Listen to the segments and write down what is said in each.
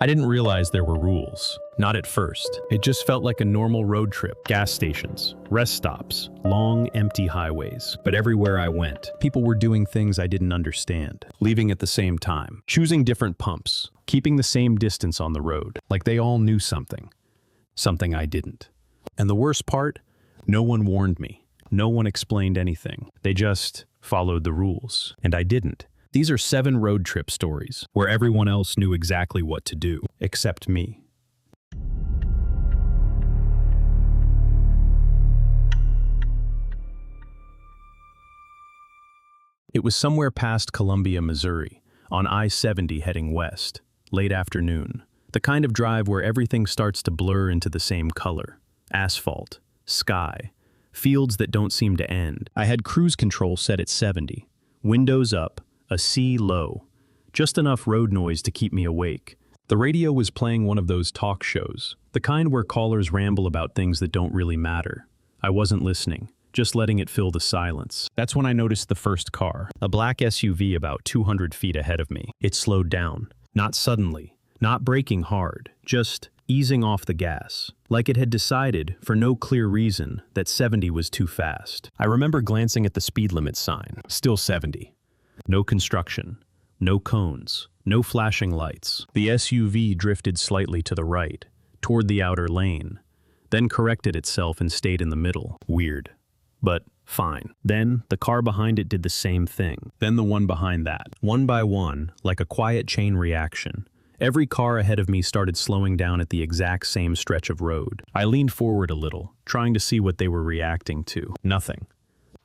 I didn't realize there were rules. Not at first. It just felt like a normal road trip. Gas stations, rest stops, long, empty highways. But everywhere I went, people were doing things I didn't understand. Leaving at the same time, choosing different pumps, keeping the same distance on the road, like they all knew something. Something I didn't. And the worst part, no one warned me. No one explained anything. They just followed the rules. And I didn't. These are 7 road trip stories, where everyone else knew exactly what to do, except me. It was somewhere past Columbia, Missouri, on I-70 heading west, late afternoon. The kind of drive where everything starts to blur into the same color. Asphalt, sky, fields that don't seem to end. I had cruise control set at 70, windows up, a C low, just enough road noise to keep me awake. The radio was playing one of those talk shows, the kind where callers ramble about things that don't really matter. I wasn't listening, just letting it fill the silence. That's when I noticed the first car, a black SUV about 200 feet ahead of me. It slowed down, not suddenly, not braking hard, just easing off the gas, like it had decided, for no clear reason, that 70 was too fast. I remember glancing at the speed limit sign, still 70. No construction, no cones, no flashing lights. The SUV drifted slightly to the right, toward the outer lane, then corrected itself and stayed in the middle. Weird, but fine. Then the car behind it did the same thing. Then the one behind that. One by one, like a quiet chain reaction, every car ahead of me started slowing down at the exact same stretch of road. I leaned forward a little, trying to see what they were reacting to. Nothing.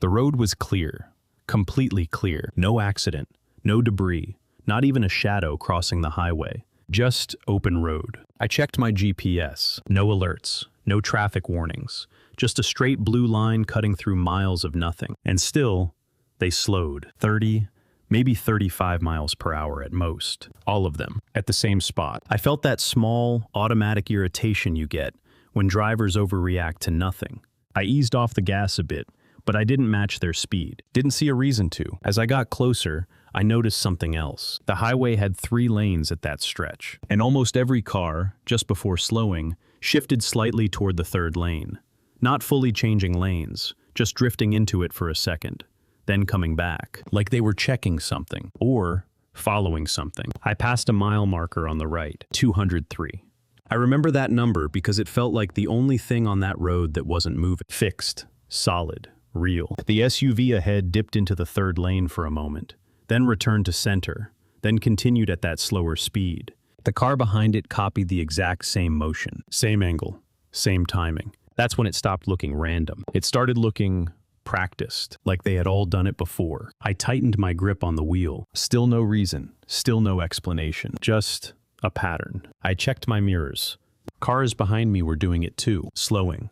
The road was clear, completely clear. No accident, no debris, not even a shadow crossing the highway. Just open road. I checked my GPS. No alerts, no traffic warnings, just a straight blue line cutting through miles of nothing. And still, they slowed. 30, maybe 35 miles per hour at most. All of them, at the same spot. I felt that small, automatic irritation you get when drivers overreact to nothing. I eased off the gas a bit, but I didn't match their speed. Didn't see a reason to. As I got closer, I noticed something else. The highway had 3 lanes at that stretch, and almost every car, just before slowing, shifted slightly toward the 3rd lane. Not fully changing lanes, just drifting into it for a second, then coming back, like they were checking something, or following something. I passed a mile marker on the right, 203. I remember that number because it felt like the only thing on that road that wasn't moving. Fixed, solid, real. The SUV ahead dipped into the 3rd lane for a moment, then returned to center, then continued at that slower speed. The car behind it copied the exact same motion, same angle, same timing. That's when it stopped looking random. It started looking practiced, like they had all done it before. I tightened my grip on the wheel. Still no reason, still no explanation, just a pattern. I checked my mirrors. Cars behind me were doing it too, slowing,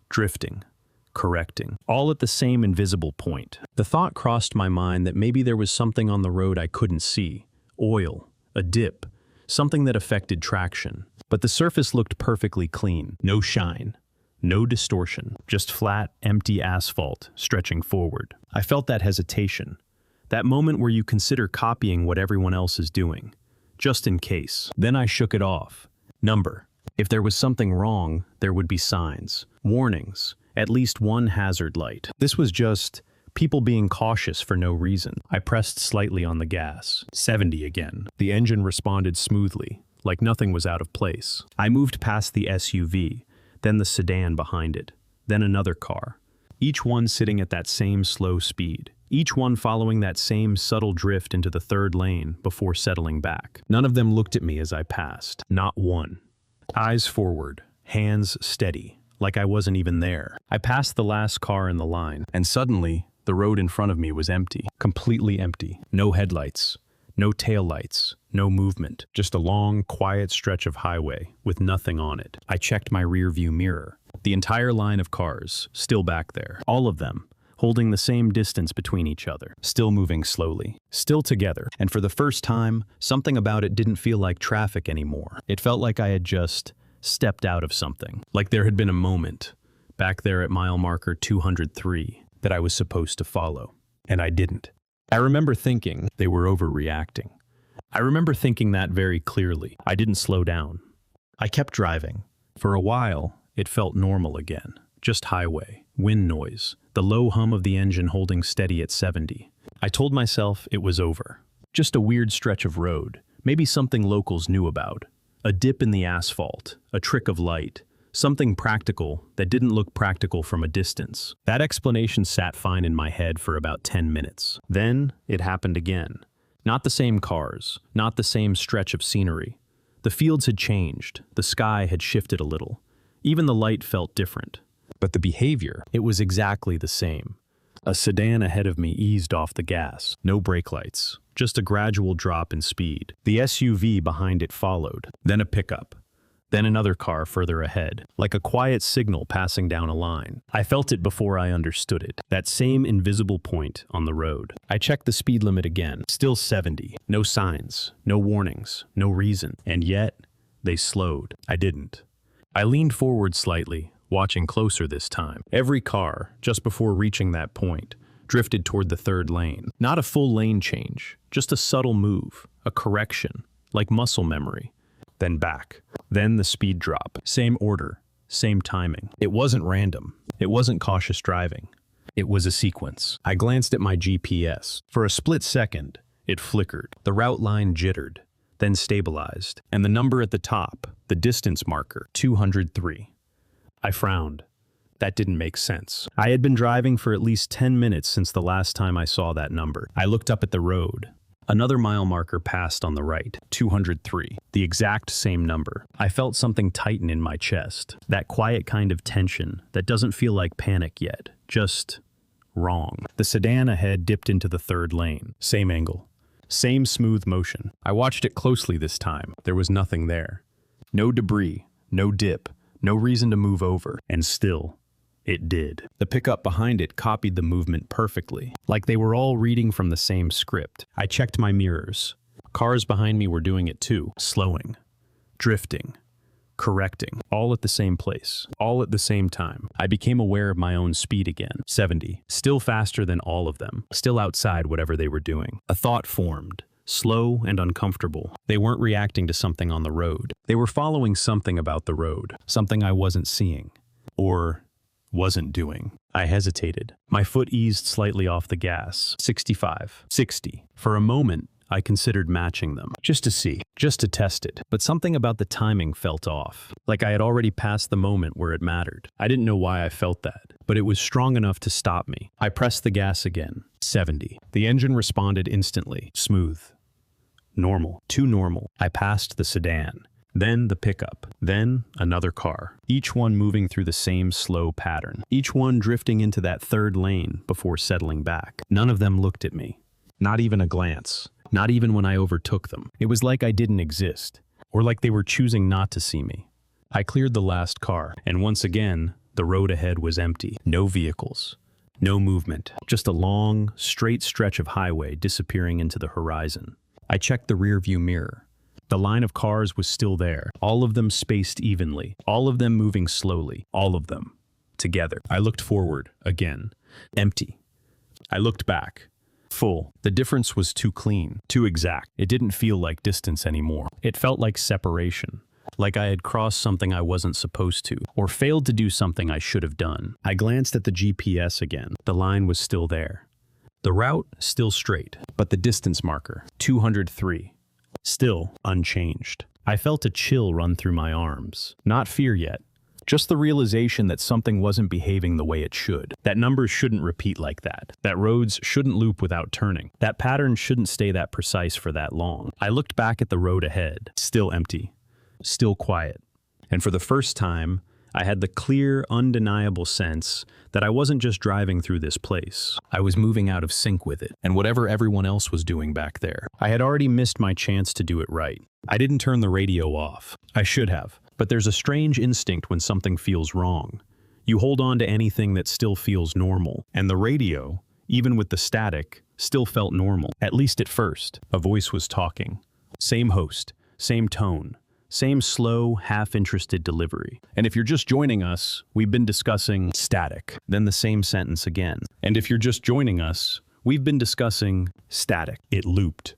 drifting, correcting, all at the same invisible point. The thought crossed my mind that maybe there was something on the road I couldn't see. Oil, a dip, something that affected traction. But the surface looked perfectly clean. No shine, no distortion, just flat, empty asphalt stretching forward. I felt that hesitation, that moment where you consider copying what everyone else is doing, just in case. Then I shook it off. Number. If there was something wrong, there would be signs, warnings, at least one hazard light. This was just people being cautious for no reason. I pressed slightly on the gas. 70 again. The engine responded smoothly, like nothing was out of place. I moved past the SUV, then the sedan behind it, then another car. Each one sitting at that same slow speed. Each one following that same subtle drift into the 3rd lane before settling back. None of them looked at me as I passed. Not one. Eyes forward, hands steady, like I wasn't even there. I passed the last car in the line, and suddenly, the road in front of me was empty. Completely empty. No headlights, no taillights, no movement. Just a long, quiet stretch of highway with nothing on it. I checked my rear-view mirror. The entire line of cars, still back there. All of them, holding the same distance between each other. Still moving slowly. Still together. And for the first time, something about it didn't feel like traffic anymore. It felt like I had just stepped out of something. Like there had been a moment, back there at mile marker 203, that I was supposed to follow. And I didn't. I remember thinking they were overreacting. I remember thinking that very clearly. I didn't slow down. I kept driving. For a while, it felt normal again. Just highway, wind noise, the low hum of the engine holding steady at 70. I told myself it was over. Just a weird stretch of road, maybe something locals knew about. A dip in the asphalt, a trick of light, something practical that didn't look practical from a distance. That explanation sat fine in my head for about 10 minutes. Then it happened again. Not the same cars, not the same stretch of scenery. The fields had changed, the sky had shifted a little. Even the light felt different. But the behavior, it was exactly the same. A sedan ahead of me eased off the gas. No brake lights, just a gradual drop in speed. The SUV behind it followed, then a pickup. Then another car further ahead, like a quiet signal passing down a line. I felt it before I understood it, that same invisible point on the road. I checked the speed limit again, still 70. No signs, no warnings, no reason. And yet, they slowed. I didn't. I leaned forward slightly, watching closer this time. Every car, just before reaching that point, drifted toward the third lane. Not a full lane change, just a subtle move, a correction, like muscle memory. Then back. Then the speed drop. Same order, same timing. It wasn't random. It wasn't cautious driving. It was a sequence. I glanced at my GPS. For a split second, it flickered. The route line jittered, then stabilized. And the number at the top, the distance marker, 203. I frowned. That didn't make sense. I had been driving for at least 10 minutes since the last time I saw that number. I looked up at the road. Another mile marker passed on the right, 203, the exact same number. I felt something tighten in my chest, that quiet kind of tension that doesn't feel like panic yet, just wrong. The sedan ahead dipped into the third lane, same angle, same smooth motion. I watched it closely this time. There was nothing there. No debris, no dip, no reason to move over, and still, it did. The pickup behind it copied the movement perfectly, like they were all reading from the same script. I checked my mirrors. Cars behind me were doing it too, slowing, drifting, correcting, all at the same place, all at the same time. I became aware of my own speed again, 70, still faster than all of them, still outside whatever they were doing. A thought formed, slow and uncomfortable. They weren't reacting to something on the road. They were following something about the road, something I wasn't seeing, or wasn't doing. I hesitated. My foot eased slightly off the gas. 65, 60. For a moment, I considered matching them, just to see, just to test it. But something about the timing felt off, like I had already passed the moment where it mattered. I didn't know why I felt that, but it was strong enough to stop me. I pressed the gas again. 70. The engine responded instantly. Smooth. Normal. Too normal. I passed the sedan. Then the pickup, then another car, each one moving through the same slow pattern, each one drifting into that third lane before settling back. None of them looked at me, not even a glance, not even when I overtook them. It was like I didn't exist, or like they were choosing not to see me. I cleared the last car, and once again, the road ahead was empty. No vehicles, no movement, just a long, straight stretch of highway disappearing into the horizon. I checked the rearview mirror. The line of cars was still there, all of them spaced evenly, all of them moving slowly, all of them together. I looked forward, again, empty. I looked back, full. The difference was too clean, too exact. It didn't feel like distance anymore. It felt like separation, like I had crossed something I wasn't supposed to, or failed to do something I should have done. I glanced at the GPS again. The line was still there. The route still straight, but the distance marker, 203. Still unchanged. I felt a chill run through my arms. Not fear yet, just the realization that something wasn't behaving the way it should. That numbers shouldn't repeat like that. That roads shouldn't loop without turning. That pattern shouldn't stay that precise for that long. I looked back at the road ahead, still empty, still quiet. And for the first time, I had the clear, undeniable sense that I wasn't just driving through this place. I was moving out of sync with it, and whatever everyone else was doing back there. I had already missed my chance to do it right. I didn't turn the radio off. I should have. But there's a strange instinct when something feels wrong. You hold on to anything that still feels normal. And the radio, even with the static, still felt normal, at least at first. A voice was talking. Same host, same tone. Same slow, half-interested delivery. And if you're just joining us, we've been discussing static. Then the same sentence again. And if you're just joining us, we've been discussing static. It looped.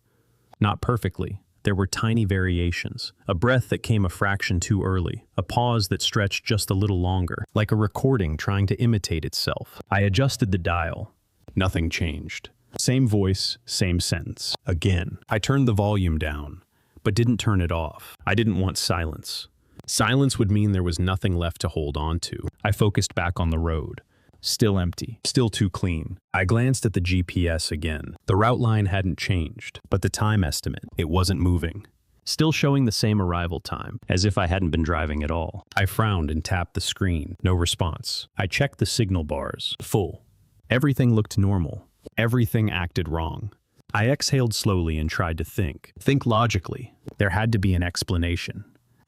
Not perfectly, There were tiny variations, a breath that came a fraction too early, a pause that stretched just a little longer, like a recording trying to imitate itself. I adjusted the dial. Nothing changed. Same voice, same sentence. Again, I turned the volume down, but didn't turn it off. I didn't want silence. Silence would mean there was nothing left to hold on to. I focused back on the road. Still empty, still too clean. I glanced at the GPS again. The route line hadn't changed, but the time estimate, it wasn't moving. Still showing the same arrival time, as if I hadn't been driving at all. I frowned and tapped the screen. No response. I checked the signal bars. Full. Everything looked normal. Everything acted wrong. I exhaled slowly and tried to think. Think logically. There had to be an explanation.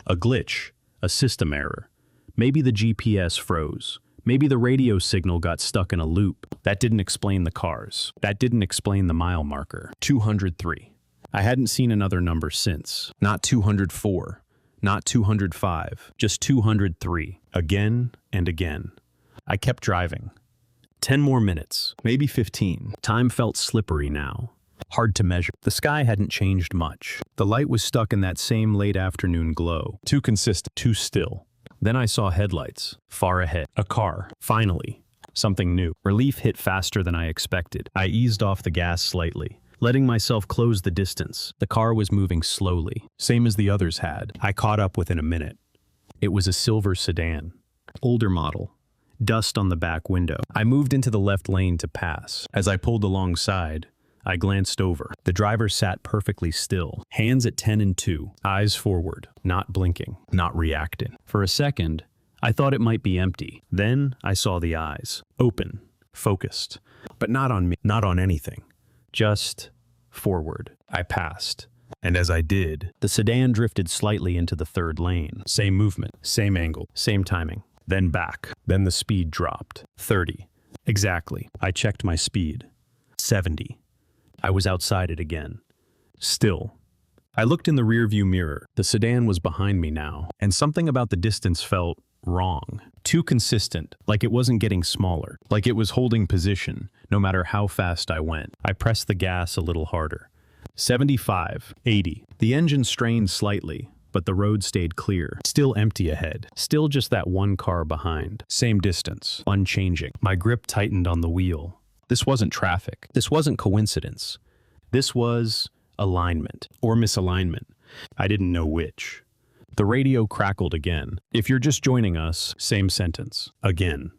A glitch. A system error. Maybe the GPS froze. Maybe the radio signal got stuck in a loop. That didn't explain the cars. That didn't explain the mile marker. 203. I hadn't seen another number since. Not 204. Not 205. Just 203. Again and again. I kept driving. 10 more minutes. Maybe 15. Time felt slippery now. Hard to measure. The sky hadn't changed much. The light was stuck in that same late afternoon glow. Too consistent. Too still. Then I saw headlights. Far ahead. A car. Finally. Something new. Relief hit faster than I expected. I eased off the gas slightly, letting myself close the distance. The car was moving slowly, same as the others had. I caught up within a minute. It was a silver sedan. Older model. Dust on the back window. I moved into the left lane to pass. As I pulled alongside, I glanced over. The driver sat perfectly still, hands at 10 and 2, eyes forward, not blinking, not reacting. For a second, I thought it might be empty. Then I saw the eyes, open, focused, but not on me, not on anything, just forward. I passed, and as I did, the sedan drifted slightly into the third lane. Same movement, same angle, same timing. Then back. Then the speed dropped. 30. Exactly. I checked my speed. 70. I was outside it again. Still. I looked in the rearview mirror. The sedan was behind me now, and something about the distance felt wrong. Too consistent, like it wasn't getting smaller, like it was holding position, no matter how fast I went. I pressed the gas a little harder. 75, 80. The engine strained slightly, but the road stayed clear. Still empty ahead. Still just that one car behind. Same distance. Unchanging. My grip tightened on the wheel. This wasn't traffic. This wasn't coincidence. This was alignment or misalignment. I didn't know which. The radio crackled again. If you're just joining us, same sentence. Again.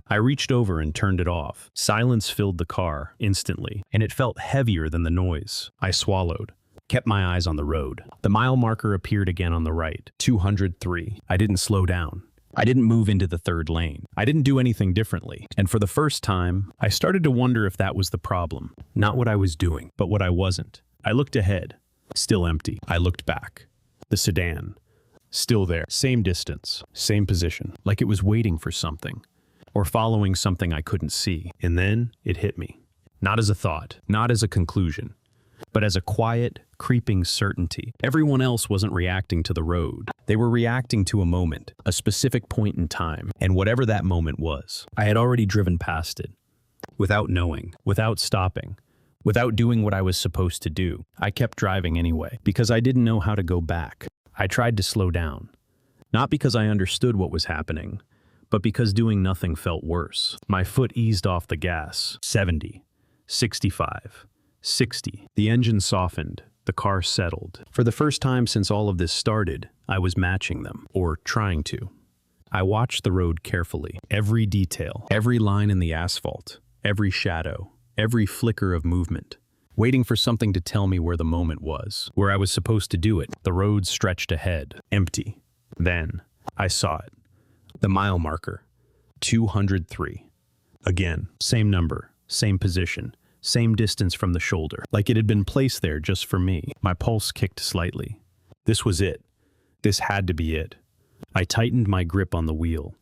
I reached over and turned it off. Silence filled the car instantly, and it felt heavier than the noise. I swallowed. Kept my eyes on the road. The mile marker appeared again on the right. 203. I didn't slow down. I didn't move into the third lane. I didn't do anything differently. And for the first time, I started to wonder if that was the problem. Not what I was doing, but what I wasn't. I looked ahead. Still empty. I looked back. The sedan. Still there. Same distance. Same position. Like it was waiting for something. Or following something I couldn't see. And then it hit me. Not as a thought. Not as a conclusion. But as a quiet, creeping certainty. Everyone else wasn't reacting to the road. They were reacting to a moment, a specific point in time, and whatever that moment was. I had already driven past it. Without knowing, without stopping, without doing what I was supposed to do. I kept driving anyway, because I didn't know how to go back. I tried to slow down. Not because I understood what was happening, but because doing nothing felt worse. My foot eased off the gas. 70, 65. 60. The engine softened. The car settled. For the first time since all of this started, I was matching them, or trying to. I watched the road carefully. Every detail, every line in the asphalt, every shadow, every flicker of movement, waiting for something to tell me where the moment was, where I was supposed to do it. The road stretched ahead, empty. Then, I saw it. The mile marker. 203. Again, same number, same position. Same distance from the shoulder, like it had been placed there just for me. My pulse kicked slightly. This was it. This had to be it. I tightened my grip on the wheel,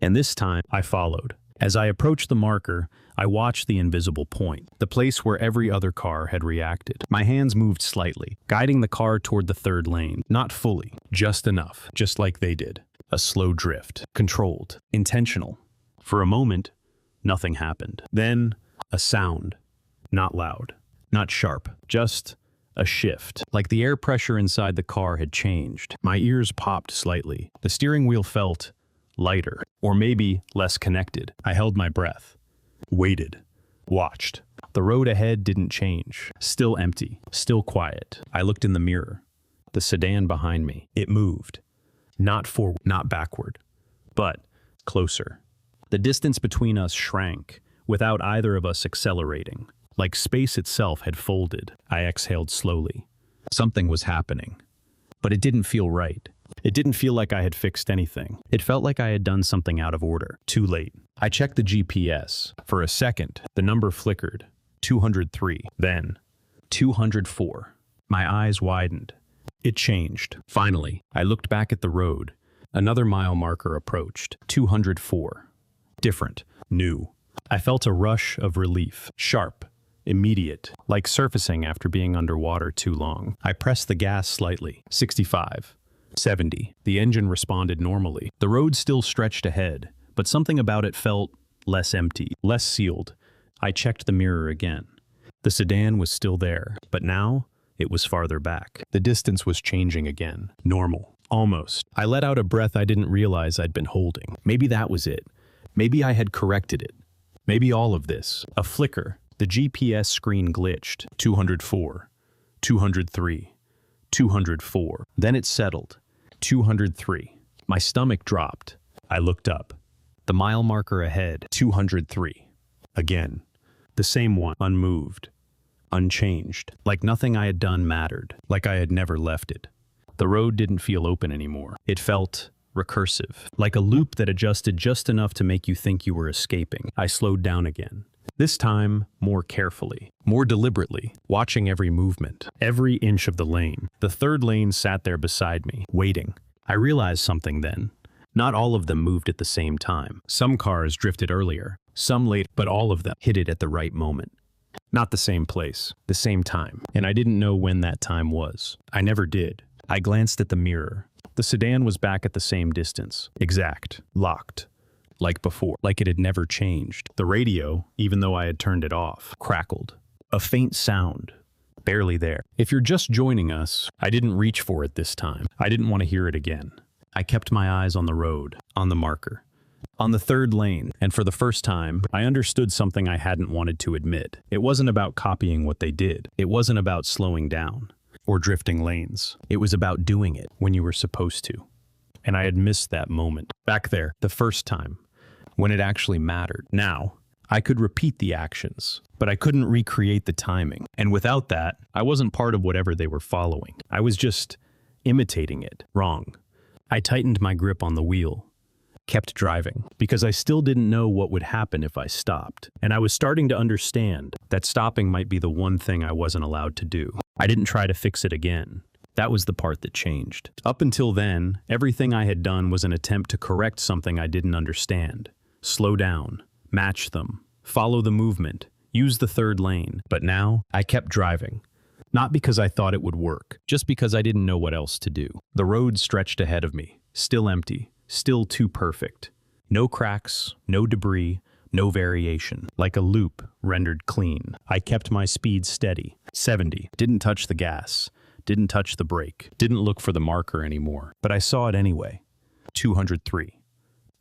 and this time I followed. As I approached the marker, I watched the invisible point, the place where every other car had reacted. My hands moved slightly, guiding the car toward the third lane. Not fully, just enough, just like they did. A slow drift, controlled, intentional. For a moment, nothing happened. Then, a sound. Not loud, not sharp, just A shift, like the air pressure inside the car had changed. My ears popped slightly. The steering wheel felt lighter, or maybe less connected. I held my breath, waited, watched. The road ahead didn't change. Still empty, still quiet. I looked in the mirror. The sedan behind me. It moved. Not forward, not backward, but closer. The distance between us shrank, without either of us accelerating. Like space itself had folded. I exhaled slowly. Something was happening. But it didn't feel right. It didn't feel like I had fixed anything. It felt like I had done something out of order. Too late. I checked the GPS. For a second, the number flickered. 203. Then, 204. My eyes widened. It changed. Finally, I looked back at the road. Another mile marker approached. 204. Different. New. I felt a rush of relief. Sharp. Immediate, like surfacing after being underwater too long. I pressed the gas slightly. 65. 70. The engine responded normally. The road still stretched ahead, but something about it felt less empty, less sealed. I checked the mirror again. The sedan was still there, but now it was farther back. The distance was changing again. Normal. Almost. I let out a breath I didn't realize I'd been holding. Maybe that was it. Maybe I had corrected it. Maybe all of this. A flicker. The GPS screen glitched. 204, 203, 204. Then it settled. 203. My stomach dropped. I looked up. The mile marker ahead. 203. Again. The same one. Unmoved. Unchanged. Like nothing I had done mattered. Like I had never left it. The road didn't feel open anymore. It felt recursive. Like a loop that adjusted just enough to make you think you were escaping. I slowed down again. This time, more carefully, more deliberately, watching every movement, every inch of the lane. The third lane sat there beside me, waiting. I realized something then. Not all of them moved at the same time. Some cars drifted earlier, some late, but all of them hit it at the right moment. Not the same place, the same time, and I didn't know when that time was. I never did. I glanced at the mirror. The sedan was back at the same distance, exact, locked. Like before, like it had never changed. The radio, even though I had turned it off, crackled. A faint sound, barely there. If you're just joining us, I didn't reach for it this time. I didn't want to hear it again. I kept my eyes on the road, on the marker, on the third lane, and for the first time, I understood something I hadn't wanted to admit. It wasn't about copying what they did. It wasn't about slowing down or drifting lanes. It was about doing it when you were supposed to. And I had missed that moment. Back there, the first time. When it actually mattered. Now, I could repeat the actions, but I couldn't recreate the timing. And without that, I wasn't part of whatever they were following. I was just imitating it. Wrong. I tightened my grip on the wheel, kept driving, because I still didn't know what would happen if I stopped. And I was starting to understand that stopping might be the one thing I wasn't allowed to do. I didn't try to fix it again. That was the part that changed. Up until then, everything I had done was an attempt to correct something I didn't understand. Slow down, match them, follow the movement, use the third lane. But now, I kept driving. Not because I thought it would work, just because I didn't know what else to do. The road stretched ahead of me, still empty, still too perfect. No cracks, no debris, no variation. Like a loop, rendered clean. I kept my speed steady. 70. Didn't touch the gas. Didn't touch the brake. Didn't look for the marker anymore. But I saw it anyway. 203.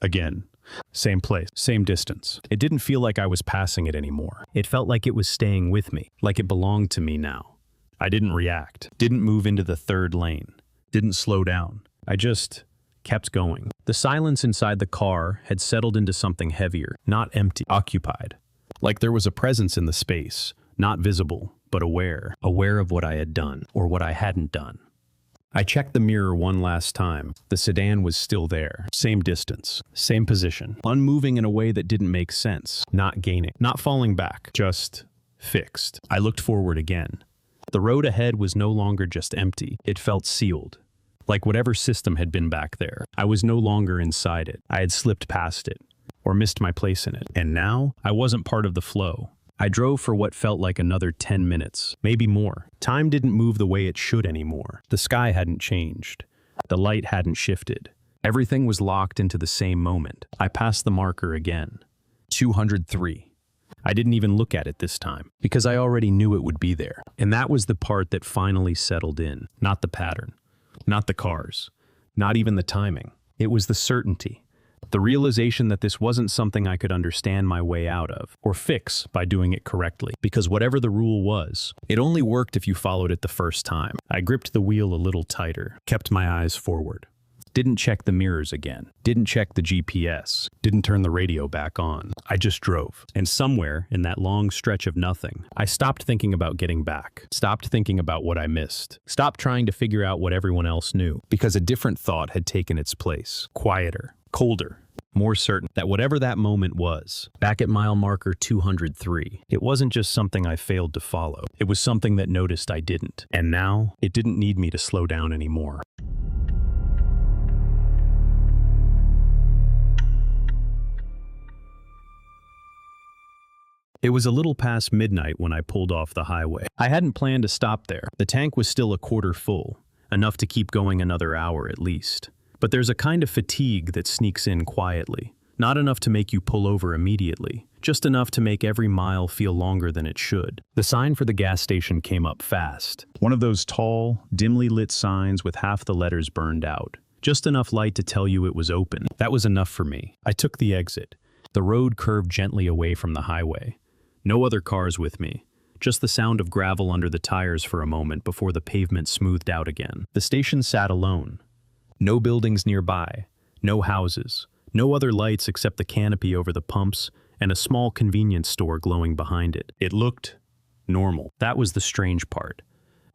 Again. Same place, same distance. It didn't feel like I was passing it anymore. It felt like it was staying with me, like it belonged to me now. I didn't react, didn't move into the third lane, didn't slow down. I just kept going. The silence inside the car had settled into something heavier, not empty, occupied. Like there was a presence in the space, not visible, but aware of what I had done, or what I hadn't done. I checked the mirror one last time. The sedan was still there. Same distance, same position, unmoving in a way that didn't make sense, not gaining, not falling back, just fixed. I looked forward again. The road ahead was no longer just empty. It felt sealed, like whatever system had been back there. I was no longer inside it. I had slipped past it, or missed my place in it. And now, I wasn't part of the flow. I drove for what felt like another 10 minutes, maybe more. Time didn't move the way it should anymore. The sky hadn't changed. The light hadn't shifted. Everything was locked into the same moment. I passed the marker again. 203. I didn't even look at it this time, because I already knew it would be there. And that was the part that finally settled in. Not the pattern, not the cars, not even the timing. It was the certainty. The realization that this wasn't something I could understand my way out of, or fix by doing it correctly. Because whatever the rule was, it only worked if you followed it the first time. I gripped the wheel a little tighter, kept my eyes forward. Didn't check the mirrors again, didn't check the GPS, didn't turn the radio back on. I just drove. And somewhere in that long stretch of nothing, I stopped thinking about getting back, stopped thinking about what I missed, stopped trying to figure out what everyone else knew, because a different thought had taken its place. Quieter, colder, more certain that whatever that moment was, back at mile marker 203, it wasn't just something I failed to follow. It was something that noticed I didn't. And now, it didn't need me to slow down anymore. It was a little past midnight when I pulled off the highway. I hadn't planned to stop there. The tank was still a quarter full, enough to keep going another hour at least. But there's a kind of fatigue that sneaks in quietly. Not enough to make you pull over immediately, just enough to make every mile feel longer than it should. The sign for the gas station came up fast. One of those tall, dimly lit signs with half the letters burned out. Just enough light to tell you it was open. That was enough for me. I took the exit. The road curved gently away from the highway. No other cars with me, just the sound of gravel under the tires for a moment before the pavement smoothed out again. The station sat alone. No buildings nearby, no houses, no other lights except the canopy over the pumps and a small convenience store glowing behind it. It looked normal. That was the strange part.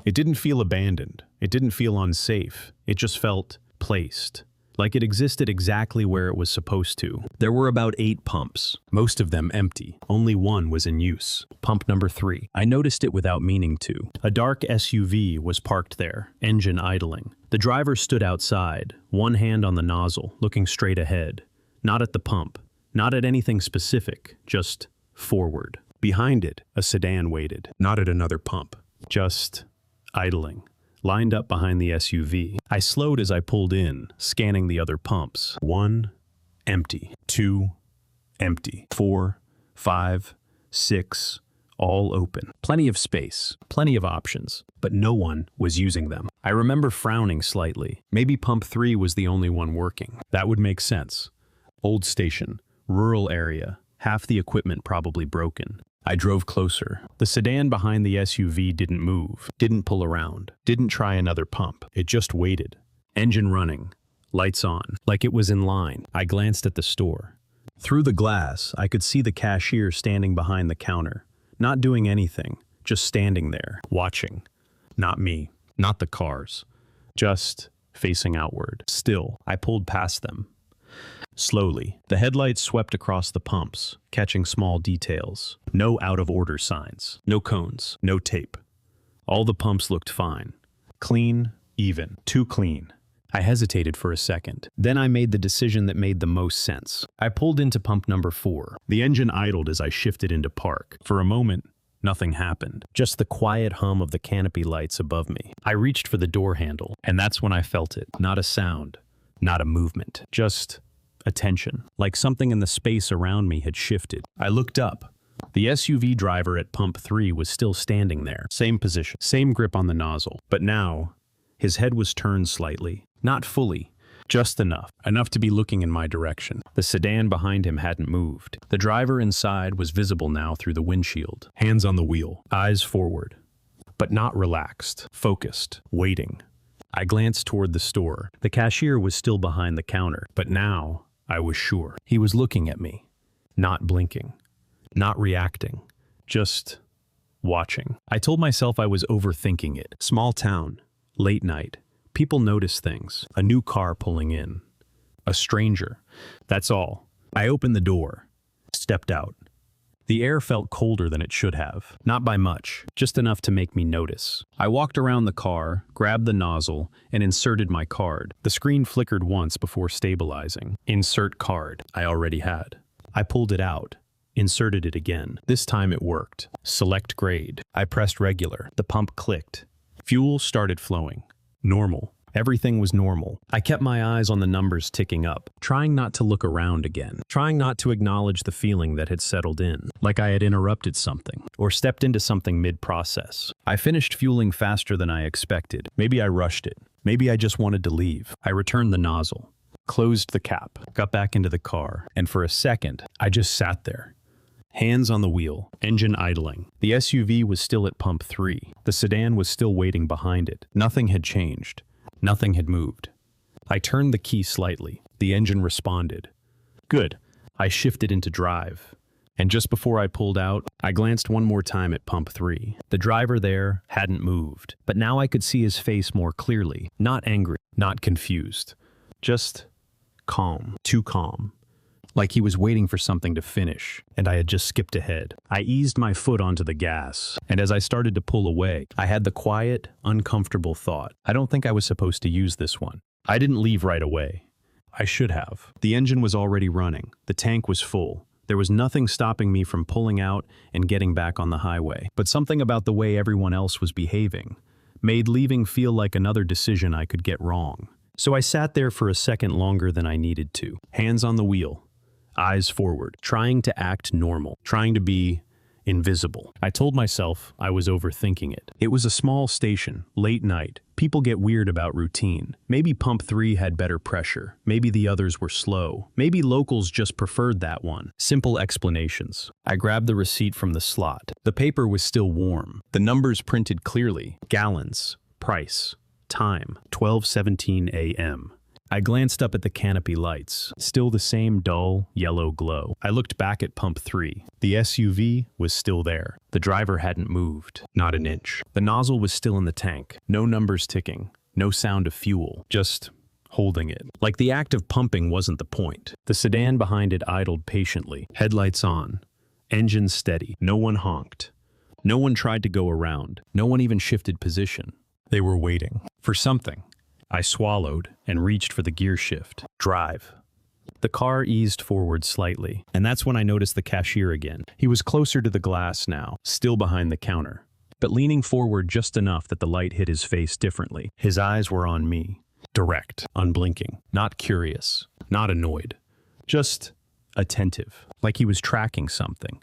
It didn't feel abandoned. It didn't feel unsafe. It just felt placed. Like it existed exactly where it was supposed to. There were about 8 pumps, most of them empty. Only one was in use. Pump number 3. I noticed it without meaning to. A dark SUV was parked there, engine idling. The driver stood outside, one hand on the nozzle, looking straight ahead. Not at the pump, not at anything specific, just forward. Behind it, a sedan waited, not at another pump, just idling. Lined up behind the SUV. I slowed as I pulled in, scanning the other pumps. 1, empty. 2, empty. 4, 5, 6, all open. Plenty of space, plenty of options, but no one was using them. I remember frowning slightly. Maybe pump 3 was the only one working. That would make sense. Old station, rural area, half the equipment probably broken. I drove closer. The sedan behind the SUV didn't move, didn't pull around, didn't try another pump. It just waited. Engine running, lights on, like it was in line. I glanced at the store. Through the glass, I could see the cashier standing behind the counter, not doing anything, just standing there, watching. Not me, not the cars, just facing outward. Still, I pulled past them. Slowly, the headlights swept across the pumps, catching small details. No out-of-order signs, no cones, no tape. All the pumps looked fine. Clean, even, too clean. I hesitated for a second. Then I made the decision that made the most sense. I pulled into pump number 4. The engine idled as I shifted into park. For a moment, nothing happened. Just the quiet hum of the canopy lights above me. I reached for the door handle, and that's when I felt it. Not a sound, not a movement, just attention, like something in the space around me had shifted. I looked up. The SUV driver at pump 3 was still standing there. Same position, same grip on the nozzle. But now, his head was turned slightly. Not fully, just enough. Enough to be looking in my direction. The sedan behind him hadn't moved. The driver inside was visible now through the windshield. Hands on the wheel, eyes forward. But not relaxed, focused, waiting. I glanced toward the store. The cashier was still behind the counter. But now, I was sure. He was looking at me, not blinking, not reacting, just watching. I told myself I was overthinking it. Small town, late night, people notice things. A new car pulling in, a stranger. That's all. I opened the door, stepped out. The air felt colder than it should have. Not by much, just enough to make me notice. I walked around the car, grabbed the nozzle, and inserted my card. The screen flickered once before stabilizing. Insert card. I already had. I pulled it out, inserted it again. This time it worked. Select grade. I pressed regular. The pump clicked. Fuel started flowing. Normal. Everything was normal. I kept my eyes on the numbers ticking up, trying not to look around again, trying not to acknowledge the feeling that had settled in, like I had interrupted something, or stepped into something mid-process. I finished fueling faster than I expected. Maybe I rushed it. Maybe I just wanted to leave. I returned the nozzle, closed the cap, got back into the car, and for a second, I just sat there. Hands on the wheel, engine idling. The SUV was still at pump 3. The sedan was still waiting behind it. Nothing had changed. Nothing had moved. I turned the key slightly. The engine responded. Good. I shifted into drive. And just before I pulled out, I glanced one more time at pump 3. The driver there hadn't moved, but now I could see his face more clearly. Not angry, not confused. Just calm. Too calm. Like he was waiting for something to finish, and I had just skipped ahead. I eased my foot onto the gas, and as I started to pull away, I had the quiet, uncomfortable thought, I don't think I was supposed to use this one. I didn't leave right away. I should have. The engine was already running. The tank was full. There was nothing stopping me from pulling out and getting back on the highway. But something about the way everyone else was behaving made leaving feel like another decision I could get wrong. So I sat there for a second longer than I needed to, hands on the wheel. Eyes forward, trying to act normal, trying to be invisible. I told myself I was overthinking it. It was a small station, late night. People get weird about routine. Maybe pump 3 had better pressure. Maybe the others were slow. Maybe locals just preferred that one. Simple explanations. I grabbed the receipt from the slot. The paper was still warm. The numbers printed clearly. Gallons, price, time, 12:17 a.m. I glanced up at the canopy lights, still the same dull, yellow glow. I looked back at pump 3. The SUV was still there. The driver hadn't moved, not an inch. The nozzle was still in the tank. No numbers ticking, no sound of fuel, just holding it. Like the act of pumping wasn't the point. The sedan behind it idled patiently, headlights on, engine steady. No one honked. No one tried to go around. No one even shifted position. They were waiting for something. I swallowed and reached for the gear shift. Drive. The car eased forward slightly, and that's when I noticed the cashier again. He was closer to the glass now, still behind the counter, but leaning forward just enough that the light hit his face differently. His eyes were on me, direct, unblinking, not curious, not annoyed, just attentive, like he was tracking something.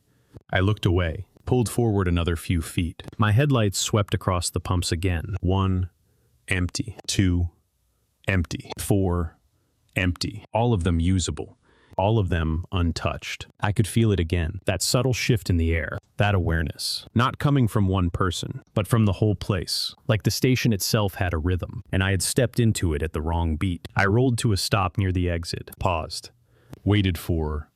I looked away, pulled forward another few feet. My headlights swept across the pumps again. 1, empty. 2, empty. 4, empty. All of them usable. All of them untouched. I could feel it again. That subtle shift in the air. That awareness. Not coming from one person, but from the whole place. Like the station itself had a rhythm, and I had stepped into it at the wrong beat. I rolled to a stop near the exit. Paused. Waited for,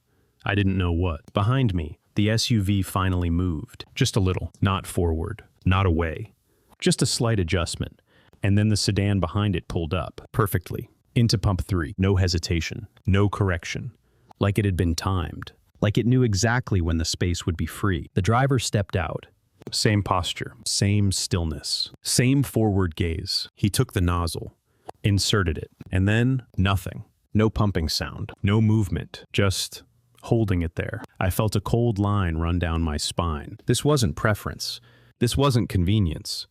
I didn't know what. Behind me, the SUV finally moved. Just a little. Not forward. Not away. Just a slight adjustment. And then the sedan behind it pulled up, perfectly, into pump 3. No hesitation, no correction, like it had been timed, like it knew exactly when the space would be free. The driver stepped out. Same posture, same stillness, same forward gaze. He took the nozzle, inserted it, and then nothing. No pumping sound, no movement, just holding it there. I felt a cold line run down my spine. This wasn't preference. This wasn't convenience.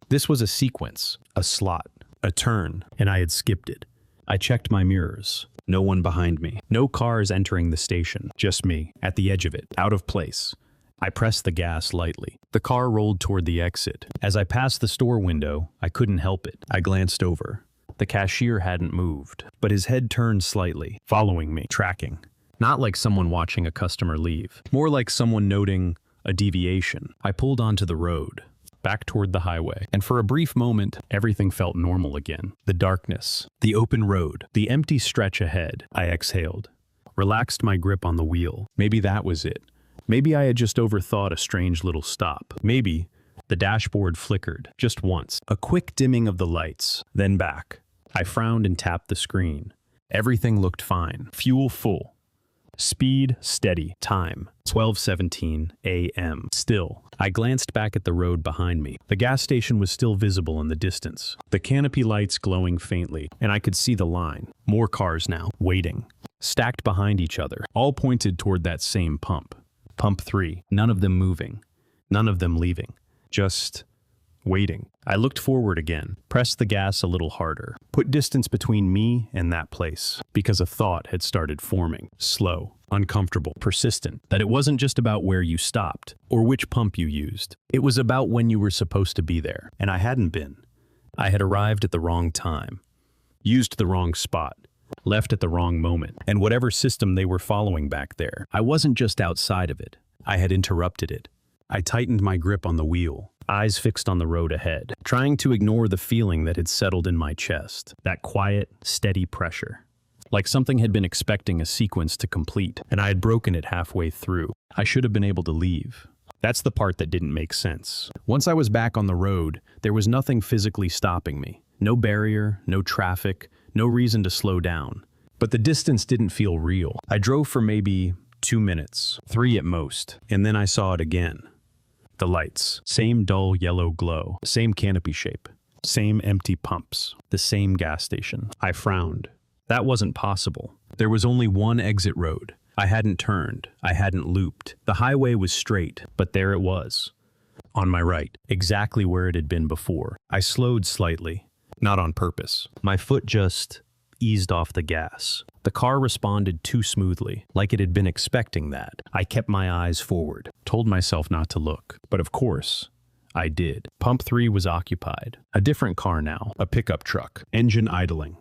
This was a sequence, a slot, a turn, and I had skipped it. I checked my mirrors. No one behind me. No cars entering the station. Just me, at the edge of it, out of place. I pressed the gas lightly. The car rolled toward the exit. As I passed the store window, I couldn't help it. I glanced over. The cashier hadn't moved, but his head turned slightly, following me, tracking. Not like someone watching a customer leave. More like someone noting a deviation. I pulled onto the road, back toward the highway, and for a brief moment, everything felt normal again. The darkness, the open road, the empty stretch ahead. I exhaled, relaxed my grip on the wheel. Maybe that was it. Maybe I had just overthought a strange little stop. Maybe the dashboard flickered, just once. A quick dimming of the lights, then back. I frowned and tapped the screen. Everything looked fine. Fuel full. Speed steady. Time 12:17 a.m. Still, I glanced back at the road behind me. The gas station was still visible in the distance, the canopy lights glowing faintly, and I could see the line. More cars now, waiting, stacked behind each other, all pointed toward that same pump. Pump 3, none of them moving, none of them leaving, just waiting. I looked forward again, pressed the gas a little harder, put distance between me and that place, because a thought had started forming, slow, uncomfortable, persistent, that it wasn't just about where you stopped or which pump you used. It was about when you were supposed to be there, and I hadn't been. I had arrived at the wrong time, used the wrong spot, left at the wrong moment, and whatever system they were following back there, I wasn't just outside of it. I had interrupted it. I tightened my grip on the wheel, eyes fixed on the road ahead, trying to ignore the feeling that had settled in my chest, that quiet, steady pressure. Like something had been expecting a sequence to complete, and I had broken it halfway through. I should have been able to leave. That's the part that didn't make sense. Once I was back on the road, there was nothing physically stopping me. No barrier, no traffic, no reason to slow down. But the distance didn't feel real. I drove for maybe 2 minutes, 3 at most, and then I saw it again. The lights, same dull yellow glow, same canopy shape, same empty pumps, the same gas station. I frowned. That wasn't possible. There was only one exit road. I hadn't turned. I hadn't looped. The highway was straight, but there it was. On my right, exactly where it had been before. I slowed slightly, not on purpose. My foot just eased off the gas. The car responded too smoothly, like it had been expecting that. I kept my eyes forward, told myself not to look. But of course, I did. Pump 3 was occupied. A different car now, a pickup truck, engine idling.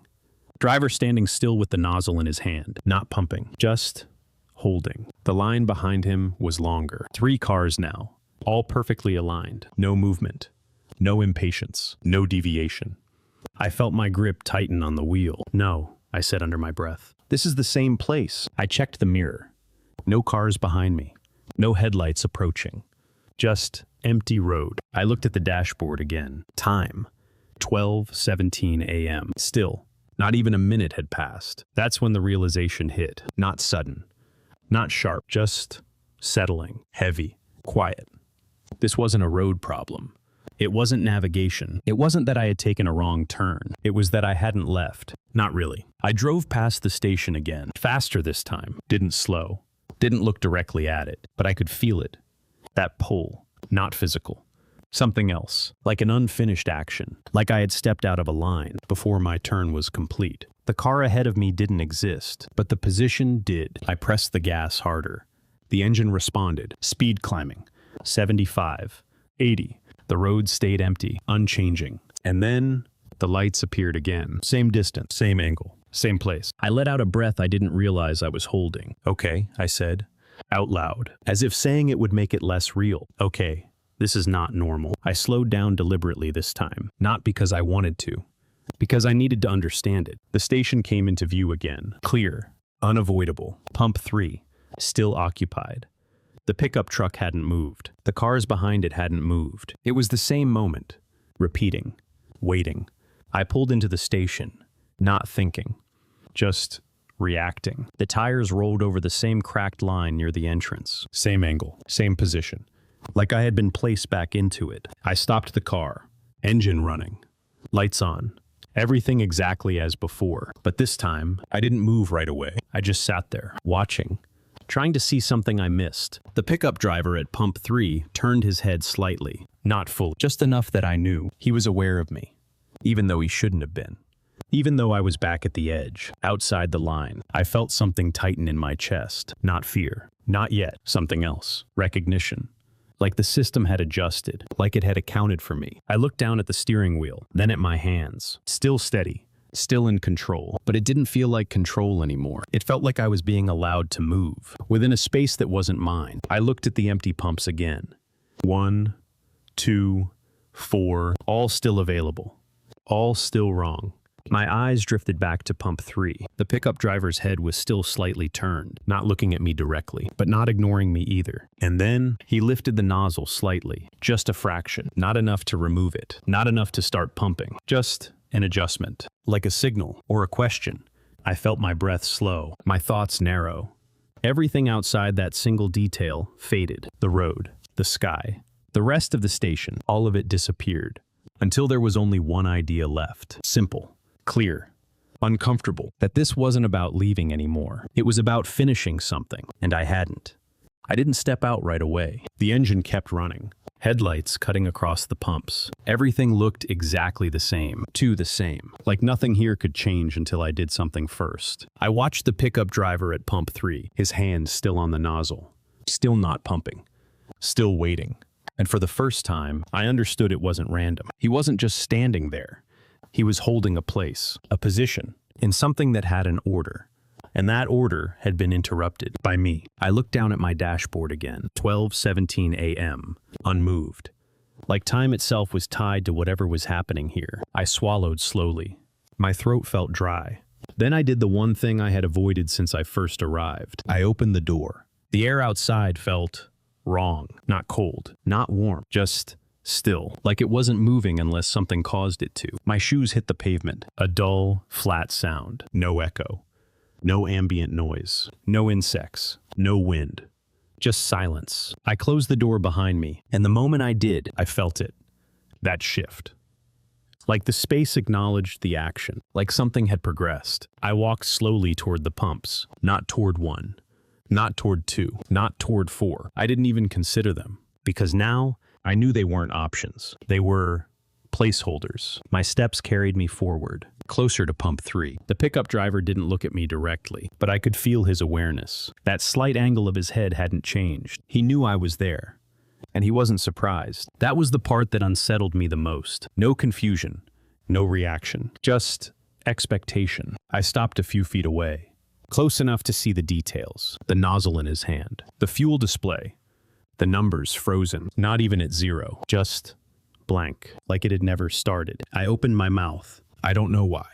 Driver standing still with the nozzle in his hand, not pumping, just holding. The line behind him was longer. 3 cars now, all perfectly aligned. No movement, no impatience, no deviation. I felt my grip tighten on the wheel. No, I said under my breath. This is the same place. I checked the mirror. No cars behind me. No headlights approaching. Just empty road. I looked at the dashboard again. Time. 12:17 a.m. Still, not even a minute had passed. That's when the realization hit. Not sudden. Not sharp. Just settling. Heavy. Quiet. This wasn't a road problem. It wasn't navigation. It wasn't that I had taken a wrong turn. It was that I hadn't left. Not really. I drove past the station again. Faster this time. Didn't slow. Didn't look directly at it. But I could feel it. That pull. Not physical. Something else. Like an unfinished action. Like I had stepped out of a line before my turn was complete. The car ahead of me didn't exist, but the position did. I pressed the gas harder. The engine responded. Speed climbing. 75. 80. The road stayed empty, unchanging. And then the lights appeared again. Same distance, same angle, same place. I let out a breath I didn't realize I was holding. Okay, I said, out loud, as if saying it would make it less real. Okay, this is not normal. I slowed down deliberately this time, not because I wanted to, because I needed to understand it. The station came into view again, clear, unavoidable. Pump 3, still occupied. The pickup truck hadn't moved. The cars behind it hadn't moved. It was the same moment, repeating, waiting. I pulled into the station, not thinking, just reacting. The tires rolled over the same cracked line near the entrance. Same angle, same position. Like I had been placed back into it. I stopped the car, engine running, lights on. Everything exactly as before. But this time, I didn't move right away. I just sat there, watching. Trying to see something I missed. The pickup driver at Pump 3 turned his head slightly, not fully, just enough that I knew he was aware of me, even though he shouldn't have been. Even though I was back at the edge, outside the line, I felt something tighten in my chest. Not fear, not yet, something else, recognition. Like the system had adjusted, like it had accounted for me. I looked down at the steering wheel, then at my hands, still steady. Still in control, but it didn't feel like control anymore. It felt like I was being allowed to move, within a space that wasn't mine. I looked at the empty pumps again. 1, 2, 4, all still available. All still wrong. My eyes drifted back to Pump 3. The pickup driver's head was still slightly turned, not looking at me directly, but not ignoring me either. And then, he lifted the nozzle slightly, just a fraction. Not enough to remove it, not enough to start pumping, just an adjustment, like a signal or a question. I felt my breath slow, my thoughts narrow. Everything outside that single detail faded. The road, the sky, the rest of the station, all of it disappeared. Until there was only one idea left. Simple, clear, uncomfortable. That this wasn't about leaving anymore. It was about finishing something, and I hadn't. I didn't step out right away. The engine kept running. Headlights cutting across the pumps. Everything looked exactly the same. Like nothing here could change until I did something first. I watched the pickup driver at pump 3, his hand still on the nozzle. Still not pumping. Still waiting. And for the first time, I understood it wasn't random. He wasn't just standing there. He was holding a place, a position, in something that had an order. And that order had been interrupted by me. I looked down at my dashboard again, 12:17 a.m., unmoved. Like time itself was tied to whatever was happening here. I swallowed slowly. My throat felt dry. Then I did the one thing I had avoided since I first arrived. I opened the door. The air outside felt wrong, not cold, not warm, just still, like it wasn't moving unless something caused it to. My shoes hit the pavement. A dull, flat sound. No echo. No ambient noise. No insects. No wind. Just silence. I closed the door behind me, and the moment I did, I felt it. That shift. Like the space acknowledged the action, like something had progressed. I walked slowly toward the pumps, not toward 1, not toward 2, not toward 4. I didn't even consider them, because now I knew they weren't options. They were placeholders. My steps carried me forward, closer to pump 3. The pickup driver didn't look at me directly, but I could feel his awareness. That slight angle of his head hadn't changed. He knew I was there, and he wasn't surprised. That was the part that unsettled me the most. No confusion, no reaction, just expectation. I stopped a few feet away, close enough to see the details. The nozzle in his hand, the fuel display, the numbers frozen, not even at 0, just blank, like it had never started. I opened my mouth. I don't know why.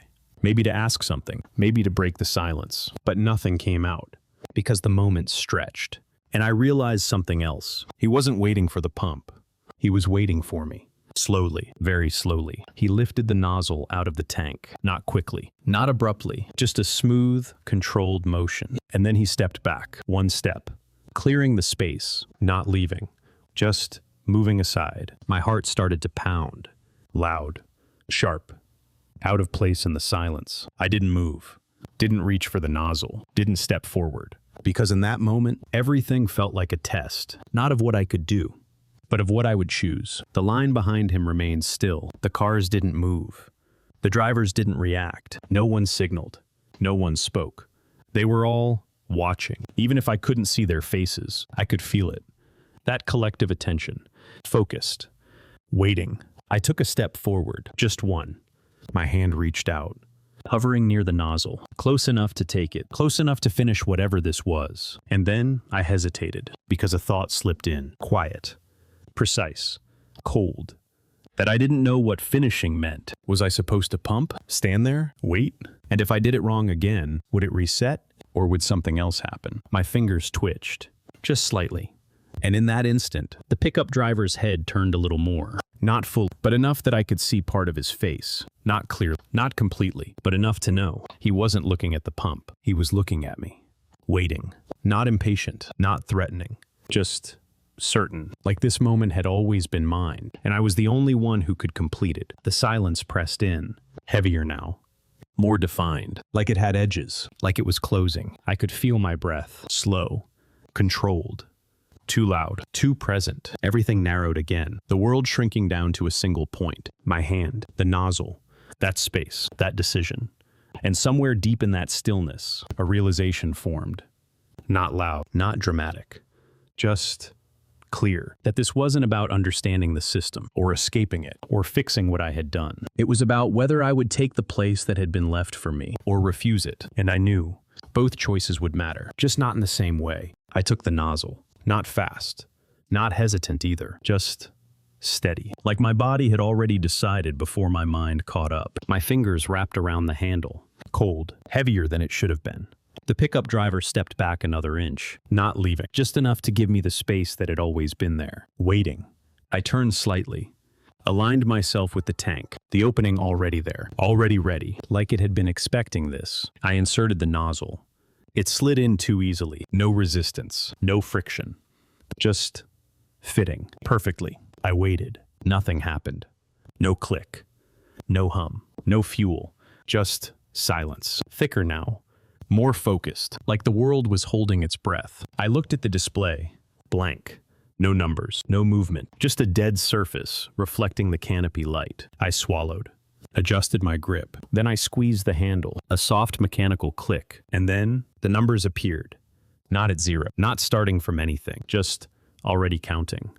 Maybe to ask something, maybe to break the silence, but nothing came out, because the moment stretched. And I realized something else. He wasn't waiting for the pump. He was waiting for me. Slowly, very slowly, he lifted the nozzle out of the tank. Not quickly, not abruptly, just a smooth, controlled motion. And then he stepped back, one step, clearing the space, not leaving, just moving aside. My heart started to pound, loud, sharp, out of place in the silence. I didn't move, didn't reach for the nozzle, didn't step forward. Because in that moment, everything felt like a test, not of what I could do, but of what I would choose. The line behind him remained still. The cars didn't move. The drivers didn't react. No one signaled. No one spoke. They were all watching. Even if I couldn't see their faces, I could feel it. That collective attention. Focused. Waiting. I took a step forward. Just one. My hand reached out, hovering near the nozzle, close enough to take it, close enough to finish whatever this was. And then I hesitated, because a thought slipped in. Quiet. Precise. Cold. That I didn't know what finishing meant. Was I supposed to pump? Stand there? Wait? And if I did it wrong again, would it reset? Or would something else happen? My fingers twitched. Just slightly. And in that instant, the pickup driver's head turned a little more. Not full, but enough that I could see part of his face. Not clear, not completely, but enough to know. He wasn't looking at the pump. He was looking at me. Waiting. Not impatient, not threatening. Just certain. Like this moment had always been mine, and I was the only one who could complete it. The silence pressed in. Heavier now. More defined. Like it had edges. Like it was closing. I could feel my breath. Slow. Controlled. Too loud, too present. Everything narrowed again, the world shrinking down to a single point. My hand, the nozzle, that space, that decision. And somewhere deep in that stillness, a realization formed. Not loud, not dramatic, just clear. That this wasn't about understanding the system, or escaping it, or fixing what I had done. It was about whether I would take the place that had been left for me, or refuse it. And I knew both choices would matter, just not in the same way. I took the nozzle. Not fast, not hesitant either, just steady. Like my body had already decided before my mind caught up. My fingers wrapped around the handle, cold, heavier than it should have been. The pickup driver stepped back another inch, not leaving, just enough to give me the space that had always been there, waiting. I turned slightly, aligned myself with the tank, the opening already there, already ready, like it had been expecting this. I inserted the nozzle. It slid in too easily. No resistance, no friction. Just fitting perfectly. I waited. Nothing happened. No click. No hum. No fuel. Just silence. Thicker now. More focused, like the world was holding its breath. I looked at the display. Blank. No numbers, no movement, just a dead surface reflecting the canopy light. I swallowed, adjusted my grip. Then I squeezed the handle, a soft mechanical click, and then the numbers appeared. Not at zero, not starting from anything, just already counting.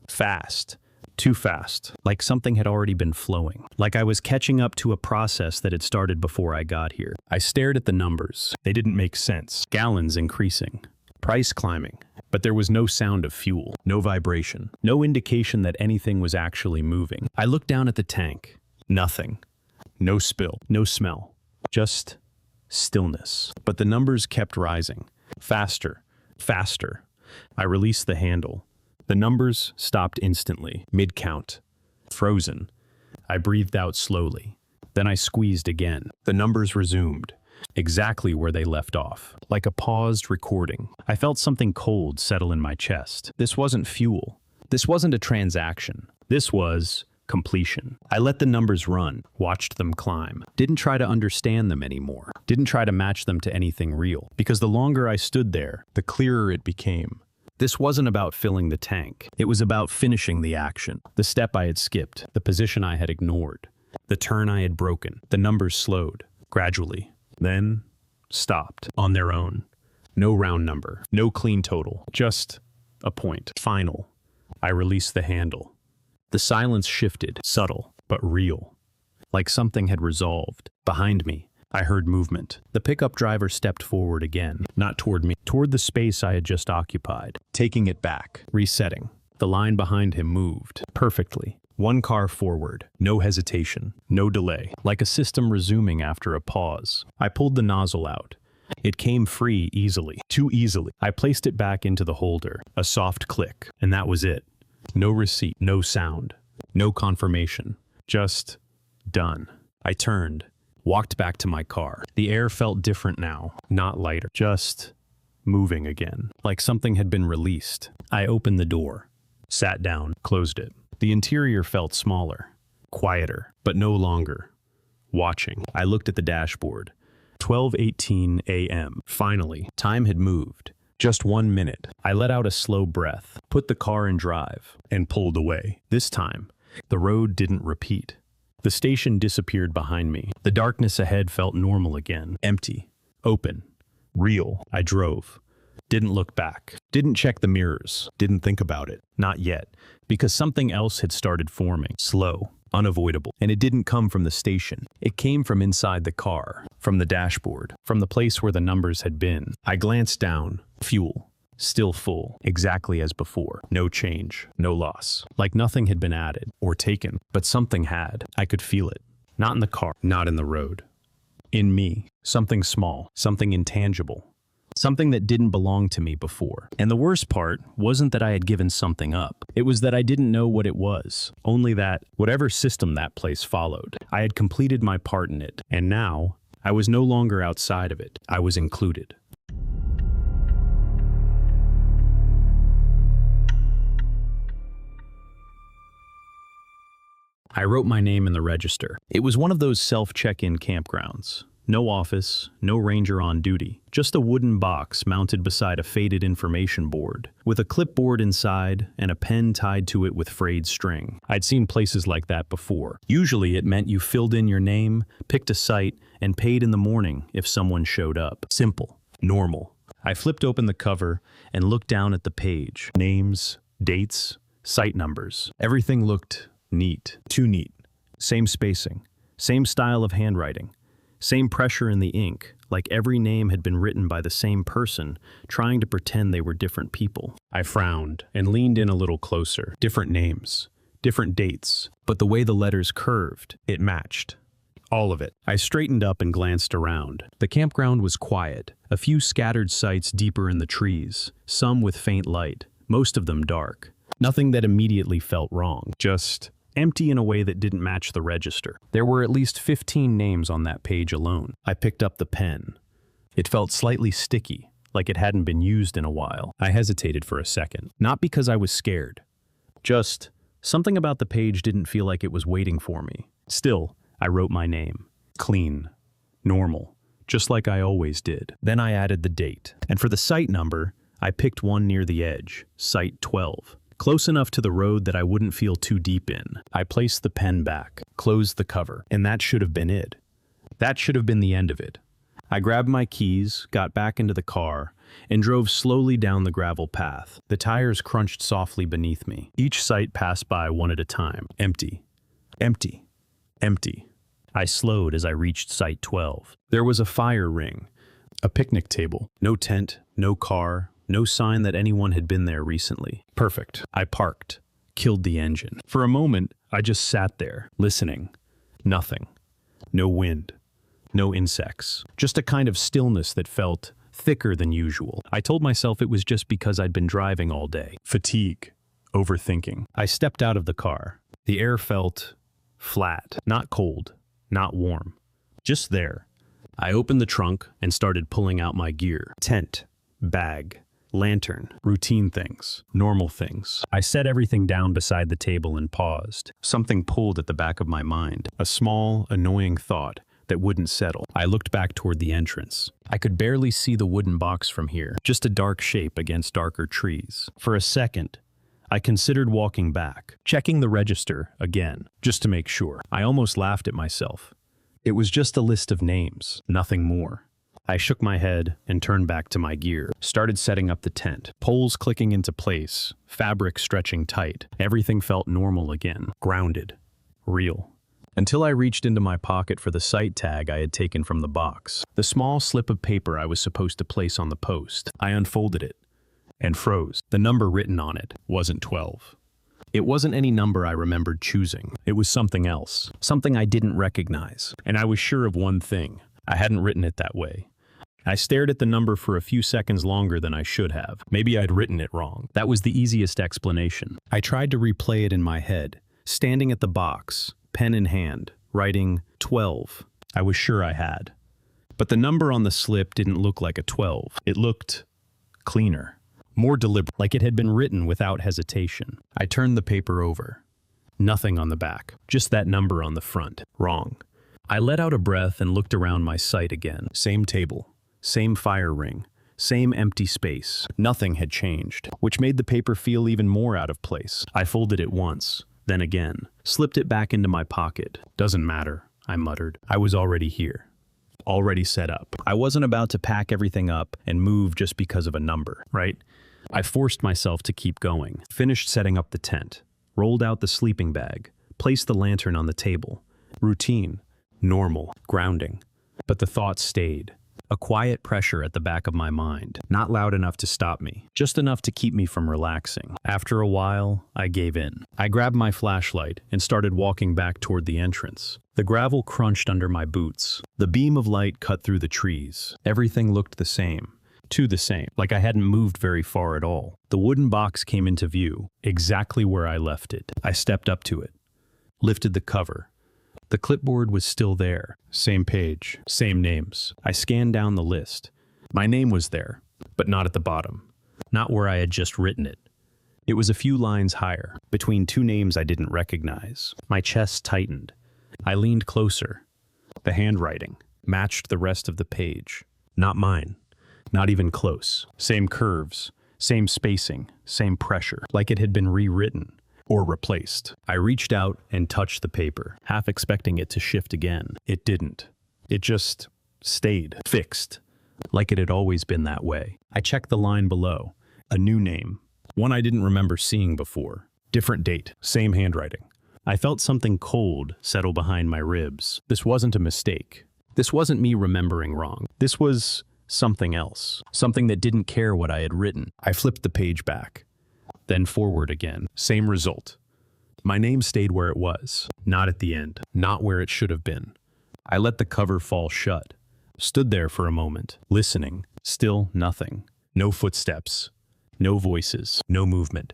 Fast. Too fast, like something had already been flowing, like I was catching up to a process that had started before I got here. I stared at the numbers. They didn't make sense. Gallons increasing, price climbing, but there was no sound of fuel, no vibration, no indication that anything was actually moving. I looked down at the tank. Nothing. No spill, no smell, just stillness. But the numbers kept rising, faster, faster. I released the handle. The numbers stopped instantly, mid-count. Frozen. I breathed out slowly. Then I squeezed again. The numbers resumed, exactly where they left off, like a paused recording. I felt something cold settle in my chest. This wasn't fuel. This wasn't a transaction. This was completion. I let the numbers run, watched them climb. Didn't try to understand them anymore. Didn't try to match them to anything real. Because the longer I stood there, the clearer it became. This wasn't about filling the tank. It was about finishing the action. The step I had skipped, the position I had ignored, the turn I had broken. The numbers slowed, gradually, then stopped on their own. No round number, no clean total, just a point. Final. I released the handle. The silence shifted, subtle, but real, like something had resolved. Behind me, I heard movement. The pickup driver stepped forward again, not toward me, toward the space I had just occupied, taking it back, resetting. The line behind him moved, perfectly. One car forward, no hesitation, no delay, like a system resuming after a pause. I pulled the nozzle out. It came free easily, too easily. I placed it back into the holder, a soft click, and that was it. No receipt, no sound, no confirmation, just done. I turned. Walked back to my car. The air felt different now, not lighter, just moving again, like something had been released. I opened the door, sat down, closed it. The interior felt smaller, quieter, but no longer watching. I looked at the dashboard. 12:18 a.m. Finally, time had moved. Just 1 minute. I let out a slow breath, put the car in drive, and pulled away. This time, the road didn't repeat. The station disappeared behind me. The darkness ahead felt normal again. Empty. Open. Real. I drove. Didn't look back. Didn't check the mirrors. Didn't think about it. Not yet. Because something else had started forming. Slow. Unavoidable. And it didn't come from the station. It came from inside the car. From the dashboard. From the place where the numbers had been. I glanced down. Fuel. Still full, exactly as before. No change, no loss. Like nothing had been added or taken, but something had. I could feel it. Not in the car, not in the road. In me, something small, something intangible. Something that didn't belong to me before. And the worst part wasn't that I had given something up. It was that I didn't know what it was. Only that, whatever system that place followed, I had completed my part in it. And now, I was no longer outside of it. I was included. I wrote my name in the register. It was one of those self-check-in campgrounds. No office, no ranger on duty, just a wooden box mounted beside a faded information board, with a clipboard inside and a pen tied to it with frayed string. I'd seen places like that before. Usually it meant you filled in your name, picked a site, and paid in the morning if someone showed up. Simple. Normal. I flipped open the cover and looked down at the page. Names, dates, site numbers. Everything looked neat. Too neat. Same spacing. Same style of handwriting. Same pressure in the ink, like every name had been written by the same person, trying to pretend they were different people. I frowned and leaned in a little closer. Different names. Different dates. But the way the letters curved, it matched. All of it. I straightened up and glanced around. The campground was quiet. A few scattered sites deeper in the trees, some with faint light, most of them dark. Nothing that immediately felt wrong. Just empty in a way that didn't match the register. There were at least 15 names on that page alone. I picked up the pen. It felt slightly sticky, like it hadn't been used in a while. I hesitated for a second, not because I was scared. Just something about the page didn't feel like it was waiting for me. Still, I wrote my name. Clean. Normal. Just like I always did. Then I added the date. And for the site number, I picked one near the edge, site 12. Close enough to the road that I wouldn't feel too deep in. I placed the pen back, closed the cover, and that should have been it. That should have been the end of it. I grabbed my keys, got back into the car, and drove slowly down the gravel path. The tires crunched softly beneath me. Each site passed by one at a time. Empty. Empty. Empty. I slowed as I reached site 12. There was a fire ring, a picnic table. No tent, no car, no sign that anyone had been there recently. Perfect. I parked, killed the engine. For a moment, I just sat there, listening. Nothing. No wind. No insects. Just a kind of stillness that felt thicker than usual. I told myself it was just because I'd been driving all day. Fatigue. Overthinking. I stepped out of the car. The air felt flat. Not cold. Not warm. Just there. I opened the trunk and started pulling out my gear. Tent. Bag. Lantern. Routine things. Normal things. I set everything down beside the table and paused. Something pulled at the back of my mind. A small, annoying thought that wouldn't settle. I looked back toward the entrance. I could barely see the wooden box from here, just a dark shape against darker trees. For a second, I considered walking back, checking the register again, just to make sure. I almost laughed at myself. It was just a list of names, nothing more. I shook my head and turned back to my gear, started setting up the tent, poles clicking into place, fabric stretching tight. Everything felt normal again, grounded, real. Until I reached into my pocket for the site tag I had taken from the box. The small slip of paper I was supposed to place on the post. I unfolded it and froze. The number written on it wasn't 12. It wasn't any number I remembered choosing. It was something else, something I didn't recognize. And I was sure of one thing. I hadn't written it that way. I stared at the number for a few seconds longer than I should have. Maybe I'd written it wrong. That was the easiest explanation. I tried to replay it in my head, standing at the box, pen in hand, writing 12. I was sure I had. But the number on the slip didn't look like a 12. It looked cleaner, more deliberate, like it had been written without hesitation. I turned the paper over. Nothing on the back, just that number on the front. Wrong. I let out a breath and looked around my site again. Same table, same fire ring, same empty space. Nothing had changed, which made the paper feel even more out of place. I folded it once. Then again, slipped it back into my pocket. Doesn't matter, I muttered. I was already here. Already set up. I wasn't about to pack everything up and move just because of a number, right? I forced myself to keep going. Finished setting up the tent. Rolled out the sleeping bag. Placed the lantern on the table. Routine. Normal. Grounding. But the thought stayed. A quiet pressure at the back of my mind, not loud enough to stop me, just enough to keep me from relaxing. After a while, I gave in. I grabbed my flashlight and started walking back toward the entrance. The gravel crunched under my boots. The beam of light cut through the trees. Everything looked the same. The same, like I hadn't moved very far at all. The wooden box came into view, exactly where I left it. I stepped up to it, lifted the cover. The clipboard was still there. Same page, same names. I scanned down the list. My name was there, but not at the bottom. Not where I had just written it. It was a few lines higher, between two names I didn't recognize. My chest tightened. I leaned closer. The handwriting matched the rest of the page. Not mine. Not even close. Same curves, same spacing, same pressure, like it had been rewritten. Or replaced. I reached out and touched the paper, half expecting it to shift again. It didn't. It just stayed, fixed, like it had always been that way. I checked the line below. A new name, one I didn't remember seeing before. Different date, same handwriting. I felt something cold settle behind my ribs. This wasn't a mistake. This wasn't me remembering wrong. This was something else, something that didn't care what I had written. I flipped the page back. Then forward again. Same result. My name stayed where it was, not at the end, not where it should have been. I let the cover fall shut, stood there for a moment, listening. Still nothing. No footsteps, no voices, no movement.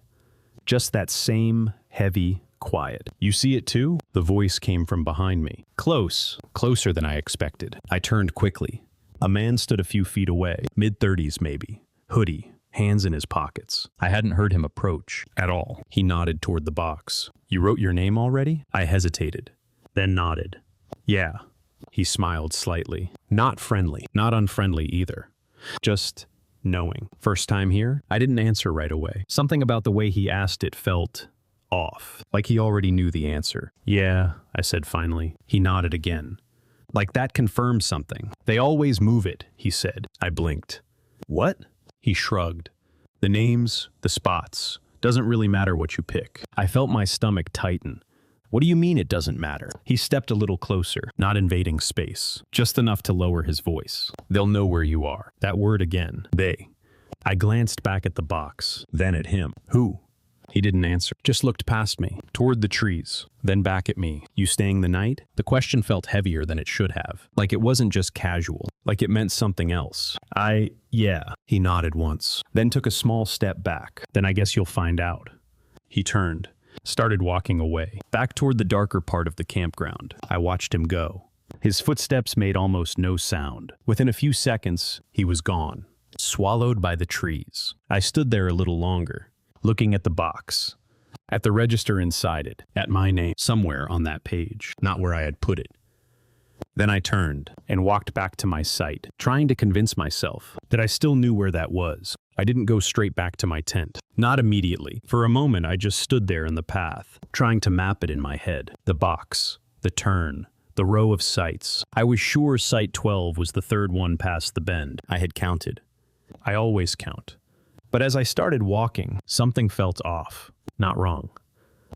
Just that same heavy quiet. You see it too? The voice came from behind me. Close, closer than I expected. I turned quickly. A man stood a few feet away, mid-30s maybe, hoodie, hands in his pockets. I hadn't heard him approach at all. He nodded toward the box. You wrote your name already? I hesitated, then nodded. Yeah. He smiled slightly. Not friendly, not unfriendly either. Just knowing. First time here? I didn't answer right away. Something about the way he asked it felt off, like he already knew the answer. Yeah, I said finally. He nodded again. Like that confirms something. They always move it, he said. I blinked. What? He shrugged. The names, the spots. Doesn't really matter what you pick. I felt my stomach tighten. What do you mean it doesn't matter? He stepped a little closer, not invading space, just enough to lower his voice. They'll know where you are. That word again. They. I glanced back at the box, then at him. Who? He didn't answer, just looked past me, toward the trees, then back at me. You staying the night? The question felt heavier than it should have, like it wasn't just casual, like it meant something else. Yeah. He nodded once, then took a small step back. Then I guess you'll find out. He turned, started walking away, back toward the darker part of the campground. I watched him go. His footsteps made almost no sound. Within a few seconds, he was gone, swallowed by the trees. I stood there a little longer, looking at the box, at the register inside it, at my name somewhere on that page, not where I had put it. Then I turned and walked back to my site, trying to convince myself that I still knew where that was. I didn't go straight back to my tent. Not immediately. For a moment, I just stood there in the path, trying to map it in my head. The box, the turn, the row of sites. I was sure site 12 was the third one past the bend. I had counted. I always count. But as I started walking, something felt off. Not wrong.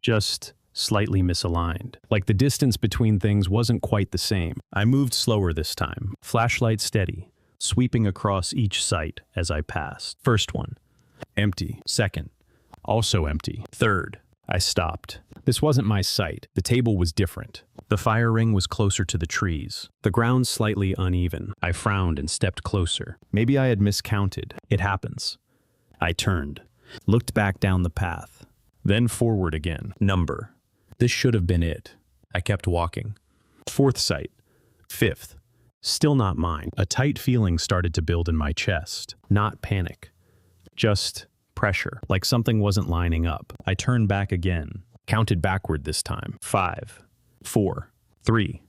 Just slightly misaligned. Like the distance between things wasn't quite the same. I moved slower this time, flashlight steady, sweeping across each site as I passed. First one. Empty. Second. Also empty. Third. I stopped. This wasn't my site. The table was different. The fire ring was closer to the trees. The ground slightly uneven. I frowned and stepped closer. Maybe I had miscounted. It happens. I turned, looked back down the path, then forward again. Number. This should have been it. I kept walking. Fourth site. Fifth. Still not mine. A tight feeling started to build in my chest. Not panic. Just pressure, like something wasn't lining up. I turned back again, counted backward this time. 5, 4, 3,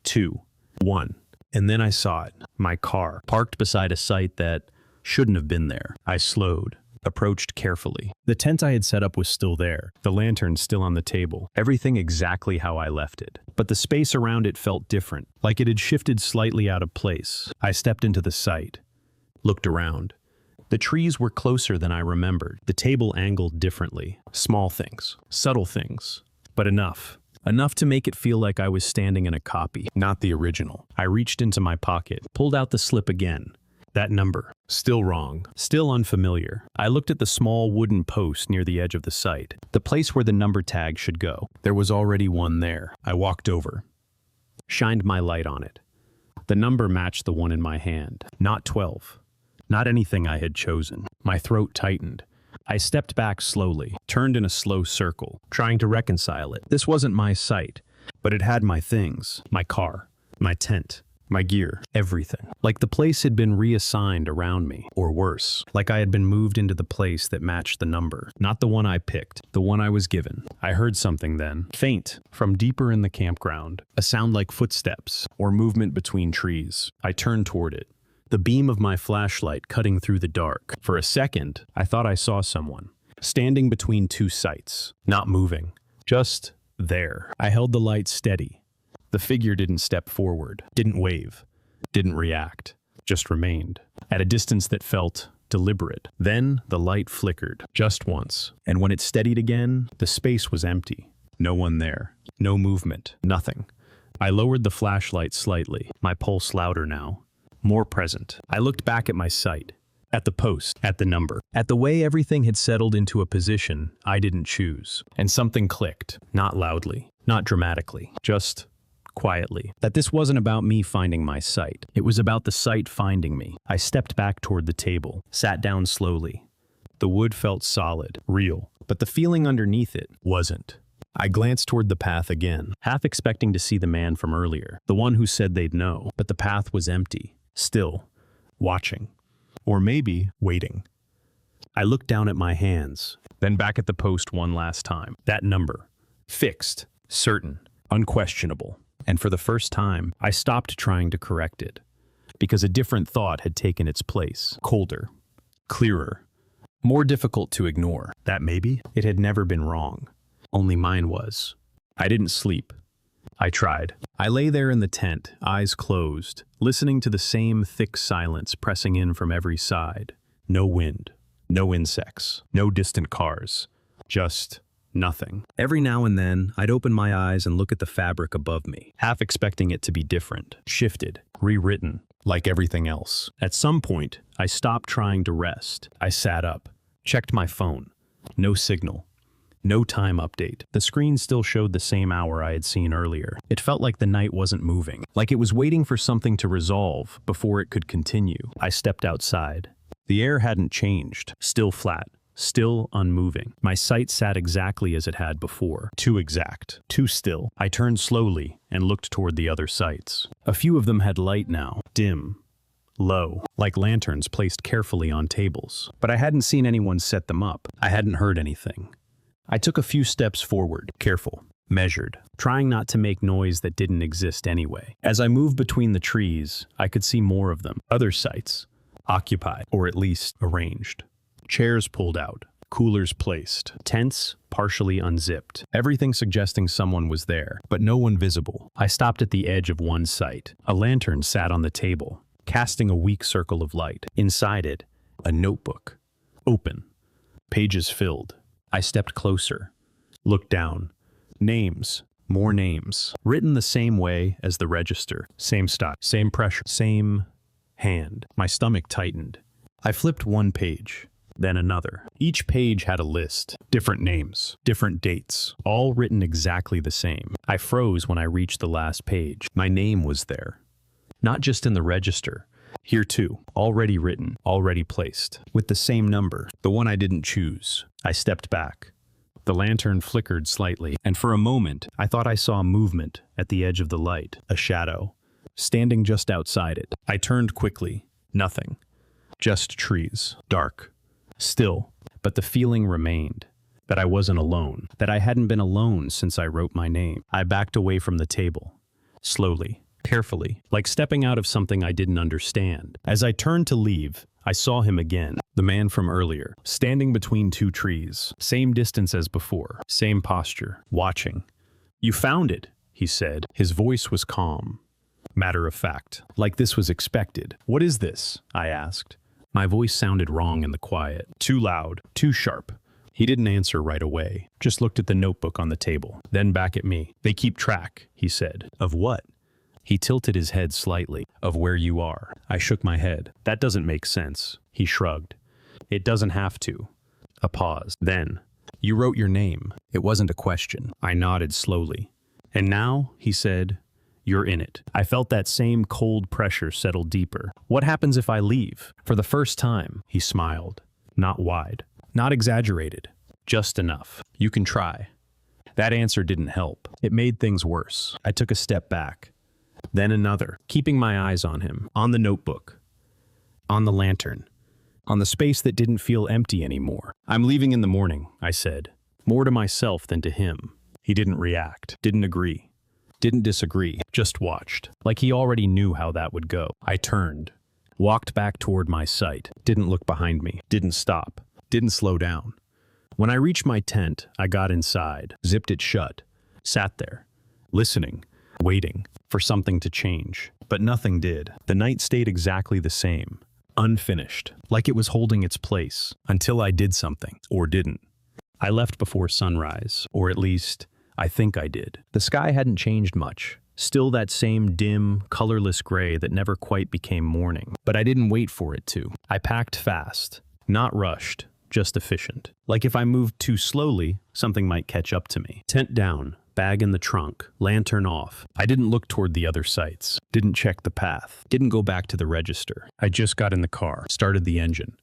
2, 1. And then I saw it. My car, parked beside a site that shouldn't have been there. I slowed, approached carefully. The tent I had set up was still there, the lantern still on the table, everything exactly how I left it. But the space around it felt different, like it had shifted slightly out of place. I stepped into the site, looked around. The trees were closer than I remembered, the table angled differently. Small things, subtle things, but enough. Enough to make it feel like I was standing in a copy, not the original. I reached into my pocket, pulled out the slip again. That number. Still wrong. Still unfamiliar. I looked at the small wooden post near the edge of the site, the place where the number tag should go. There was already one there. I walked over, shined my light on it. The number matched the one in my hand. Not 12. Not anything I had chosen. My throat tightened. I stepped back slowly, turned in a slow circle, trying to reconcile it. This wasn't my site, but it had my things, my car, my tent, my gear, everything. Like the place had been reassigned around me, or worse, like I had been moved into the place that matched the number. Not the one I picked, the one I was given. I heard something then, faint, from deeper in the campground, a sound like footsteps, or movement between trees. I turned toward it, the beam of my flashlight cutting through the dark. For a second, I thought I saw someone, standing between two sites, not moving, just there. I held the light steady. The figure didn't step forward, didn't wave, didn't react, just remained, at a distance that felt deliberate. Then the light flickered, just once, and when it steadied again, the space was empty. No one there, no movement, nothing. I lowered the flashlight slightly, my pulse louder now, more present. I looked back at my sight, at the post, at the number, at the way everything had settled into a position I didn't choose. And something clicked, not loudly, not dramatically, just quietly, that this wasn't about me finding my site. It was about the site finding me. I stepped back toward the table, sat down slowly. The wood felt solid, real, but the feeling underneath it wasn't. I glanced toward the path again, half expecting to see the man from earlier, the one who said they'd know, but the path was empty, still, watching, or maybe waiting. I looked down at my hands, then back at the post one last time. That number, fixed, certain, unquestionable. And for the first time, I stopped trying to correct it, because a different thought had taken its place, colder, clearer, more difficult to ignore. That maybe it had never been wrong. Only mine was. I didn't sleep. I tried. I lay there in the tent, eyes closed, listening to the same thick silence pressing in from every side. No wind, no insects, no distant cars, just nothing. Every now and then, I'd open my eyes and look at the fabric above me, half expecting it to be different, shifted, rewritten, like everything else. At some point, I stopped trying to rest. I sat up, checked my phone. No signal. No time update. The screen still showed the same hour I had seen earlier. It felt like the night wasn't moving, like it was waiting for something to resolve before it could continue. I stepped outside. The air hadn't changed. Still flat. Still unmoving. My sight sat exactly as it had before. Too exact. Too still. I turned slowly and looked toward the other sights. A few of them had light now. Dim. Low. Like lanterns placed carefully on tables. But I hadn't seen anyone set them up. I hadn't heard anything. I took a few steps forward, careful, measured, trying not to make noise that didn't exist anyway. As I moved between the trees, I could see more of them, other sites, occupied, or at least arranged. Chairs pulled out, coolers placed, tents partially unzipped, everything suggesting someone was there, but no one visible. I stopped at the edge of one site. A lantern sat on the table, casting a weak circle of light. Inside it, a notebook, open, pages filled. I stepped closer, looked down. Names, more names, written the same way as the register. Same style, same pressure, same hand. My stomach tightened. I flipped one page, then another. Each page had a list, different names, different dates, all written exactly the same. I froze when I reached the last page. My name was there. Not just in the register. Here too, already written, already placed, with the same number, the one I didn't choose. I stepped back. The lantern flickered slightly, and for a moment, I thought I saw movement at the edge of the light, a shadow, standing just outside it. I turned quickly. Nothing. Just trees. Dark. Still. But the feeling remained. That I wasn't alone. That I hadn't been alone since I wrote my name. I backed away from the table. Slowly. Carefully, like stepping out of something I didn't understand. As I turned to leave, I saw him again, the man from earlier, standing between two trees, same distance as before, same posture, watching. "You found it," he said. His voice was calm, matter of fact, like this was expected. "What is this?" I asked. My voice sounded wrong in the quiet, too loud, too sharp. He didn't answer right away, just looked at the notebook on the table, then back at me. "They keep track," he said. "Of what?" He tilted his head slightly. "Of where you are." I shook my head. "That doesn't make sense." He shrugged. "It doesn't have to." A pause. Then, "You wrote your name." It wasn't a question. I nodded slowly. "And now," he said, "you're in it." I felt that same cold pressure settle deeper. "What happens if I leave?" For the first time, he smiled. Not wide. Not exaggerated. Just enough. "You can try." That answer didn't help. It made things worse. I took a step back. Then another, keeping my eyes on him, on the notebook, on the lantern, on the space that didn't feel empty anymore. "I'm leaving in the morning," I said, more to myself than to him. He didn't react, didn't agree, didn't disagree, just watched, like he already knew how that would go. I turned, walked back toward my site, didn't look behind me, didn't stop, didn't slow down. When I reached my tent, I got inside, zipped it shut, sat there, listening, waiting for something to change. But nothing did. The night stayed exactly the same, unfinished, like it was holding its place, until I did something, or didn't. I left before sunrise, or at least, I think I did. The sky hadn't changed much, still that same dim, colorless gray that never quite became morning. But I didn't wait for it to. I packed fast, not rushed, just efficient. Like if I moved too slowly, something might catch up to me. Tent down. Bag in the trunk, lantern off. I didn't look toward the other sites, didn't check the path, didn't go back to the register. I just got in the car, started the engine,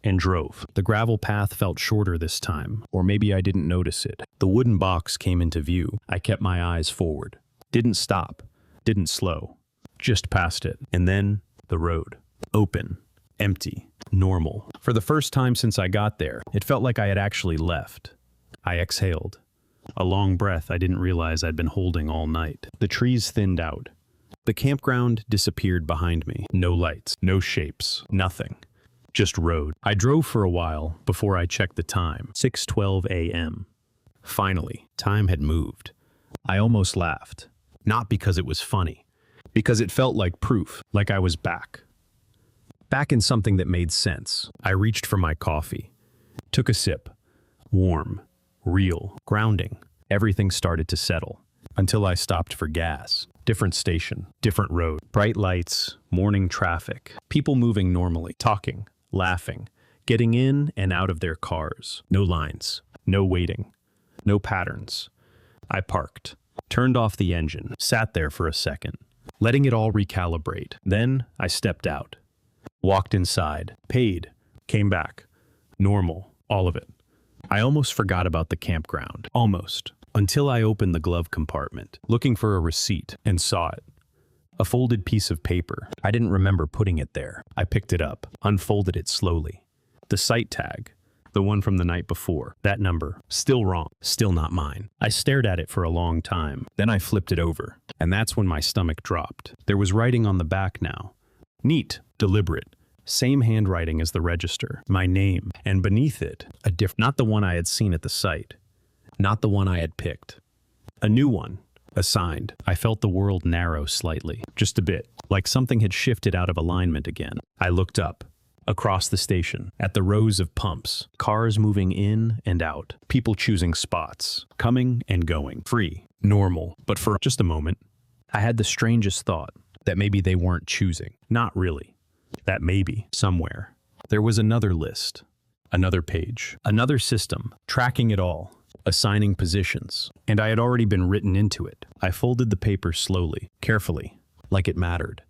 and drove. The gravel path felt shorter this time, or maybe I didn't notice it. The wooden box came into view. I kept my eyes forward. Didn't stop, didn't slow, just past it. And then, the road. Open, empty, normal. For the first time since I got there, it felt like I had actually left. I exhaled. A long breath I didn't realize I'd been holding all night. The trees thinned out. The campground disappeared behind me. No lights, no shapes, nothing. just road. I drove for a while before I checked the time, 6:12 a.m. Finally, time had moved. I almost laughed, not because it was funny, because it felt like proof, like I was back. Back in something that made sense. I reached for my coffee, took a sip. Warm, real, grounding. Everything started to settle, until I stopped for gas. Different station, different road, bright lights, morning traffic, people moving normally, talking, laughing, getting in and out of their cars. No lines, no waiting, no patterns. I parked, turned off the engine, sat there for a second, letting it all recalibrate. Then I stepped out, walked inside, paid, came back. Normal, all of it. I almost forgot about the campground. Almost. Until I opened the glove compartment, looking for a receipt, and saw it. A folded piece of paper. I didn't remember putting it there. I picked it up, unfolded it slowly. The site tag, the one from the night before. That number, still wrong, still not mine. I stared at it for a long time. Then I flipped it over, and that's when my stomach dropped. There was writing on the back now. Neat, deliberate. Same handwriting as the register. My name, and beneath it, not the one I had seen at the site. Not the one I had picked. A new one, assigned. I felt the world narrow slightly, just a bit, like something had shifted out of alignment again. I looked up, across the station, at the rows of pumps, cars moving in and out, people choosing spots, coming and going, free, normal. But for just a moment, I had the strangest thought that maybe they weren't choosing. Not really. That maybe, somewhere, there was another list, another page, another system, tracking it all. Assigning positions, and I had already been written into it. I folded the paper slowly, carefully, like it mattered.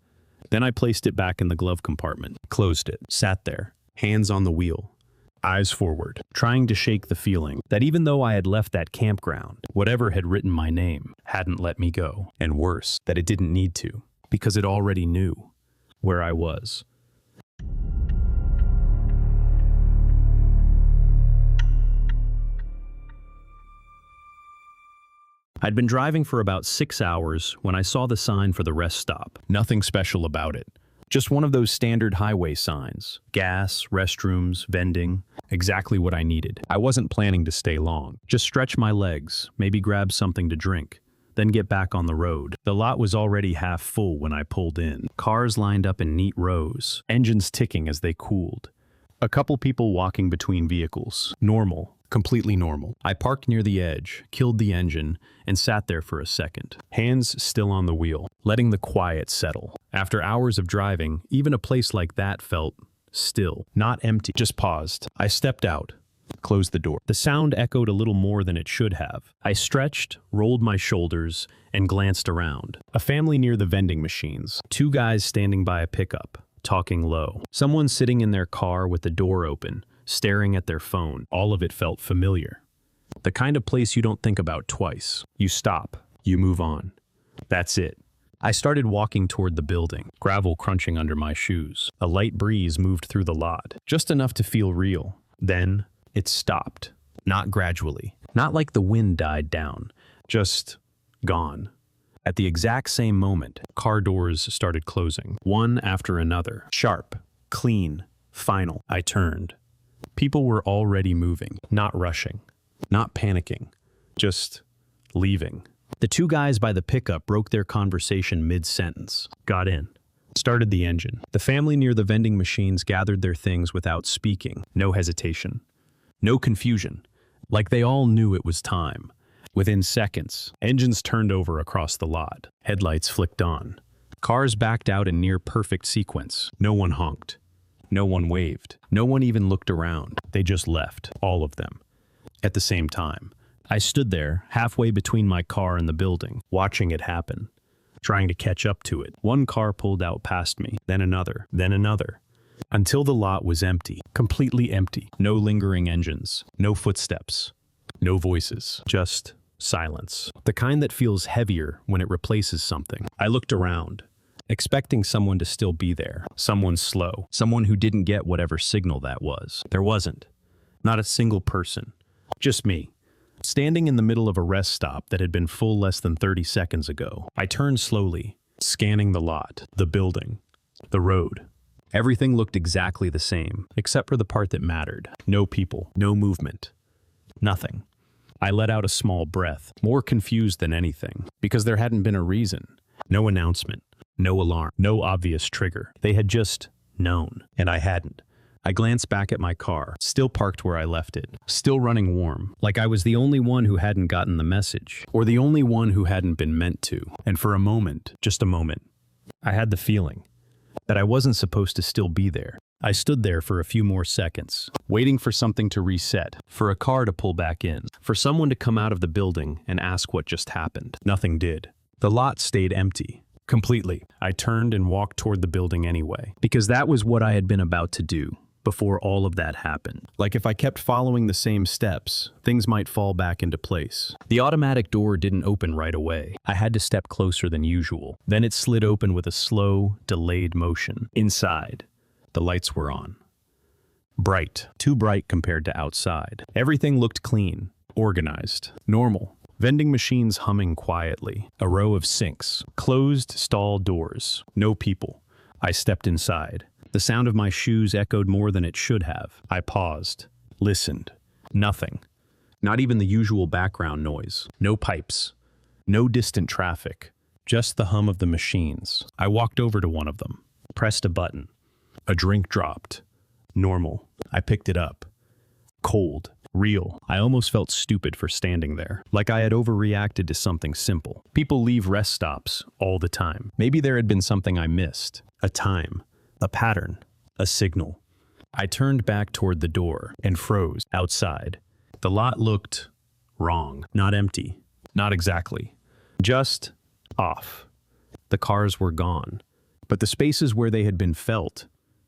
Then I placed it back in the glove compartment, closed it, sat there, hands on the wheel, eyes forward, trying to shake the feeling that even though I had left that campground, whatever had written my name hadn't let me go, and worse, that it didn't need to, because it already knew where I was. I'd been driving for about 6 hours when I saw the sign for the rest stop. Nothing special about it. Just one of those standard highway signs. Gas, restrooms, vending. Exactly what I needed. I wasn't planning to stay long. Just stretch my legs, maybe grab something to drink, then get back on the road. The lot was already half full when I pulled in. Cars lined up in neat rows, engines ticking as they cooled. A couple people walking between vehicles. Normal. Completely normal. I parked near the edge, killed the engine, and sat there for a second, hands still on the wheel, letting the quiet settle. After hours of driving, even a place like that felt still, not empty. Just paused. I stepped out, closed the door. The sound echoed a little more than it should have. I stretched, rolled my shoulders, and glanced around. A family near the vending machines. 2 guys standing by a pickup, talking low. Someone sitting in their car with the door open, staring at their phone. All of it felt familiar. The kind of place you don't think about twice. You stop, you move on. That's it. I started walking toward the building, gravel crunching under my shoes. A light breeze moved through the lot, just enough to feel real. Then it stopped. Not gradually. Not like the wind died down. Just gone. At the exact same moment, car doors started closing, one after another. Sharp, clean, final. I turned. People were already moving, not rushing, not panicking, just leaving. The 2 guys by the pickup broke their conversation mid-sentence, got in, started the engine. The family near the vending machines gathered their things without speaking. No hesitation, no confusion, like they all knew it was time. Within seconds, engines turned over across the lot. Headlights flicked on. Cars backed out in near-perfect sequence. No one honked. No one waved. No one even looked around. They just left, all of them. At the same time, I stood there, halfway between my car and the building, watching it happen, trying to catch up to it. One car pulled out past me, then another, until the lot was empty, completely empty. No lingering engines, no footsteps, no voices, just silence. The kind that feels heavier when it replaces something. I looked around, expecting someone to still be there, someone slow, someone who didn't get whatever signal that was. There wasn't. Not a single person. Just me, standing in the middle of a rest stop that had been full less than 30 seconds ago. I turned slowly, scanning the lot, the building, the road. Everything looked exactly the same, except for the part that mattered. No people, no movement, nothing. I let out a small breath, more confused than anything, because there hadn't been a reason. No announcement, no alarm, no obvious trigger. They had just known, and I hadn't. I glanced back at my car, still parked where I left it, still running warm, like I was the only one who hadn't gotten the message, or the only one who hadn't been meant to. And for a moment, just a moment, I had the feeling that I wasn't supposed to still be there. I stood there for a few more seconds, waiting for something to reset, for a car to pull back in, for someone to come out of the building and ask what just happened. Nothing did. The lot stayed empty. Completely. I turned and walked toward the building anyway, because that was what I had been about to do before all of that happened. Like if I kept following the same steps, things might fall back into place. The automatic door didn't open right away. I had to step closer than usual. Then it slid open with a slow, delayed motion. Inside, the lights were on. Bright, too bright compared to outside. Everything looked clean, organized, normal. Vending machines humming quietly. A row of sinks. Closed stall doors. No people. I stepped inside. The sound of my shoes echoed more than it should have. I paused, listened. Nothing. Not even the usual background noise. No pipes. No distant traffic. Just the hum of the machines. I walked over to one of them, pressed a button. A drink dropped. Normal. I picked it up. Cold. Real. I almost felt stupid for standing there, like I had overreacted to something simple. People leave rest stops all the time. Maybe there had been something I missed. A time. A pattern, a signal. I turned back toward the door and froze outside. The lot looked wrong, not empty, not exactly, just off. The cars were gone, but the spaces where they had been felt,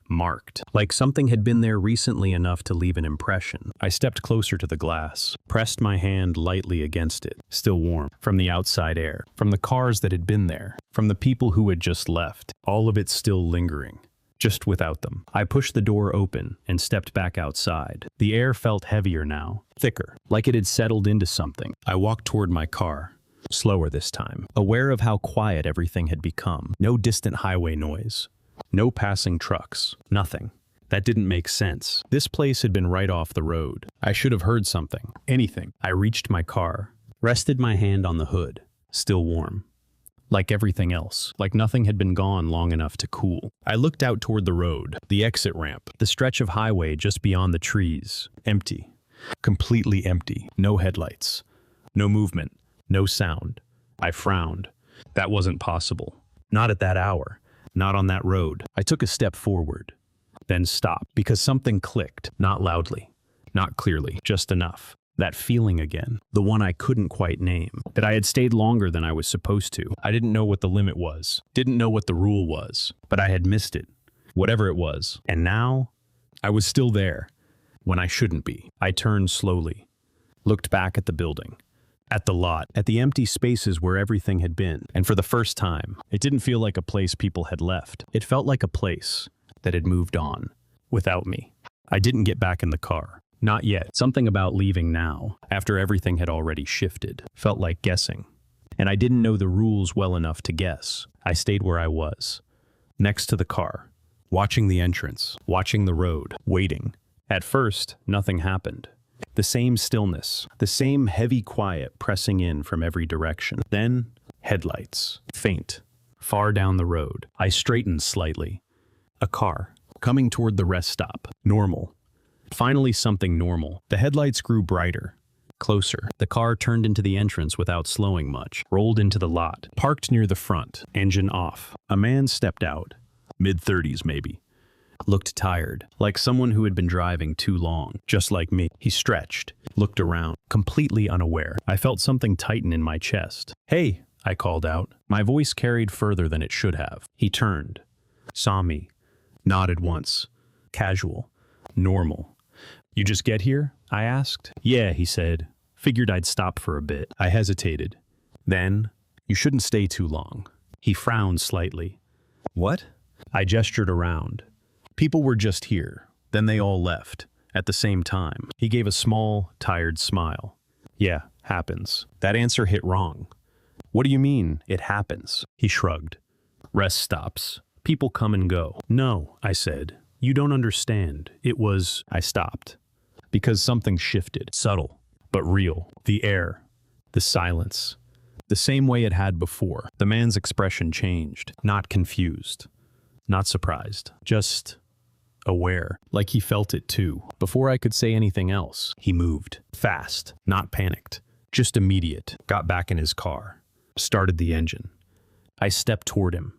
marked, like something had been there recently enough to leave an impression. I stepped closer to the glass, pressed my hand lightly against it, still warm, from the outside air, from the cars that had been there, from the people who had just left, all of it still lingering. Just without them. I pushed the door open and stepped back outside. The air felt heavier now, thicker, like it had settled into something. I walked toward my car, slower this time, aware of how quiet everything had become. No distant highway noise, no passing trucks, nothing. That didn't make sense. This place had been right off the road. I should have heard something, anything. I reached my car, rested my hand on the hood, still warm. Like everything else, like nothing had been gone long enough to cool. I looked out toward the road, the exit ramp, the stretch of highway just beyond the trees. Empty. Completely empty. No headlights. No movement. No sound. I frowned. That wasn't possible. Not at that hour. Not on that road. I took a step forward, then stopped, because something clicked. Not loudly. Not clearly. Just enough. That feeling again, the one I couldn't quite name, that I had stayed longer than I was supposed to. I didn't know what the limit was, didn't know what the rule was, but I had missed it, whatever it was. And now, I was still there, when I shouldn't be. I turned slowly, looked back at the building, at the lot, at the empty spaces where everything had been. And for the first time, it didn't feel like a place people had left. It felt like a place that had moved on, without me. I didn't get back in the car. Not yet. Something about leaving now, after everything had already shifted, felt like guessing. And I didn't know the rules well enough to guess. I stayed where I was, next to the car, watching the entrance, watching the road, waiting. At first, nothing happened. The same stillness, the same heavy quiet pressing in from every direction. Then, headlights, faint, far down the road. I straightened slightly. A car, coming toward the rest stop. Normal. Finally something normal. The headlights grew brighter, closer. The car turned into the entrance without slowing much, rolled into the lot, parked near the front, engine off. A man stepped out, mid-30s maybe. Looked tired, like someone who had been driving too long, just like me. He stretched, looked around, completely unaware. I felt something tighten in my chest. "Hey," I called out. My voice carried further than it should have. He turned, saw me, nodded once. Casual, normal. "You just get here?" I asked. "Yeah," he said. "Figured I'd stop for a bit." I hesitated. Then, "You shouldn't stay too long." He frowned slightly. "What?" I gestured around. People were just here. Then they all left, at the same time. He gave a small, tired smile. "Yeah, happens." That answer hit wrong. "What do you mean, it happens?" He shrugged. "Rest stops. People come and go. No, I said. You don't understand. It was... I stopped. Because something shifted. Subtle, but real. The air. The silence. The same way it had before. The man's expression changed. Not confused. Not surprised. Just... aware. Like he felt it too. Before I could say anything else, he moved. Fast. Not panicked. Just immediate. Got back in his car. Started the engine. I stepped toward him.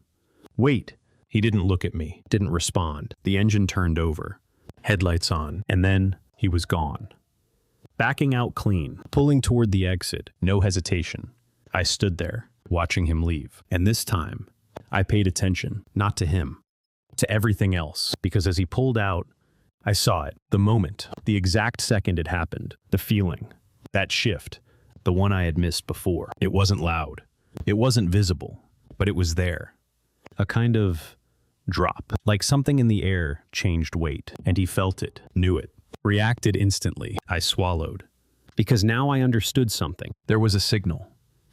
Wait. He didn't look at me. Didn't respond. The engine turned over. Headlights on. And then he was gone. Backing out clean. Pulling toward the exit. No hesitation. I stood there, watching him leave. And this time, I paid attention. Not to him. To everything else. Because as he pulled out, I saw it. The moment. The exact second it happened. The feeling. That shift. The one I had missed before. It wasn't loud. It wasn't visible. But it was there. A kind of drop. Like something in the air changed weight. And he felt it. Knew it. Reacted instantly. I swallowed. Because now I understood something. There was a signal.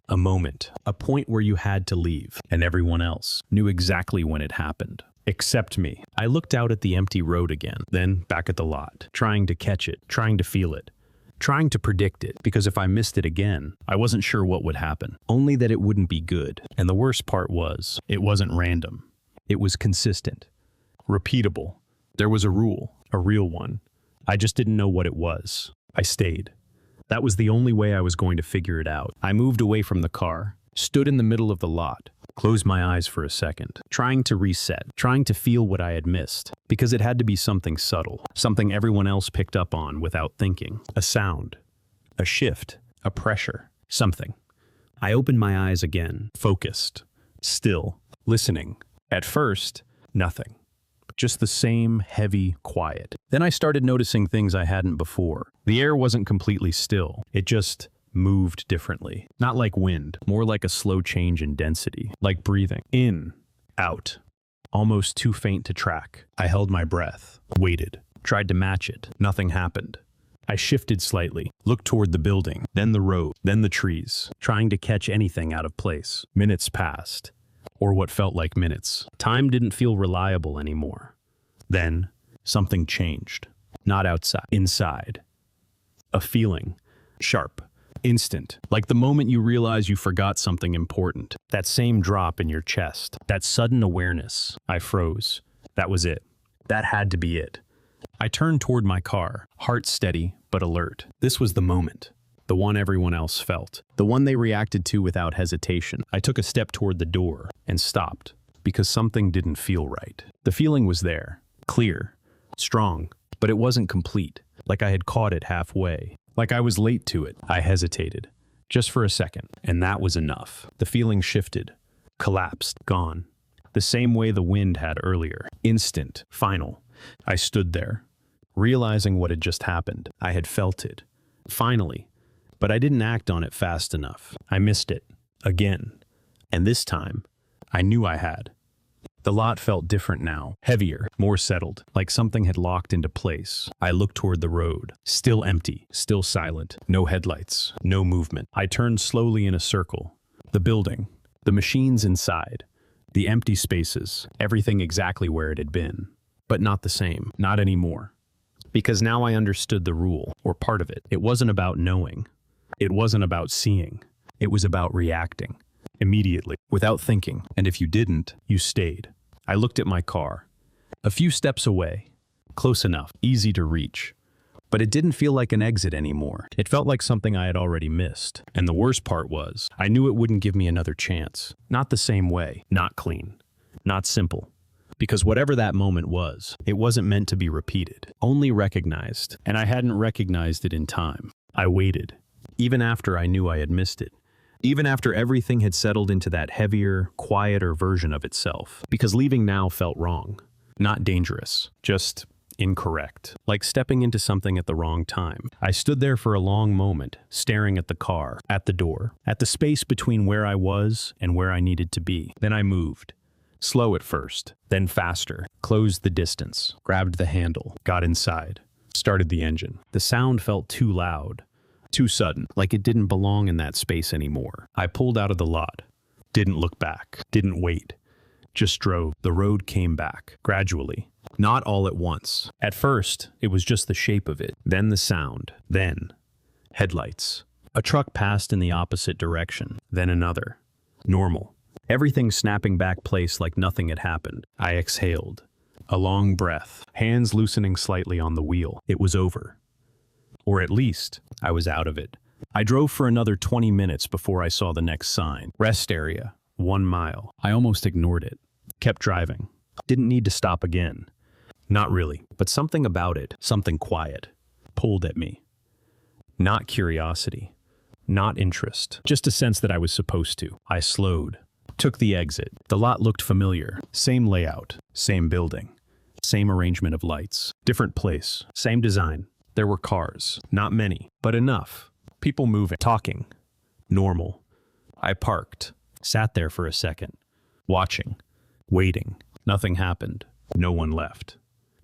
A moment. A point where you had to leave. And everyone else knew exactly when it happened. Except me. I looked out at the empty road again. Then back at the lot. Trying to catch it. Trying to feel it. Trying to predict it, because if I missed it again, I wasn't sure what would happen. Only that it wouldn't be good. And the worst part was, it wasn't random. It was consistent. Repeatable. There was a rule. A real one. I just didn't know what it was. I stayed. That was the only way I was going to figure it out. I moved away from the car, stood in the middle of the lot, closed my eyes for a second, trying to reset, trying to feel what I had missed, because it had to be something subtle, something everyone else picked up on without thinking. A sound, a shift, a pressure, something. I opened my eyes again, focused, still, listening. At first, nothing. Just the same heavy quiet. Then I started noticing things I hadn't before. The air wasn't completely still. It just moved differently. Not like wind, more like a slow change in density. Like breathing. In, out. Almost too faint to track. I held my breath. Waited. Tried to match it. Nothing happened. I shifted slightly. Looked toward the building. Then the road. Then the trees. Trying to catch anything out of place. Minutes passed. Or what felt like minutes. Time didn't feel reliable anymore. Then, something changed. Not outside. Inside. A feeling. Sharp. Instant. Like the moment you realize you forgot something important. That same drop in your chest. That sudden awareness. I froze. That was it. That had to be it. I turned toward my car, heart steady but alert. This was the moment. The one everyone else felt. The one they reacted to without hesitation. I took a step toward the door and stopped because something didn't feel right. The feeling was there. Clear. Strong. But it wasn't complete. Like I had caught it halfway. Like I was late to it. I hesitated. Just for a second. And that was enough. The feeling shifted. Collapsed. Gone. The same way the wind had earlier. Instant. Final. I stood there. Realizing what had just happened. I had felt it. Finally. But I didn't act on it fast enough. I missed it. Again. And this time, I knew I had. The lot felt different now. Heavier. More settled. Like something had locked into place. I looked toward the road. Still empty. Still silent. No headlights. No movement. I turned slowly in a circle. The building. The machines inside. The empty spaces. Everything exactly where it had been. But not the same. Not anymore. Because now I understood the rule. Or part of it. It wasn't about knowing. It wasn't about seeing. It was about reacting. Immediately. Without thinking. And if you didn't, you stayed. I looked at my car. A few steps away. Close enough. Easy to reach. But it didn't feel like an exit anymore. It felt like something I had already missed. And the worst part was, I knew it wouldn't give me another chance. Not the same way. Not clean. Not simple. Because whatever that moment was, it wasn't meant to be repeated. Only recognized. And I hadn't recognized it in time. I waited. Even after I knew I had missed it. Even after everything had settled into that heavier, quieter version of itself. Because leaving now felt wrong. Not dangerous. Just incorrect. Like stepping into something at the wrong time. I stood there for a long moment, staring at the car, at the door, at the space between where I was and where I needed to be. Then I moved. Slow at first, then faster. Closed the distance. Grabbed the handle. Got inside. Started the engine. The sound felt too loud. Too sudden, like it didn't belong in that space anymore. I pulled out of the lot. Didn't look back. Didn't wait. just drove. The road came back, gradually. Not all at once. At first, it was just the shape of it, then the sound, then headlights. A truck passed in the opposite direction, then another. Normal. Everything snapping back place like nothing had happened. I exhaled. A long breath, hands loosening slightly on the wheel. It was over. Or at least, I was out of it. I drove for another 20 minutes before I saw the next sign. Rest area, 1 mile. I almost ignored it. Kept driving. Didn't need to stop again. Not really, but something about it, something quiet, pulled at me. Not curiosity, not interest, just a sense that I was supposed to. I slowed, took the exit. The lot looked familiar. Same layout, same building, same arrangement of lights, different place, same design. There were cars, not many, but enough. People moving, talking, normal. I parked, sat there for a second, watching, waiting. Nothing happened. No one left.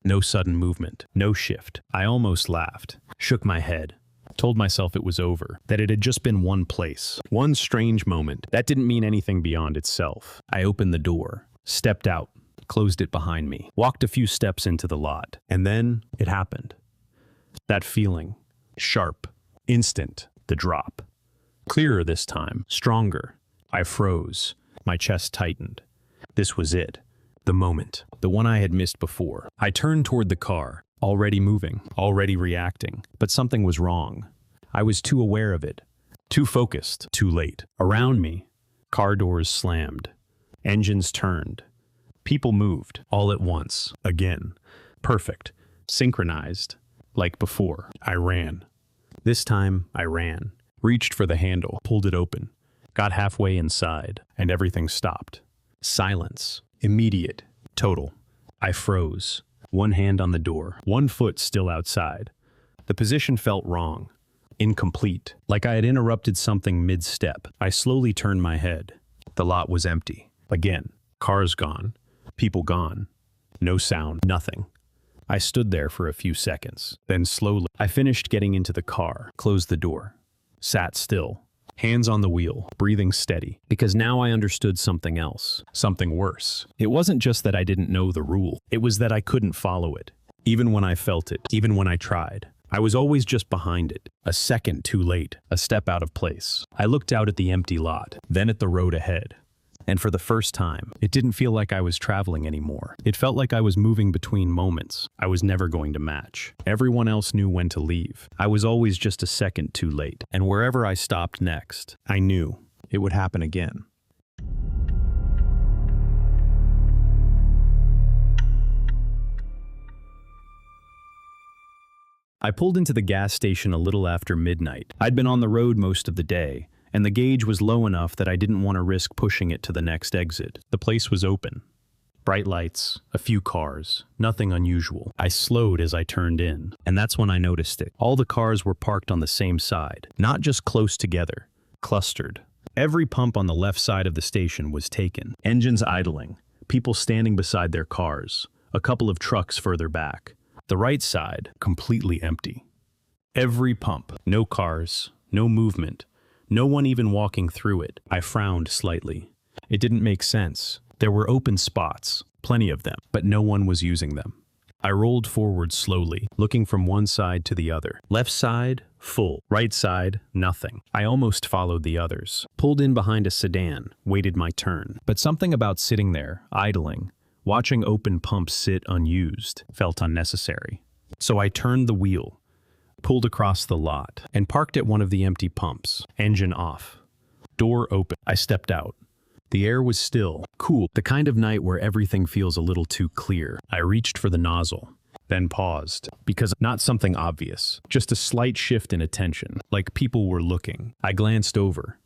No sudden movement, no shift. I almost laughed, shook my head, told myself it was over, that it had just been one place, one strange moment. That didn't mean anything beyond itself. I opened the door, stepped out, closed it behind me, walked a few steps into the lot, and then it happened. That feeling, sharp, instant, the drop. Clearer this time, stronger. I froze, my chest tightened. This was it. The moment, the one I had missed before. I turned toward the car, already moving, already reacting, but something was wrong. I was too aware of it, too focused, too late. Around me, car doors slammed, engines turned, people moved, all at once, again. Perfect, synchronized, like before. I ran. This time, I ran, reached for the handle, pulled it open, got halfway inside, and everything stopped. Silence. Immediate, total. I froze, one hand on the door, one foot still outside. The position felt wrong, incomplete, like I had interrupted something mid-step. I slowly turned my head. The lot was empty. Again, cars gone, people gone. No sound, nothing. I stood there for a few seconds. Then slowly, I finished getting into the car, closed the door, sat still. Hands on the wheel, breathing steady, because now I understood something else, something worse. It wasn't just that I didn't know the rule, it was that I couldn't follow it. Even when I felt it, even when I tried. I was always just behind it, a second too late, a step out of place. I looked out at the empty lot, then at the road ahead. And for the first time, it didn't feel like I was traveling anymore. It felt like I was moving between moments I was never going to match. Everyone else knew when to leave. I was always just a second too late. And wherever I stopped next, I knew it would happen again. I pulled into the gas station a little after midnight. I'd been on the road most of the day, and the gauge was low enough that I didn't want to risk pushing it to the next exit. The place was open. Bright lights, a few cars, nothing unusual. I slowed as I turned in, and that's when I noticed it. All the cars were parked on the same side, not just close together, clustered. Every pump on the left side of the station was taken. Engines idling, people standing beside their cars, a couple of trucks further back. The right side, completely empty. Every pump, no cars, no movement. No one even walking through it. I frowned slightly. It didn't make sense. There were open spots, plenty of them, but no one was using them. I rolled forward slowly, looking from one side to the other. Left side, full. Right side, nothing. I almost followed the others. Pulled in behind a sedan, waited my turn. But something about sitting there, idling, watching open pumps sit unused, felt unnecessary. So I turned the wheel, pulled across the lot, and parked at one of the empty pumps. Engine off. Door open. I stepped out. The air was still, cool, the kind of night where everything feels a little too clear. I reached for the nozzle, then paused, because not something obvious, just a slight shift in attention, like people were looking. I glanced over.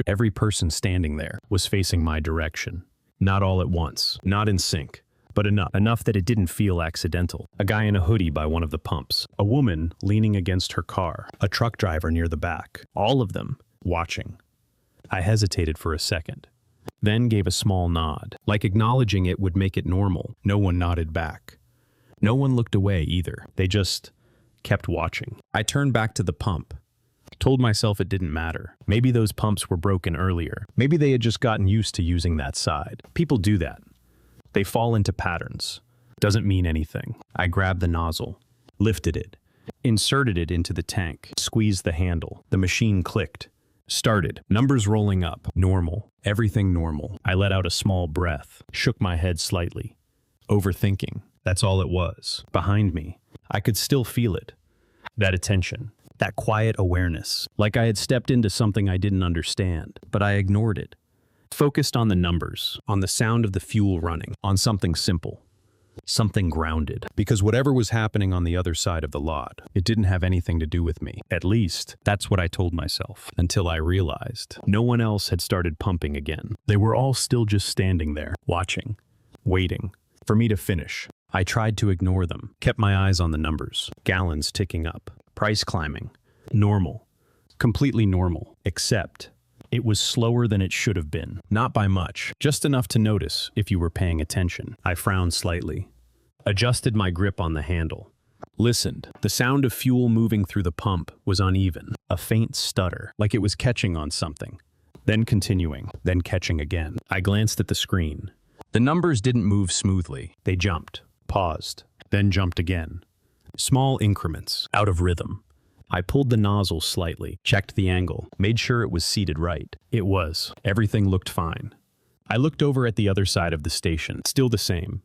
Every person standing there was facing my direction. Not all at once, not in sync, but enough that it didn't feel accidental. A guy in a hoodie by one of the pumps, a woman leaning against her car, a truck driver near the back, all of them watching. I hesitated for a second, then gave a small nod, like acknowledging it would make it normal. No one nodded back. No one looked away either. They just kept watching. I turned back to the pump, told myself it didn't matter. Maybe those pumps were broken earlier. Maybe they had just gotten used to using that side. People do that. They fall into patterns. Doesn't mean anything. I grabbed the nozzle, lifted it, inserted it into the tank, squeezed the handle. The machine clicked. Started. Numbers rolling up. Normal. Everything normal. I let out a small breath, shook my head slightly. Overthinking. That's all it was. Behind me, I could still feel it. That attention. That quiet awareness. Like I had stepped into something I didn't understand, but I ignored it. Focused on the numbers, on the sound of the fuel running, on something simple. Something grounded. Because whatever was happening on the other side of the lot, it didn't have anything to do with me. At least, that's what I told myself. Until I realized no one else had started pumping again. They were all still just standing there, watching, waiting for me to finish. I tried to ignore them, kept my eyes on the numbers. Gallons ticking up, price climbing. Normal. Completely normal. Except it was slower than it should have been. Not by much, just enough to notice if you were paying attention. I frowned slightly, adjusted my grip on the handle, listened. The sound of fuel moving through the pump was uneven, a faint stutter, like it was catching on something. Then continuing, then catching again. I glanced at the screen. The numbers didn't move smoothly. They jumped, paused, then jumped again. Small increments, out of rhythm. I pulled the nozzle slightly, checked the angle, made sure it was seated right. It was. Everything looked fine. I looked over at the other side of the station, still the same.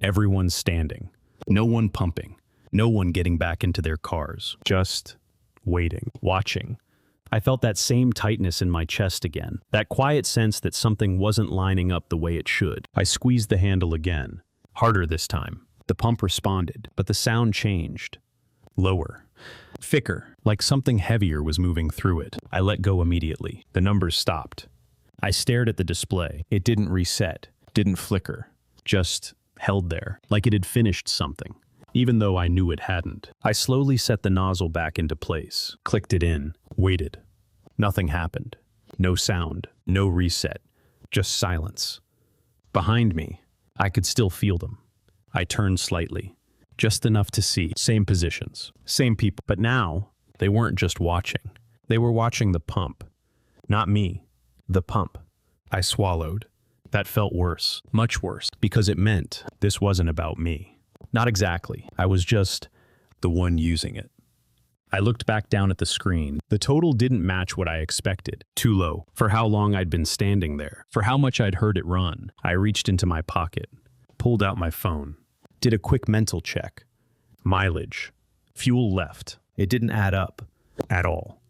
Everyone standing. No one pumping. No one getting back into their cars. Just waiting, watching. I felt that same tightness in my chest again, that quiet sense that something wasn't lining up the way it should. I squeezed the handle again, harder this time. The pump responded, but the sound changed. Lower. Thicker, like something heavier was moving through it. I let go immediately. The numbers stopped. I stared at the display. It didn't reset, didn't flicker, just held there, like it had finished something, even though I knew it hadn't. I slowly set the nozzle back into place, clicked it in, waited. Nothing happened. No sound, no reset, just silence. Behind me, I could still feel them. I turned slightly. Just enough to see. Same positions, same people. But now, they weren't just watching. They were watching the pump. Not me. The pump. I swallowed. That felt worse. Much worse. Because it meant this wasn't about me. Not exactly. I was just the one using it. I looked back down at the screen. The total didn't match what I expected. Too low. For how long I'd been standing there. For how much I'd heard it run. I reached into my pocket. Pulled out my phone. Did a quick mental check. Mileage. Fuel left. It didn't add up. At all.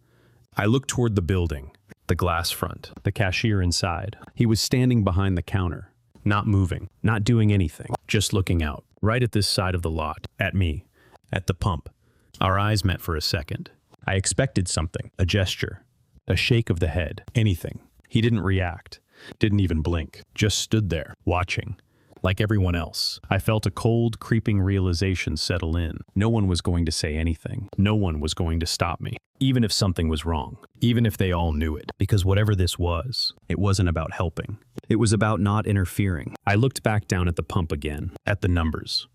I looked toward the building. The glass front. The cashier inside. He was standing behind the counter. Not moving. Not doing anything. Just looking out. Right at this side of the lot. At me. At the pump. Our eyes met for a second. I expected something. A gesture. A shake of the head. Anything. He didn't react. Didn't even blink. Just stood there. Watching. Like everyone else, I felt a cold, creeping realization settle in. No one was going to say anything. No one was going to stop me. Even if something was wrong. Even if they all knew it. Because whatever this was, it wasn't about helping. It was about not interfering. I looked back down at the pump again. At the numbers.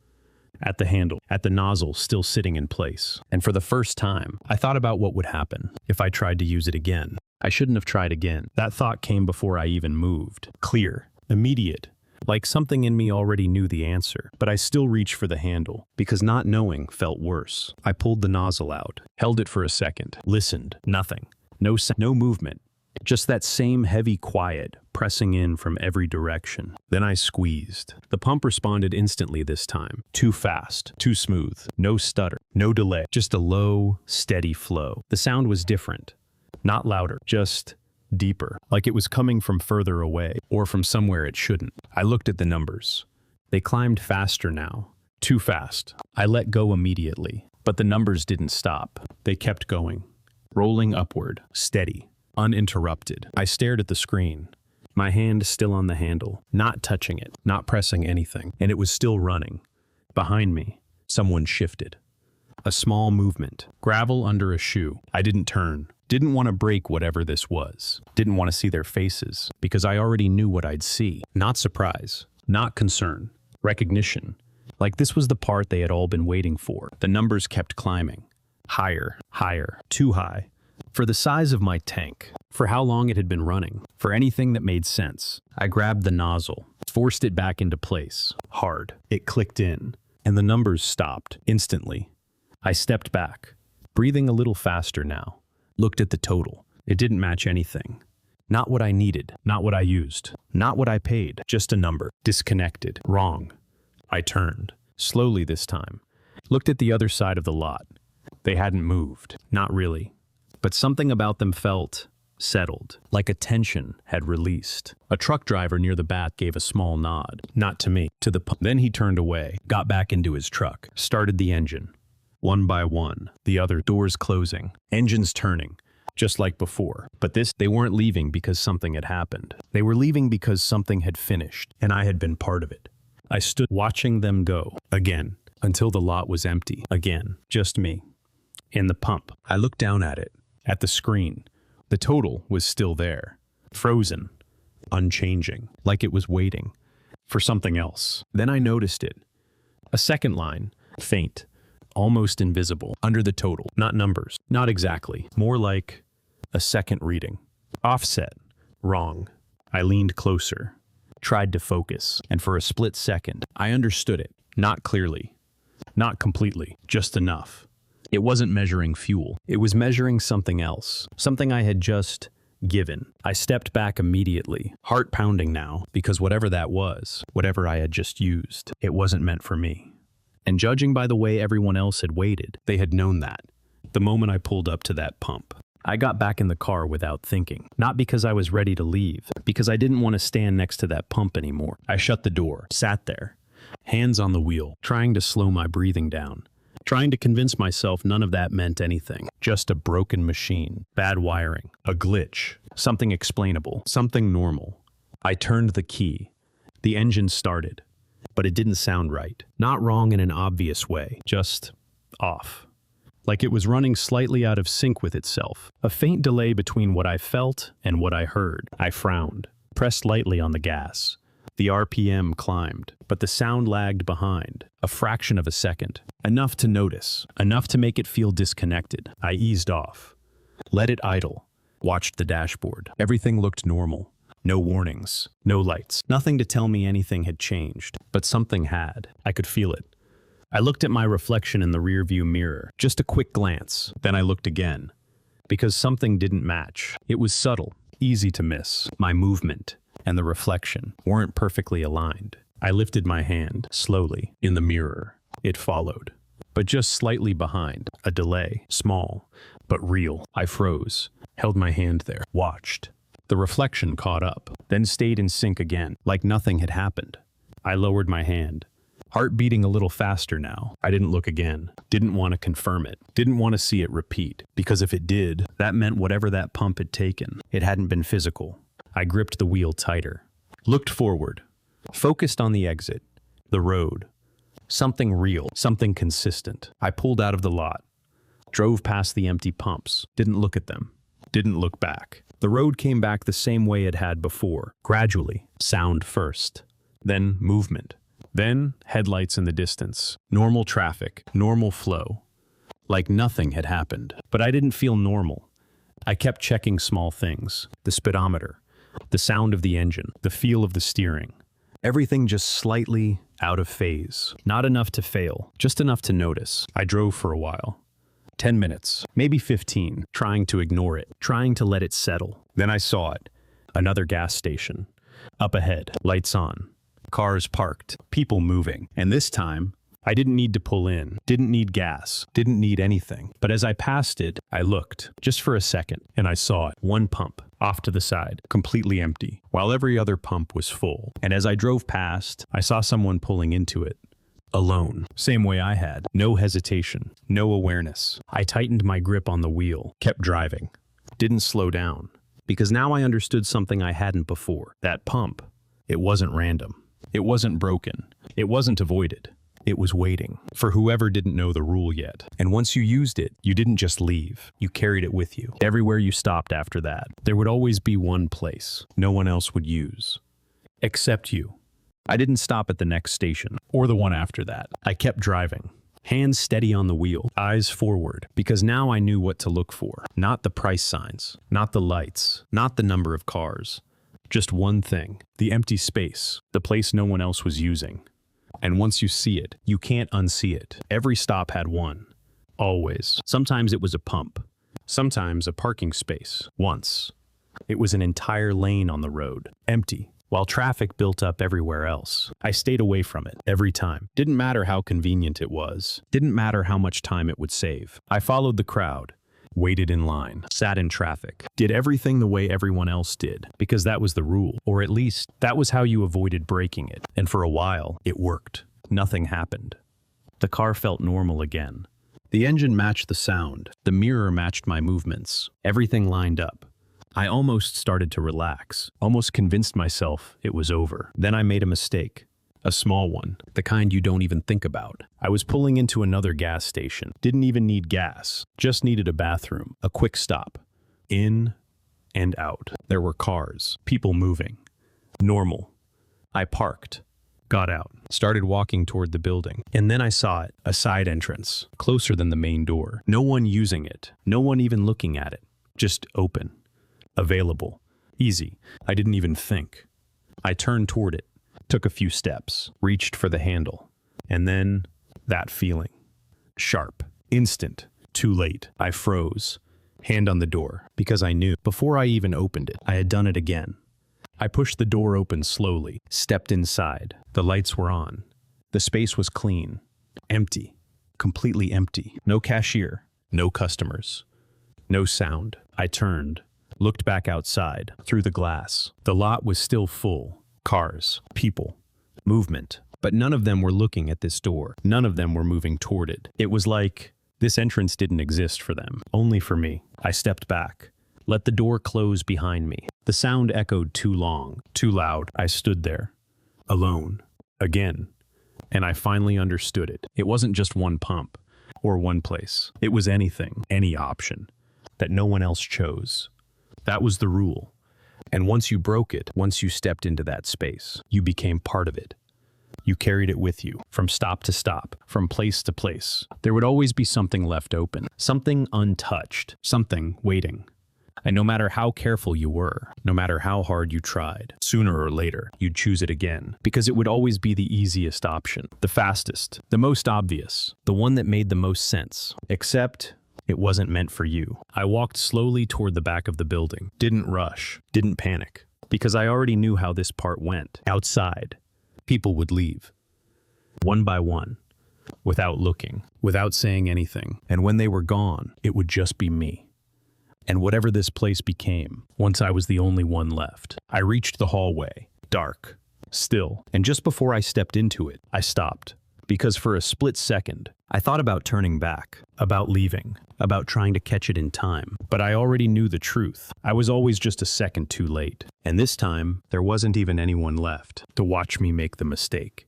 At the handle. At the nozzle still sitting in place. And for the first time, I thought about what would happen if I tried to use it again. I shouldn't have tried again. That thought came before I even moved. Clear. Immediate. Like something in me already knew the answer, but I still reached for the handle, because not knowing felt worse. I pulled the nozzle out, held it for a second, listened. Nothing. No movement. Just that same heavy quiet, pressing in from every direction. Then I squeezed. The pump responded instantly this time. Too fast, too smooth, no stutter, no delay. Just a low, steady flow. The sound was different. Not louder, just deeper, like it was coming from further away, or from somewhere it shouldn't. I looked at the numbers. They climbed faster now. Too fast. I let go immediately, but the numbers didn't stop. They kept going. Rolling upward, steady, uninterrupted. I stared at the screen, my hand still on the handle, not touching it, not pressing anything, and it was still running. Behind me, someone shifted. A small movement, gravel under a shoe. I didn't turn. Didn't want to break whatever this was. Didn't want to see their faces, because I already knew what I'd see. Not surprise, not concern, recognition. Like this was the part they had all been waiting for. The numbers kept climbing. Higher, higher, too high. For the size of my tank, for how long it had been running, for anything that made sense. I grabbed the nozzle, forced it back into place. Hard. It clicked in, and the numbers stopped instantly. I stepped back, breathing a little faster now. Looked at the total. It didn't match anything. Not what I needed, not what I used, not what I paid, just a number. Disconnected. Wrong. I turned, slowly this time. Looked at the other side of the lot. They hadn't moved. Not really. But something about them felt settled, like a tension had released. A truck driver near the back gave a small nod. Not to me, to the pump. Then he turned away, got back into his truck, started the engine. One by one, the other doors closing, engines turning, just like before. But this, they weren't leaving because something had happened. They were leaving because something had finished, and I had been part of it. I stood watching them go, again, until the lot was empty. Again, just me. In the pump. I looked down at it, at the screen. The total was still there, frozen, unchanging, like it was waiting for something else. Then I noticed it. A second line, faint, almost invisible, under the total. Not numbers, not exactly, more like a second reading. Offset, wrong. I leaned closer, tried to focus, and for a split second, I understood it, not clearly, not completely, just enough. It wasn't measuring fuel. It was measuring something else, something I had just given. I stepped back immediately, heart pounding now, because whatever that was, whatever I had just used, it wasn't meant for me. And judging by the way everyone else had waited, they had known that, the moment I pulled up to that pump. I got back in the car without thinking, not because I was ready to leave, because I didn't want to stand next to that pump anymore. I shut the door, sat there, hands on the wheel, trying to slow my breathing down. Trying to convince myself none of that meant anything. Just a broken machine, bad wiring, a glitch, something explainable, something normal. I turned the key. The engine started, but it didn't sound right. Not wrong in an obvious way, just off. Like it was running slightly out of sync with itself. A faint delay between what I felt and what I heard. I frowned, pressed lightly on the gas. The RPM climbed, but the sound lagged behind, a fraction of a second. Enough to notice, enough to make it feel disconnected. I eased off, let it idle, watched the dashboard. Everything looked normal. No warnings, no lights, nothing to tell me anything had changed, but something had. I could feel it. I looked at my reflection in the rearview mirror, just a quick glance, then I looked again, because something didn't match. It was subtle, easy to miss. My movement and the reflection weren't perfectly aligned. I lifted my hand, slowly, in the mirror. It followed, but just slightly behind, a delay, small, but real. I froze, held my hand there, watched. The reflection caught up, then stayed in sync again, like nothing had happened. I lowered my hand, heart beating a little faster now. I didn't look again, didn't want to confirm it, didn't want to see it repeat, because if it did, that meant whatever that pump had taken, it hadn't been physical. I gripped the wheel tighter, looked forward, focused on the exit, the road. Something real, something consistent. I pulled out of the lot, drove past the empty pumps, didn't look at them, didn't look back. The road came back the same way it had before, gradually, sound first, then movement, then headlights in the distance, normal traffic, normal flow, like nothing had happened. But I didn't feel normal. I kept checking small things, the speedometer, the sound of the engine, the feel of the steering. Everything just slightly out of phase. Not enough to fail, just enough to notice. I drove for a while. 10 minutes, maybe 15, trying to ignore it, trying to let it settle. Then I saw it. Another gas station. Up ahead, lights on. Cars parked, people moving. And this time, I didn't need to pull in, didn't need gas, didn't need anything. But as I passed it, I looked, just for a second, and I saw it. One pump, off to the side, completely empty, while every other pump was full. And as I drove past, I saw someone pulling into it. Alone, same way I had. No hesitation, no awareness. I tightened my grip on the wheel, kept driving. Didn't slow down, because now I understood something I hadn't before. That pump, it wasn't random. It wasn't broken. It wasn't avoided. It was waiting for whoever didn't know the rule yet. And once you used it, you didn't just leave. You carried it with you. Everywhere you stopped after that, there would always be one place no one else would use. Except you. I didn't stop at the next station, or the one after that. I kept driving, hands steady on the wheel, eyes forward, because now I knew what to look for. Not the price signs, not the lights, not the number of cars, Just one thing. The empty space. The place no one else was using. And once you see it, you can't unsee it. Every stop had one. Always. Sometimes it was a pump. Sometimes a parking space. Once, it was an entire lane on the road. Empty. While traffic built up everywhere else. I stayed away from it every time. Didn't matter how convenient it was. Didn't matter how much time it would save. I followed the crowd, waited in line, sat in traffic, did everything the way everyone else did, because that was the rule, or at least that was how you avoided breaking it. And for a while, it worked. Nothing happened. The car felt normal again. The engine matched the sound. The mirror matched my movements. Everything lined up. I almost started to relax, almost convinced myself it was over. Then I made a mistake. A small one, the kind you don't even think about. I was pulling into another gas station. Didn't even need gas, just needed a bathroom, a quick stop. In and out. There were cars, people moving. Normal. I parked, got out, started walking toward the building. And then I saw it, a side entrance, closer than the main door. No one using it, no one even looking at it, just open. Available. Easy. I didn't even think. I turned toward it, took a few steps, reached for the handle. And then, that feeling. Sharp. Instant. Too late. I froze. Hand on the door, because I knew, before I even opened it, I had done it again. I pushed the door open slowly, stepped inside. The lights were on. The space was clean. Empty. Completely empty. No cashier. No customers. No sound. I turned. Looked back outside, through the glass. The lot was still full. Cars, people, movement. But none of them were looking at this door. None of them were moving toward it. It was like this entrance didn't exist for them, only for me. I stepped back, let the door close behind me. The sound echoed too long, too loud. I stood there, alone, again. And I finally understood it. It wasn't just one pump, or one place. It was anything, any option, that no one else chose. That was the rule. And once you broke it, once you stepped into that space, you became part of it. You carried it with you, from stop to stop, from place to place. There would always be something left open, something untouched, something waiting. And no matter how careful you were, no matter how hard you tried, sooner or later, you'd choose it again, because it would always be the easiest option, the fastest, the most obvious, the one that made the most sense. Except it wasn't meant for you. I walked slowly toward the back of the building. Didn't rush. Didn't panic. Because I already knew how this part went. Outside, people would leave. One by one. Without looking. Without saying anything. And when they were gone, it would just be me. And whatever this place became, once I was the only one left. I reached the hallway. Dark. Still. And just before I stepped into it, I stopped. Because for a split second, I thought about turning back, about leaving, about trying to catch it in time. But I already knew the truth. I was always just a second too late. And this time, there wasn't even anyone left to watch me make the mistake.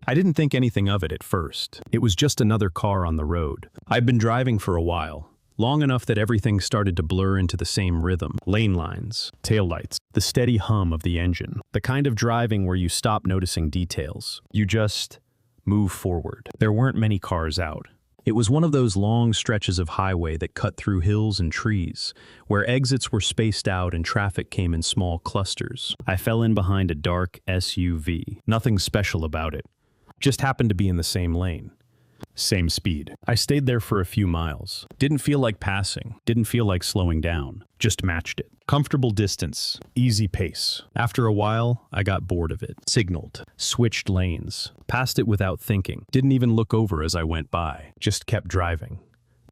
I didn't think anything of it at first. It was just another car on the road. I'd been driving for a while. Long enough that everything started to blur into the same rhythm. Lane lines, taillights, the steady hum of the engine. The kind of driving where you stop noticing details. You just move forward. There weren't many cars out. It was one of those long stretches of highway that cut through hills and trees, where exits were spaced out and traffic came in small clusters. I fell in behind a dark SUV. Nothing special about it. Just happened to be in the same lane. Same speed. I stayed there for a few miles. Didn't feel like passing. Didn't feel like slowing down. Just matched it. Comfortable distance. Easy pace. After a while, I got bored of it. Signaled. Switched lanes. Passed it without thinking. Didn't even look over as I went by. Just kept driving.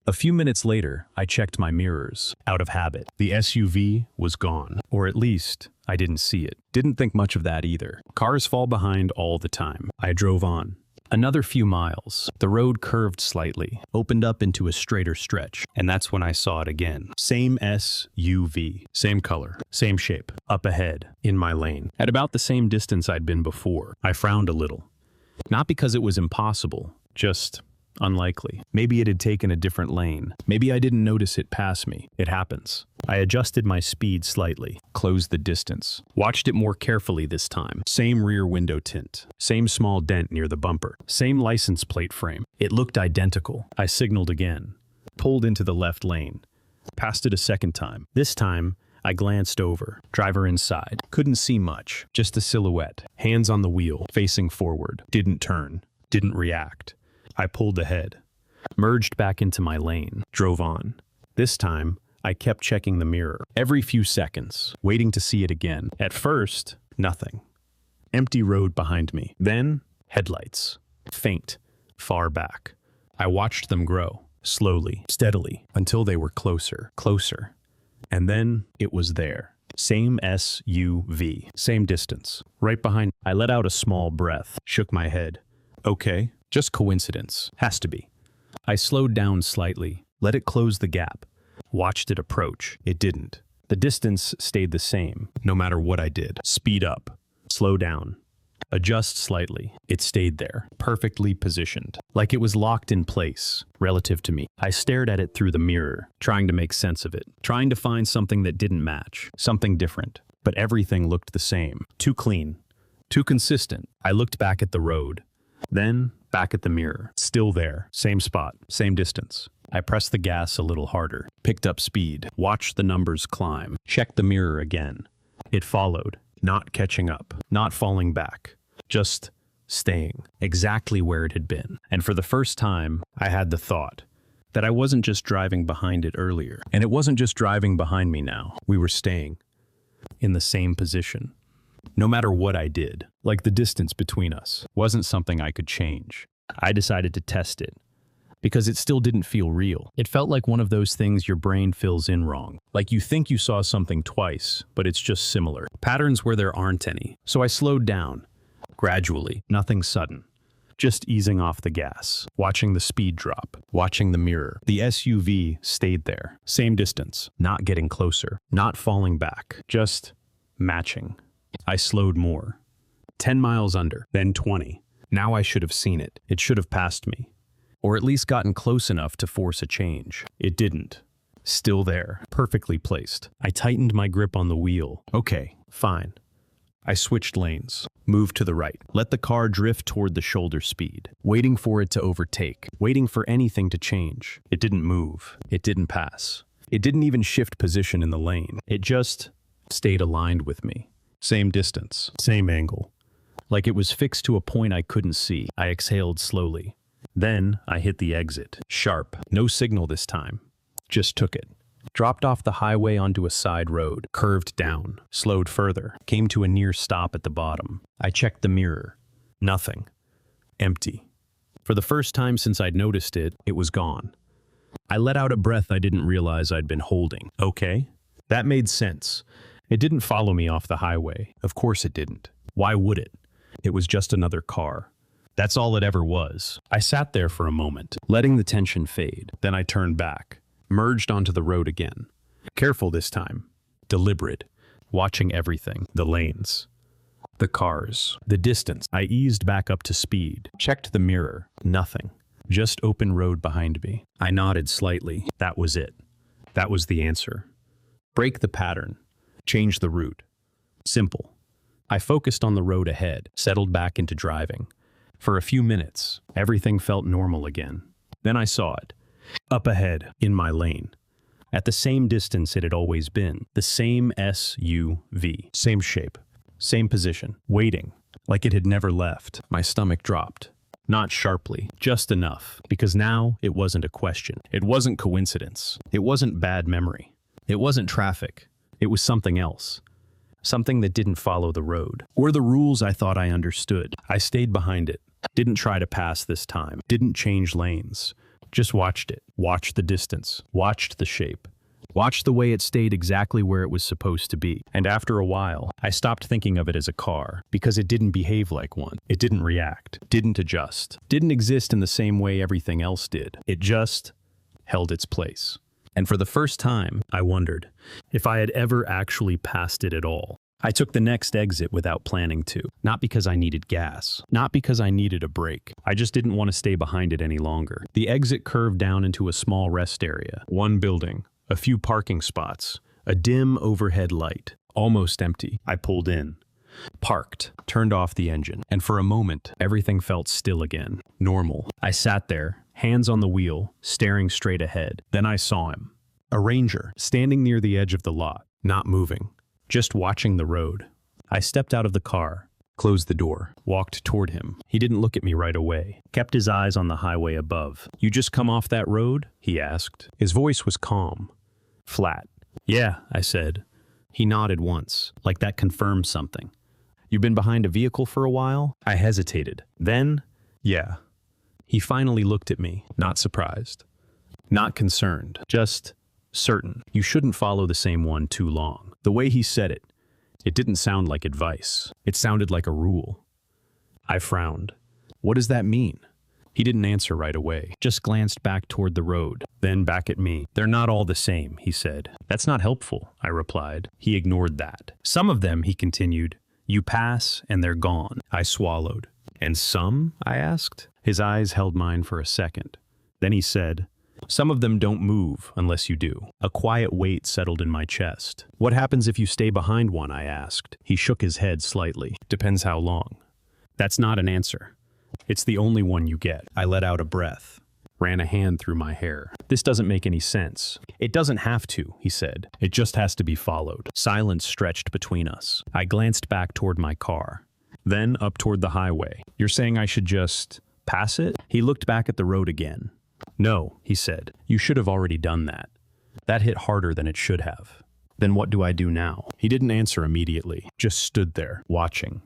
A few minutes later, I checked my mirrors. Out of habit. The SUV was gone. Or at least, I didn't see it. Didn't think much of that either. Cars fall behind all the time. I drove on. Another few miles. The road curved slightly, opened up into a straighter stretch, and that's when I saw it again. Same SUV, same color, same shape, up ahead, in my lane. At about the same distance I'd been before. I frowned a little. Not because it was impossible, just unlikely. Maybe it had taken a different lane. Maybe I didn't notice it pass me. It happens. I adjusted my speed slightly, closed the distance, watched it more carefully this time. Same rear window tint, same small dent near the bumper, same license plate frame. It looked identical. I signaled again. Pulled into the left lane. Passed it a second time. This time, I glanced over. Driver inside. Couldn't see much. Just a silhouette. Hands on the wheel, facing forward. Didn't turn. Didn't react. I pulled ahead. Merged back into my lane. Drove on. This time, I kept checking the mirror. Every few seconds. Waiting to see it again. At first, nothing. Empty road behind me. Then, headlights. Faint. Far back. I watched them grow. Slowly. Steadily. Until they were closer. Closer. And then, it was there. Same SUV. Same distance. Right behind. I let out a small breath. Shook my head. Okay. Just coincidence. Has to be. I slowed down slightly. Let it close the gap. Watched it approach. It didn't. The distance stayed the same, no matter what I did. Speed up. Slow down. Adjust slightly. It stayed there, perfectly positioned, like it was locked in place, relative to me. I stared at it through the mirror, trying to make sense of it, trying to find something that didn't match, something different. But everything looked the same, too clean, too consistent. I looked back at the road, then back at the mirror. Still there, same spot, same distance. I pressed the gas a little harder, picked up speed, watched the numbers climb, checked the mirror again. It followed, not catching up, not falling back. Just staying exactly where it had been. And for the first time, I had the thought that I wasn't just driving behind it earlier, and it wasn't just driving behind me now. We were staying in the same position. No matter what I did, like the distance between us wasn't something I could change. I decided to test it because it still didn't feel real. It felt like one of those things your brain fills in wrong. Like you think you saw something twice, but it's just similar. Patterns where there aren't any. So I slowed down. Gradually, nothing sudden, just easing off the gas, watching the speed drop, watching the mirror. The SUV stayed there, same distance, not getting closer, not falling back, just matching. I slowed more. 10 miles under, then 20. Now I should have seen it. It should have passed me, or at least gotten close enough to force a change. It didn't. Still there, perfectly placed. I tightened my grip on the wheel. Okay, fine. I switched lanes, moved to the right, let the car drift toward the shoulder speed, waiting for it to overtake, waiting for anything to change. It didn't move. It didn't pass. It didn't even shift position in the lane. It just stayed aligned with me. Same distance, same angle. Like it was fixed to a point I couldn't see. I exhaled slowly. Then I hit the exit. Sharp. No signal this time. Just took it. Dropped off the highway onto a side road, curved down, slowed further, came to a near stop at the bottom. I checked the mirror. Nothing. Empty. For the first time since I'd noticed it, it was gone. I let out a breath I didn't realize I'd been holding. Okay. That made sense. It didn't follow me off the highway. Of course it didn't. Why would it? It was just another car. That's all it ever was. I sat there for a moment, letting the tension fade. Then I turned back. Merged onto the road again. Careful this time. Deliberate. Watching everything. The lanes. The cars. The distance. I eased back up to speed. Checked the mirror. Nothing. Just open road behind me. I nodded slightly. That was it. That was the answer. Break the pattern. Change the route. Simple. I focused on the road ahead. Settled back into driving. For a few minutes, everything felt normal again. Then I saw it. Up ahead, in my lane. At the same distance it had always been. The same SUV. Same shape. Same position. Waiting. Like it had never left. My stomach dropped. Not sharply. Just enough. Because now it wasn't a question. It wasn't coincidence. It wasn't bad memory. It wasn't traffic. It was something else. Something that didn't follow the road. Or the rules I thought I understood. I stayed behind it. Didn't try to pass this time. Didn't change lanes. Just watched it. Watched the distance. Watched the shape. Watched the way it stayed exactly where it was supposed to be. And after a while, I stopped thinking of it as a car, because it didn't behave like one. It didn't react. Didn't adjust. Didn't exist in the same way everything else did. It just held its place. And for the first time, I wondered if I had ever actually passed it at all. I took the next exit without planning to. Not because I needed gas. Not because I needed a break. I just didn't want to stay behind it any longer. The exit curved down into a small rest area. One building. A few parking spots. A dim overhead light. Almost empty. I pulled in. Parked. Turned off the engine. And for a moment, everything felt still again. Normal. I sat there, hands on the wheel, staring straight ahead. Then I saw him. A ranger, standing near the edge of the lot, not moving, just watching the road. I stepped out of the car, closed the door, walked toward him. He didn't look at me right away, kept his eyes on the highway above. "You just come off that road?" he asked. His voice was calm, flat. "Yeah," I said. He nodded once, like that confirmed something. "You been behind a vehicle for a while?" I hesitated. Then, "Yeah." He finally looked at me, not surprised, not concerned, just certain. "You shouldn't follow the same one too long." The way he said it, it didn't sound like advice. It sounded like a rule. I frowned. "What does that mean?" He didn't answer right away, just glanced back toward the road, then back at me. "They're not all the same," he said. "That's not helpful," I replied. He ignored that. "Some of them," he continued, "you pass and they're gone." I swallowed. "And some?" I asked. His eyes held mine for a second. Then he said, "Some of them don't move unless you do." A quiet weight settled in my chest. "What happens if you stay behind one?" I asked. He shook his head slightly. "Depends how long." "That's not an answer. It's the only one you get." I let out a breath, ran a hand through my hair. "This doesn't make any sense." "It doesn't have to," he said. "It just has to be followed." Silence stretched between us. I glanced back toward my car, then up toward the highway. "You're saying I should just pass it?" He looked back at the road again. "No," he said. "You should have already done that. That hit harder than it should have." "Then what do I do now?" He didn't answer immediately, just stood there, watching.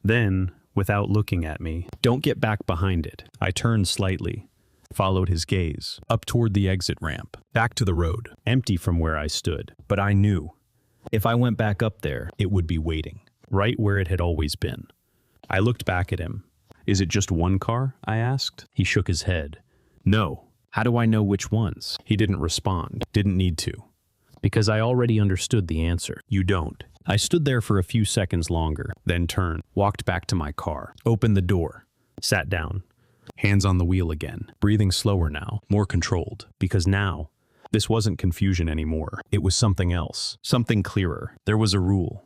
Then, without looking at me, "Don't get back behind it." I turned slightly, followed his gaze, up toward the exit ramp, back to the road, empty from where I stood. But I knew, if I went back up there, it would be waiting, right where it had always been. I looked back at him. "Is it just one car?" I asked. He shook his head. "No." "How do I know which ones?" He didn't respond, didn't need to. Because I already understood the answer. "You don't." I stood there for a few seconds longer, then turned, walked back to my car, opened the door, sat down, hands on the wheel again, breathing slower now, more controlled. Because now, this wasn't confusion anymore. It was something else, something clearer. There was a rule.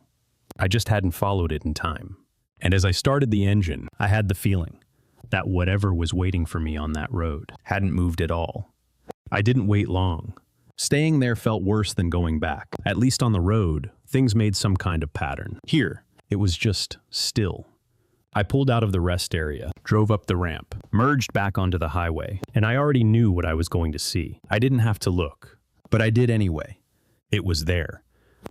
I just hadn't followed it in time. And as I started the engine, I had the feeling that whatever was waiting for me on that road hadn't moved at all. I didn't wait long. Staying there felt worse than going back. At least on the road, things made some kind of pattern. Here, it was just still. I pulled out of the rest area, drove up the ramp, merged back onto the highway, and I already knew what I was going to see. I didn't have to look, but I did anyway. It was there,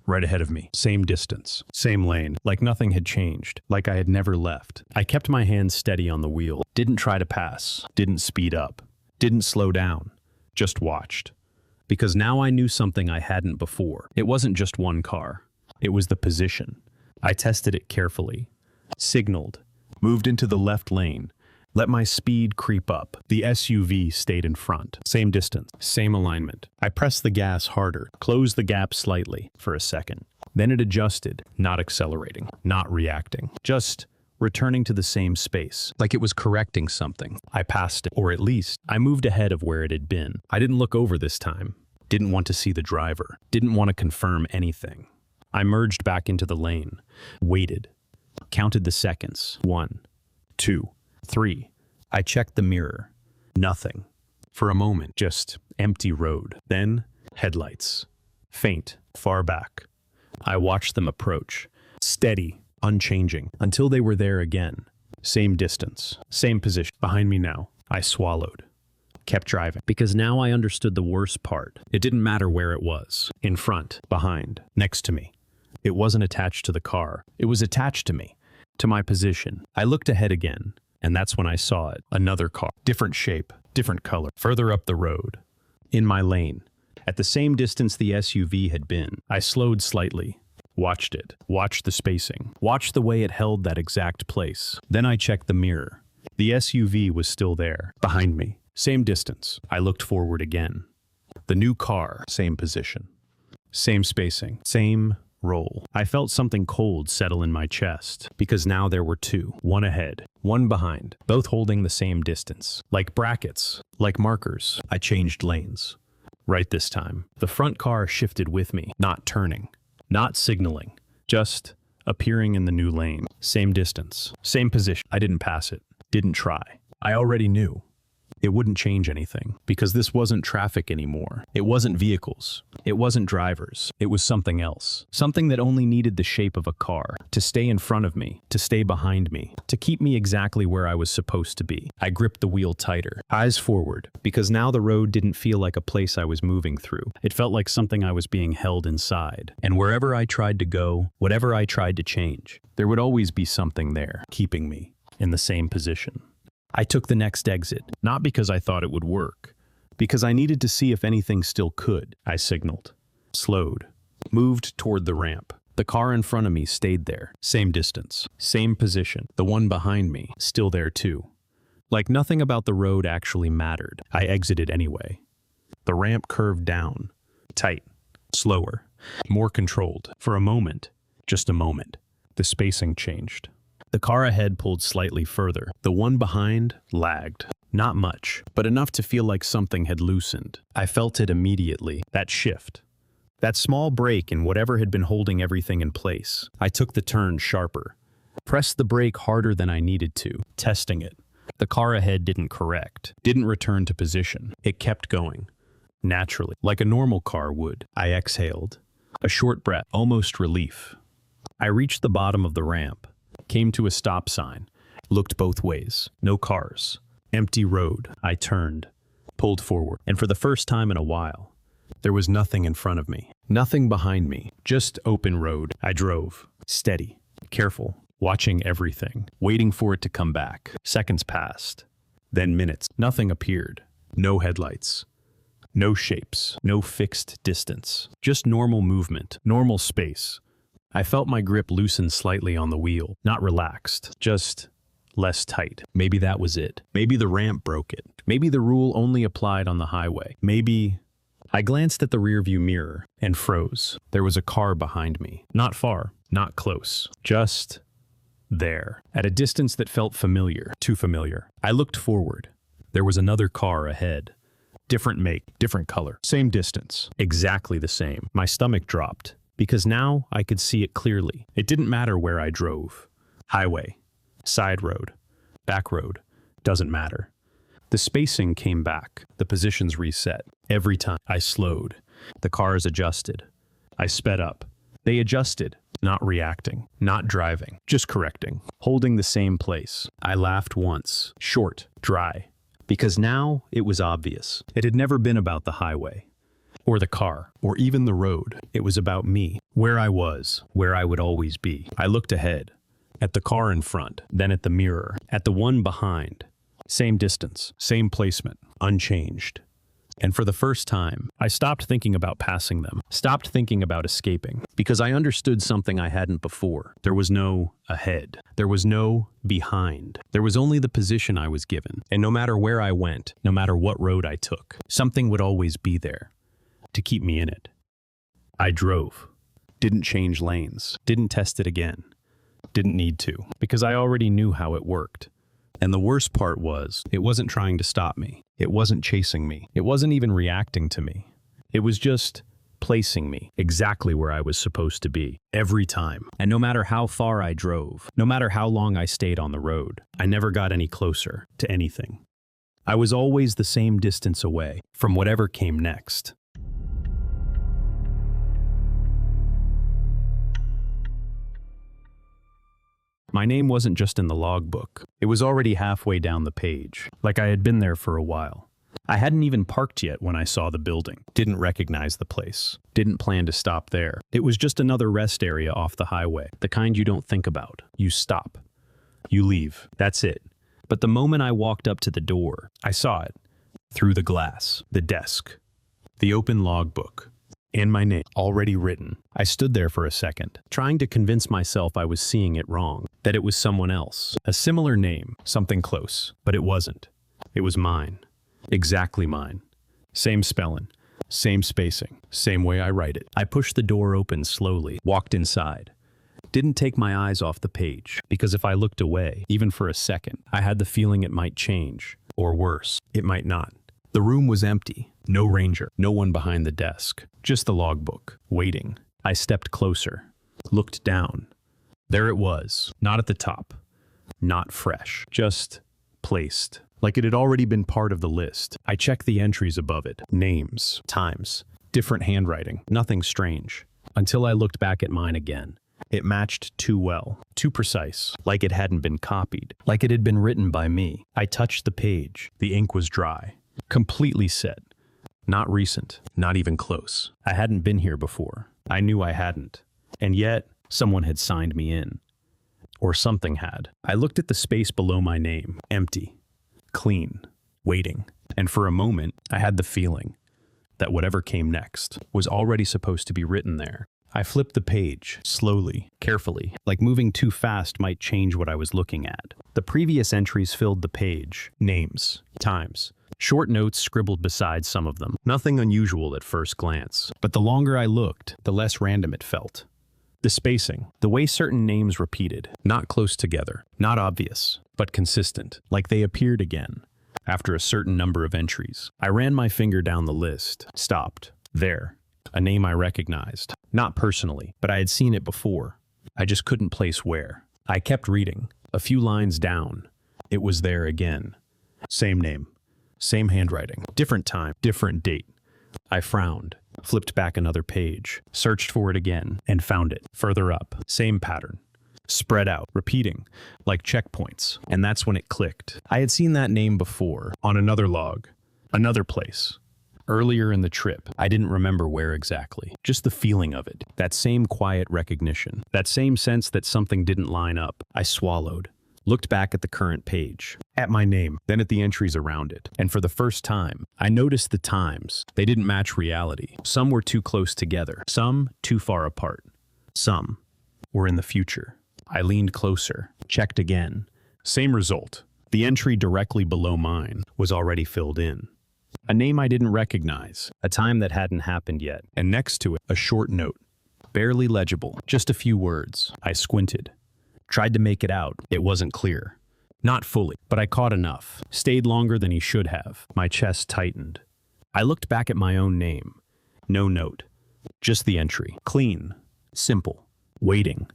right ahead of me. Same distance, same lane, like nothing had changed, like I had never left. I kept my hands steady on the wheel, didn't try to pass, didn't speed up, didn't slow down, just watched. Because now I knew something I hadn't before. It wasn't just one car. It was the position. I tested it carefully, signaled, moved into the left lane, let my speed creep up. The SUV stayed in front. Same distance, same alignment. I pressed the gas harder, closed the gap slightly for a second. Then it adjusted, not accelerating, not reacting, just returning to the same space, like it was correcting something. I passed it, or at least, I moved ahead of where it had been. I didn't look over this time, didn't want to see the driver, didn't want to confirm anything. I merged back into the lane, waited, counted the seconds. 1, 2, 3. I checked the mirror. Nothing. For a moment, just empty road. Then, headlights. Faint, far back. I watched them approach, steady, unchanging, until they were there again. Same distance, same position. Behind me now. I swallowed. Kept driving. Because now I understood the worst part. It didn't matter where it was. In front, behind, next to me. It wasn't attached to the car. It was attached to me, to my position. I looked ahead again, and that's when I saw it. Another car. Different shape, different color. Further up the road. In my lane. At the same distance the SUV had been. I slowed slightly. Watched it. Watched the spacing. Watched the way it held that exact place. Then I checked the mirror. The SUV was still there. Behind me. Same distance. I looked forward again. The new car. Same position. Same spacing. Same roll. I felt something cold settle in my chest, because now there were two. One ahead, one behind, both holding the same distance. Like brackets, like markers. I changed lanes. Right this time. The front car shifted with me, not turning, not signaling, just appearing in the new lane. Same distance, same position. I didn't pass it, didn't try. I already knew. It wouldn't change anything, because this wasn't traffic anymore. It wasn't vehicles. It wasn't drivers. It was something else. Something that only needed the shape of a car, to stay in front of me, to stay behind me, to keep me exactly where I was supposed to be. I gripped the wheel tighter, eyes forward, because now the road didn't feel like a place I was moving through. It felt like something I was being held inside. And wherever I tried to go, whatever I tried to change, there would always be something there, keeping me in the same position. I took the next exit, not because I thought it would work, because I needed to see if anything still could. I signaled, slowed, moved toward the ramp. The car in front of me stayed there, same distance, same position. The one behind me, still there too. Like nothing about the road actually mattered. I exited anyway. The ramp curved down, tight, slower, more controlled. For a moment, just a moment, the spacing changed. The car ahead pulled slightly further. The one behind lagged. Not much, but enough to feel like something had loosened. I felt it immediately, that shift. That small break in whatever had been holding everything in place. I took the turn sharper. Pressed the brake harder than I needed to, testing it. The car ahead didn't correct, didn't return to position. It kept going, naturally, like a normal car would. I exhaled. A short breath, almost relief. I reached the bottom of the ramp. Came to a stop sign, looked both ways. No cars. Empty road. I turned, pulled forward, and for the first time in a while, there was nothing in front of me, nothing behind me, just open road. I drove, steady, careful, watching everything, waiting for it to come back. Seconds passed, then minutes. Nothing appeared. No headlights. No shapes. No fixed distance. Just normal movement, normal space. I felt my grip loosen slightly on the wheel, not relaxed, just less tight. Maybe that was it. Maybe the ramp broke it. Maybe the rule only applied on the highway. Maybe... I glanced at the rearview mirror and froze. There was a car behind me. Not far, not close, just there, at a distance that felt familiar, too familiar. I looked forward. There was another car ahead. Different make, different color, same distance, exactly the same. My stomach dropped. Because now I could see it clearly. It didn't matter where I drove. Highway, side road, back road, doesn't matter. The spacing came back, the positions reset. Every time I slowed, the cars adjusted. I sped up. They adjusted, not reacting, not driving, just correcting, holding the same place. I laughed once, short, dry, because now it was obvious. It had never been about the highway. Or the car, or even the road. It was about me, where I was, where I would always be. I looked ahead, at the car in front, then at the mirror, at the one behind. Same distance, same placement, unchanged. And for the first time, I stopped thinking about passing them, stopped thinking about escaping, because I understood something I hadn't before. There was no ahead. There was no behind. There was only the position I was given. And no matter where I went, no matter what road I took, something would always be there to keep me in it. I drove, didn't change lanes, didn't test it again, didn't need to, because I already knew how it worked. And the worst part was, it wasn't trying to stop me. It wasn't chasing me. It wasn't even reacting to me. It was just placing me exactly where I was supposed to be, every time. And no matter how far I drove, no matter how long I stayed on the road, I never got any closer to anything. I was always the same distance away from whatever came next. My name wasn't just in the logbook. It was already halfway down the page, like I had been there for a while. I hadn't even parked yet when I saw the building. Didn't recognize the place. Didn't plan to stop there. It was just another rest area off the highway, the kind you don't think about. You stop. You leave. That's it. But the moment I walked up to the door, I saw it. Through the glass, the desk, the open logbook, and my name already written. I stood there for a second, trying to convince myself I was seeing it wrong, that it was someone else, a similar name, something close, but it wasn't. It was mine. Exactly mine. Same spelling, same spacing, same way I write it. I pushed the door open slowly, walked inside. Didn't take my eyes off the page, because if I looked away, even for a second, I had the feeling it might change, or worse, it might not. The room was empty. No ranger, no one behind the desk, just the logbook, waiting. I stepped closer, looked down. There it was, not at the top, not fresh, just placed, like it had already been part of the list. I checked the entries above it. Names, times, different handwriting, nothing strange. Until I looked back at mine again. It matched too well, too precise, like it hadn't been copied, like it had been written by me. I touched the page. The ink was dry, completely set. Not recent, not even close. I hadn't been here before. I knew I hadn't. And yet, someone had signed me in. Or something had. I looked at the space below my name, empty, clean, waiting. And for a moment, I had the feeling that whatever came next was already supposed to be written there. I flipped the page, slowly, carefully, like moving too fast might change what I was looking at. The previous entries filled the page. Names, times, short notes scribbled beside some of them. Nothing unusual at first glance. But the longer I looked, the less random it felt. The spacing, the way certain names repeated, not close together, not obvious, but consistent, like they appeared again, after a certain number of entries. I ran my finger down the list, stopped. There. A name I recognized. Not personally, but I had seen it before. I just couldn't place where. I kept reading. A few lines down. It was there again. Same name. Same handwriting. Different time. Different date. I frowned. Flipped back another page. Searched for it again. And found it. Further up. Same pattern. Spread out. Repeating. Like checkpoints. And that's when it clicked. I had seen that name before. On another log. Another place. Earlier in the trip, I didn't remember where exactly, just the feeling of it, that same quiet recognition, that same sense that something didn't line up. I swallowed, looked back at the current page, at my name, then at the entries around it, and for the first time, I noticed the times. They didn't match reality. Some were too close together, some too far apart, some were in the future. I leaned closer, checked again. Same result. The entry directly below mine was already filled in. A name I didn't recognize, a time that hadn't happened yet, and next to it, a short note. Barely legible, just a few words. I squinted. Tried to make it out. It wasn't clear. Not fully, but I caught enough. Stayed longer than he should have. My chest tightened. I looked back at my own name. No note. Just the entry. Clean. Simple. Waiting.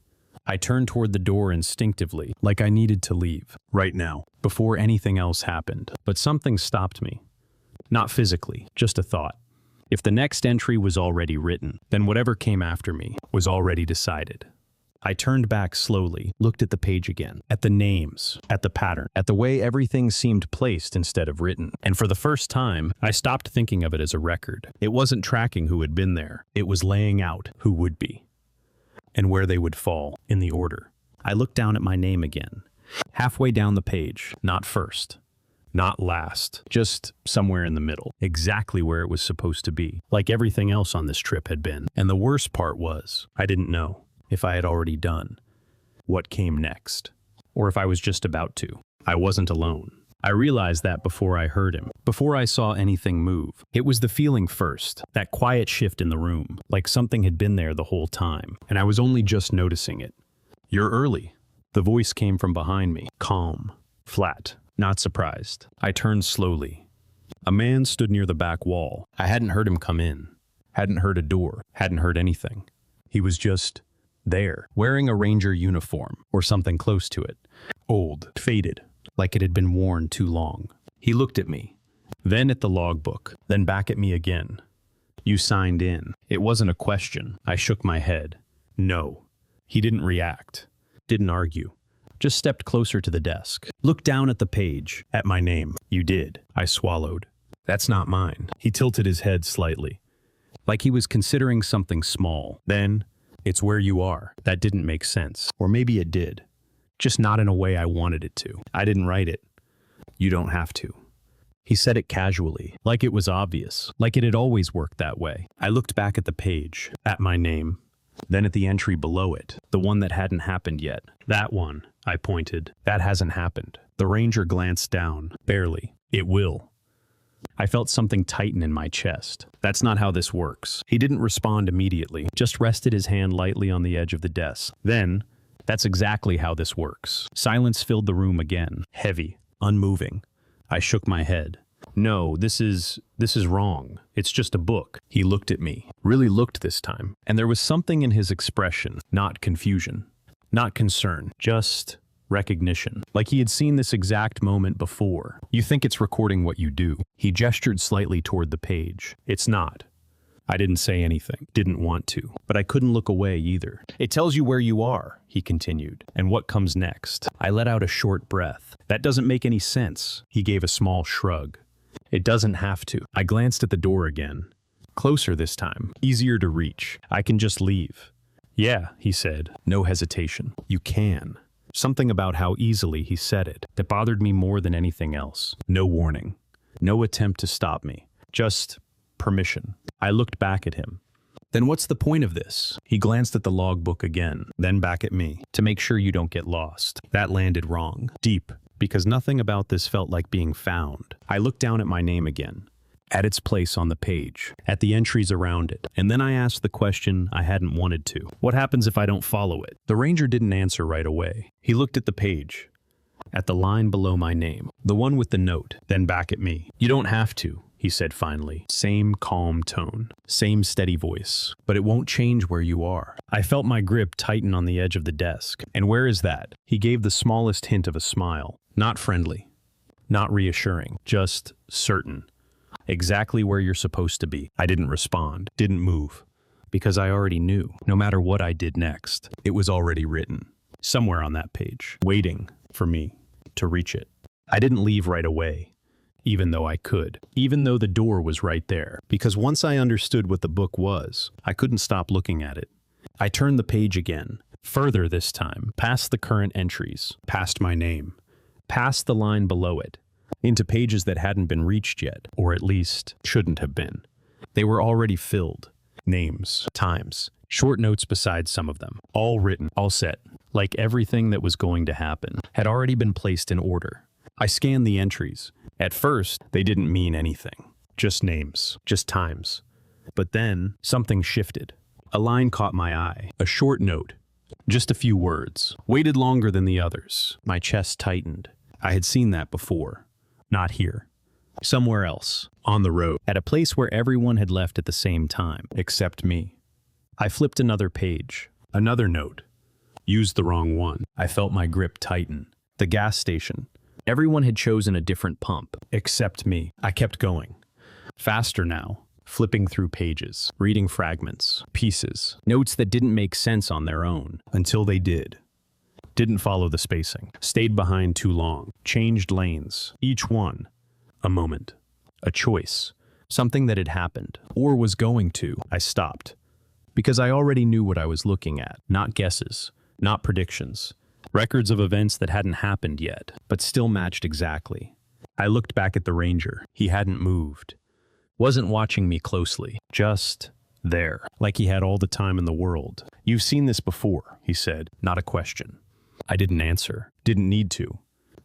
I turned toward the door instinctively, like I needed to leave. Right now. Before anything else happened. But something stopped me. Not physically, just a thought. If the next entry was already written, then whatever came after me was already decided. I turned back slowly, looked at the page again, at the names, at the pattern, at the way everything seemed placed instead of written. And for the first time, I stopped thinking of it as a record. It wasn't tracking who had been there. It was laying out who would be, and where they would fall in the order. I looked down at my name again, halfway down the page, not first. Not last, just somewhere in the middle, exactly where it was supposed to be, like everything else on this trip had been. And the worst part was, I didn't know if I had already done what came next, or if I was just about to. I wasn't alone. I realized that before I heard him, before I saw anything move. It was the feeling first, that quiet shift in the room, like something had been there the whole time, and I was only just noticing it. "You're early." The voice came from behind me, calm, flat. Not surprised. I turned slowly. A man stood near the back wall. I hadn't heard him come in. Hadn't heard a door. Hadn't heard anything. He was just there, wearing a ranger uniform, or something close to it. Old, faded, like it had been worn too long. He looked at me, then at the logbook, then back at me again. "You signed in." It wasn't a question. I shook my head. No. He didn't react. Didn't argue. Just stepped closer to the desk. Looked down at the page, at my name. "You did." I swallowed. "That's not mine." He tilted his head slightly, like he was considering something small. Then, "It's where you are." That didn't make sense. Or maybe it did. Just not in a way I wanted it to. I didn't write it. "You don't have to." He said it casually, like it was obvious, like it had always worked that way. I looked back at the page, at my name, then at the entry below it, the one that hadn't happened yet. "That one," I pointed. "That hasn't happened." The ranger glanced down. "Barely. It will." I felt something tighten in my chest. "That's not how this works." He didn't respond immediately, just rested his hand lightly on the edge of the desk. Then, "That's exactly how this works." Silence filled the room again, heavy, unmoving. I shook my head. "No, this is wrong. It's just a book." He looked at me, really looked this time, and there was something in his expression, not confusion, not concern, just recognition, like he had seen this exact moment before. You think it's recording what you do. He gestured slightly toward the page. It's not. I didn't say anything, didn't want to, but I couldn't look away either. It tells you where you are, he continued, and what comes next. I let out a short breath. That doesn't make any sense. He gave a small shrug. It doesn't have to. I glanced at the door again. Closer this time, easier to reach. I can just leave. Yeah, he said, no hesitation. You can. Something about how easily he said it that bothered me more than anything else. No warning. No attempt to stop me. Just permission. I looked back at him. Then what's the point of this? He glanced at the logbook again, then back at me, to make sure you don't get lost. That landed wrong. Deep. Because nothing about this felt like being found. I looked down at my name again. At its place on the page, at the entries around it, and then I asked the question I hadn't wanted to. What happens if I don't follow it? The ranger didn't answer right away. He looked at the page, at the line below my name, the one with the note, then back at me. You don't have to, he said finally. Same calm tone, same steady voice, but it won't change where you are. I felt my grip tighten on the edge of the desk. And where is that? He gave the smallest hint of a smile. Not friendly, not reassuring, just certain. Exactly where you're supposed to be. I didn't respond, didn't move, because I already knew. No matter what I did next, it was already written, somewhere on that page, waiting for me to reach it. I didn't leave right away, even though I could, even though the door was right there, because once I understood what the book was, I couldn't stop looking at it. I turned the page again, further this time, past the current entries, past my name, past the line below it, into pages that hadn't been reached yet, or at least shouldn't have been. They were already filled. Names, times, short notes beside some of them, all written, all set, like everything that was going to happen had already been placed in order. I scanned the entries. At first, they didn't mean anything. Just names, just times. But then, something shifted. A line caught my eye, a short note, just a few words, waited longer than the others. My chest tightened. I had seen that before. Not here. Somewhere else. On the road. At a place where everyone had left at the same time, except me. I flipped another page. Another note. Used the wrong one. I felt my grip tighten. The gas station. Everyone had chosen a different pump, except me. I kept going. Faster now. Flipping through pages. Reading fragments. Pieces. Notes that didn't make sense on their own. Until they did. Didn't follow the spacing, stayed behind too long, changed lanes, each one, a moment, a choice, something that had happened, or was going to. I stopped, because I already knew what I was looking at, not guesses, not predictions, records of events that hadn't happened yet, but still matched exactly. I looked back at the ranger. He hadn't moved, wasn't watching me closely, just there, like he had all the time in the world. You've seen this before, he said, not a question. I didn't answer, didn't need to,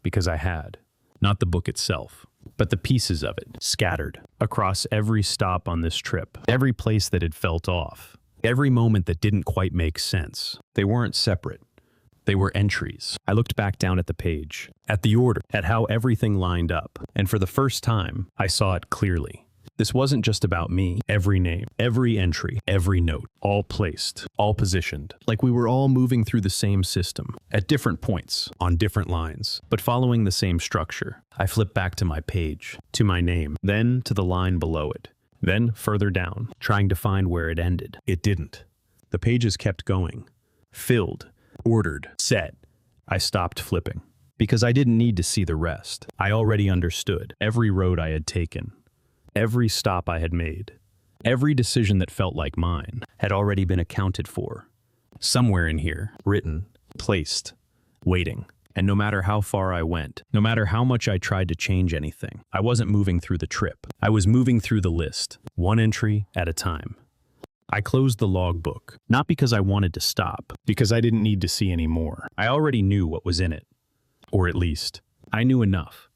because I had. Not the book itself, but the pieces of it, scattered across every stop on this trip, every place that had felt off, every moment that didn't quite make sense. They weren't separate. They were entries. I looked back down at the page, at the order, at how everything lined up, and for the first time, I saw it clearly. This wasn't just about me. Every name, every entry, every note, all placed, all positioned, like we were all moving through the same system, at different points, on different lines, but following the same structure. I flipped back to my page, to my name, then to the line below it, then further down, trying to find where it ended. It didn't. The pages kept going. Filled, ordered, set. I stopped flipping, because I didn't need to see the rest. I already understood every road I had taken. Every stop I had made, every decision that felt like mine, had already been accounted for. Somewhere in here, written, placed, waiting. And no matter how far I went, no matter how much I tried to change anything, I wasn't moving through the trip. I was moving through the list, one entry at a time. I closed the logbook, not because I wanted to stop, because I didn't need to see any more. I already knew what was in it. Or at least, I knew enough.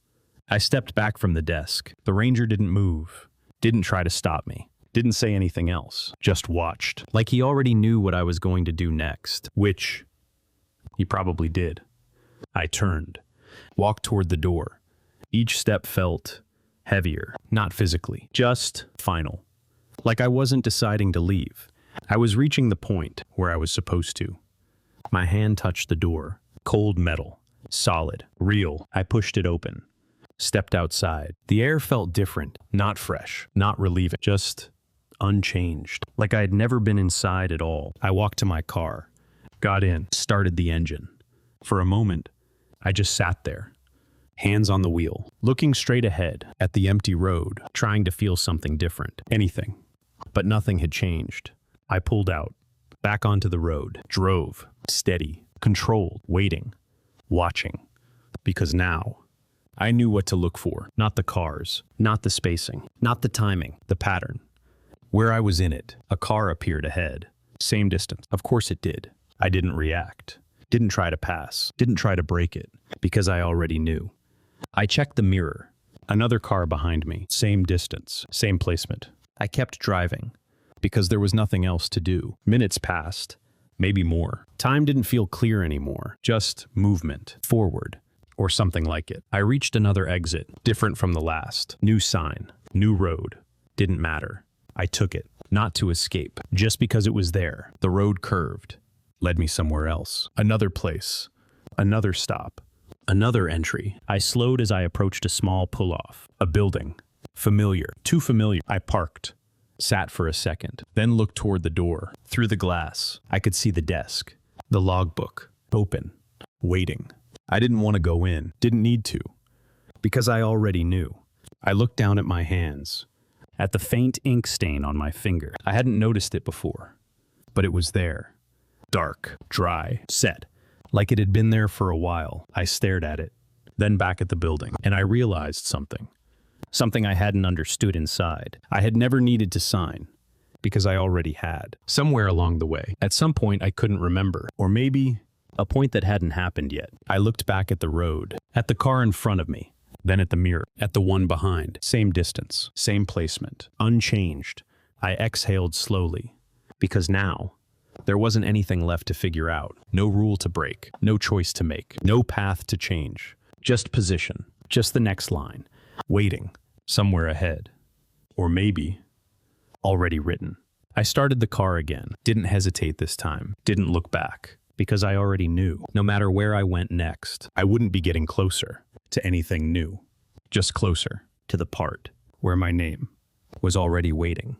I stepped back from the desk. The ranger didn't move, didn't try to stop me, didn't say anything else, just watched, like he already knew what I was going to do next, which he probably did. I turned, walked toward the door. Each step felt heavier, not physically, just final. Like I wasn't deciding to leave. I was reaching the point where I was supposed to. My hand touched the door, cold metal. Solid. Real. I pushed it open. Stepped outside. The air felt different. Not fresh. Not relieving. Just unchanged. Like I had never been inside at all. I walked to my car. Got in. Started the engine. For a moment, I just sat there. Hands on the wheel. Looking straight ahead at the empty road. Trying to feel something different. Anything. But nothing had changed. I pulled out. Back onto the road. Drove. Steady. Controlled. Waiting. Watching. Because now, I knew what to look for. Not the cars. Not the spacing. Not the timing. The pattern. Where I was in it, a car appeared ahead. Same distance. Of course it did. I didn't react. Didn't try to pass. Didn't try to break it. Because I already knew. I checked the mirror. Another car behind me. Same distance. Same placement. I kept driving. Because there was nothing else to do. Minutes passed. Maybe more. Time didn't feel clear anymore. Just movement. Forward. Or something like it. I reached another exit. Different from the last. New sign. New road. Didn't matter. I took it. Not to escape. Just because it was there. The road curved. Led me somewhere else. Another place. Another stop. Another entry. I slowed as I approached a small pull-off. A building. Familiar. Too familiar. I parked. Sat for a second. Then looked toward the door. Through the glass. I could see the desk. The logbook. Open. Waiting. I didn't want to go in. Didn't need to. Because I already knew. I looked down at my hands. At the faint ink stain on my finger. I hadn't noticed it before. But it was there. Dark. Dry. Set. Like it had been there for a while. I stared at it. Then back at the building. And I realized something. Something I hadn't understood inside. I had never needed to sign. Because I already had. Somewhere along the way. At some point I couldn't remember. Or maybe a point that hadn't happened yet. I looked back at the road. At the car in front of me. Then at the mirror. At the one behind. Same distance. Same placement. Unchanged. I exhaled slowly. Because now, there wasn't anything left to figure out. No rule to break. No choice to make. No path to change. Just position. Just the next line. Waiting. Somewhere ahead. Or maybe already written. I started the car again. Didn't hesitate this time. Didn't look back. Because I already knew. No matter where I went next, I wouldn't be getting closer to anything new. Just closer to the part where my name was already waiting.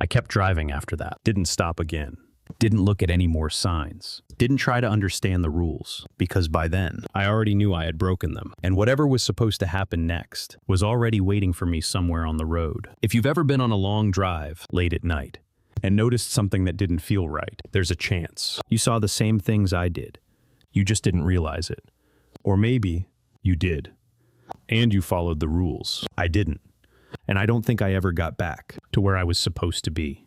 I kept driving after that. Didn't stop again. Didn't look at any more signs. Didn't try to understand the rules, because by then, I already knew I had broken them. And whatever was supposed to happen next was already waiting for me somewhere on the road. If you've ever been on a long drive, late at night, and noticed something that didn't feel right, there's a chance. You saw the same things I did. You just didn't realize it. Or maybe you did. And you followed the rules. I didn't. And I don't think I ever got back to where I was supposed to be.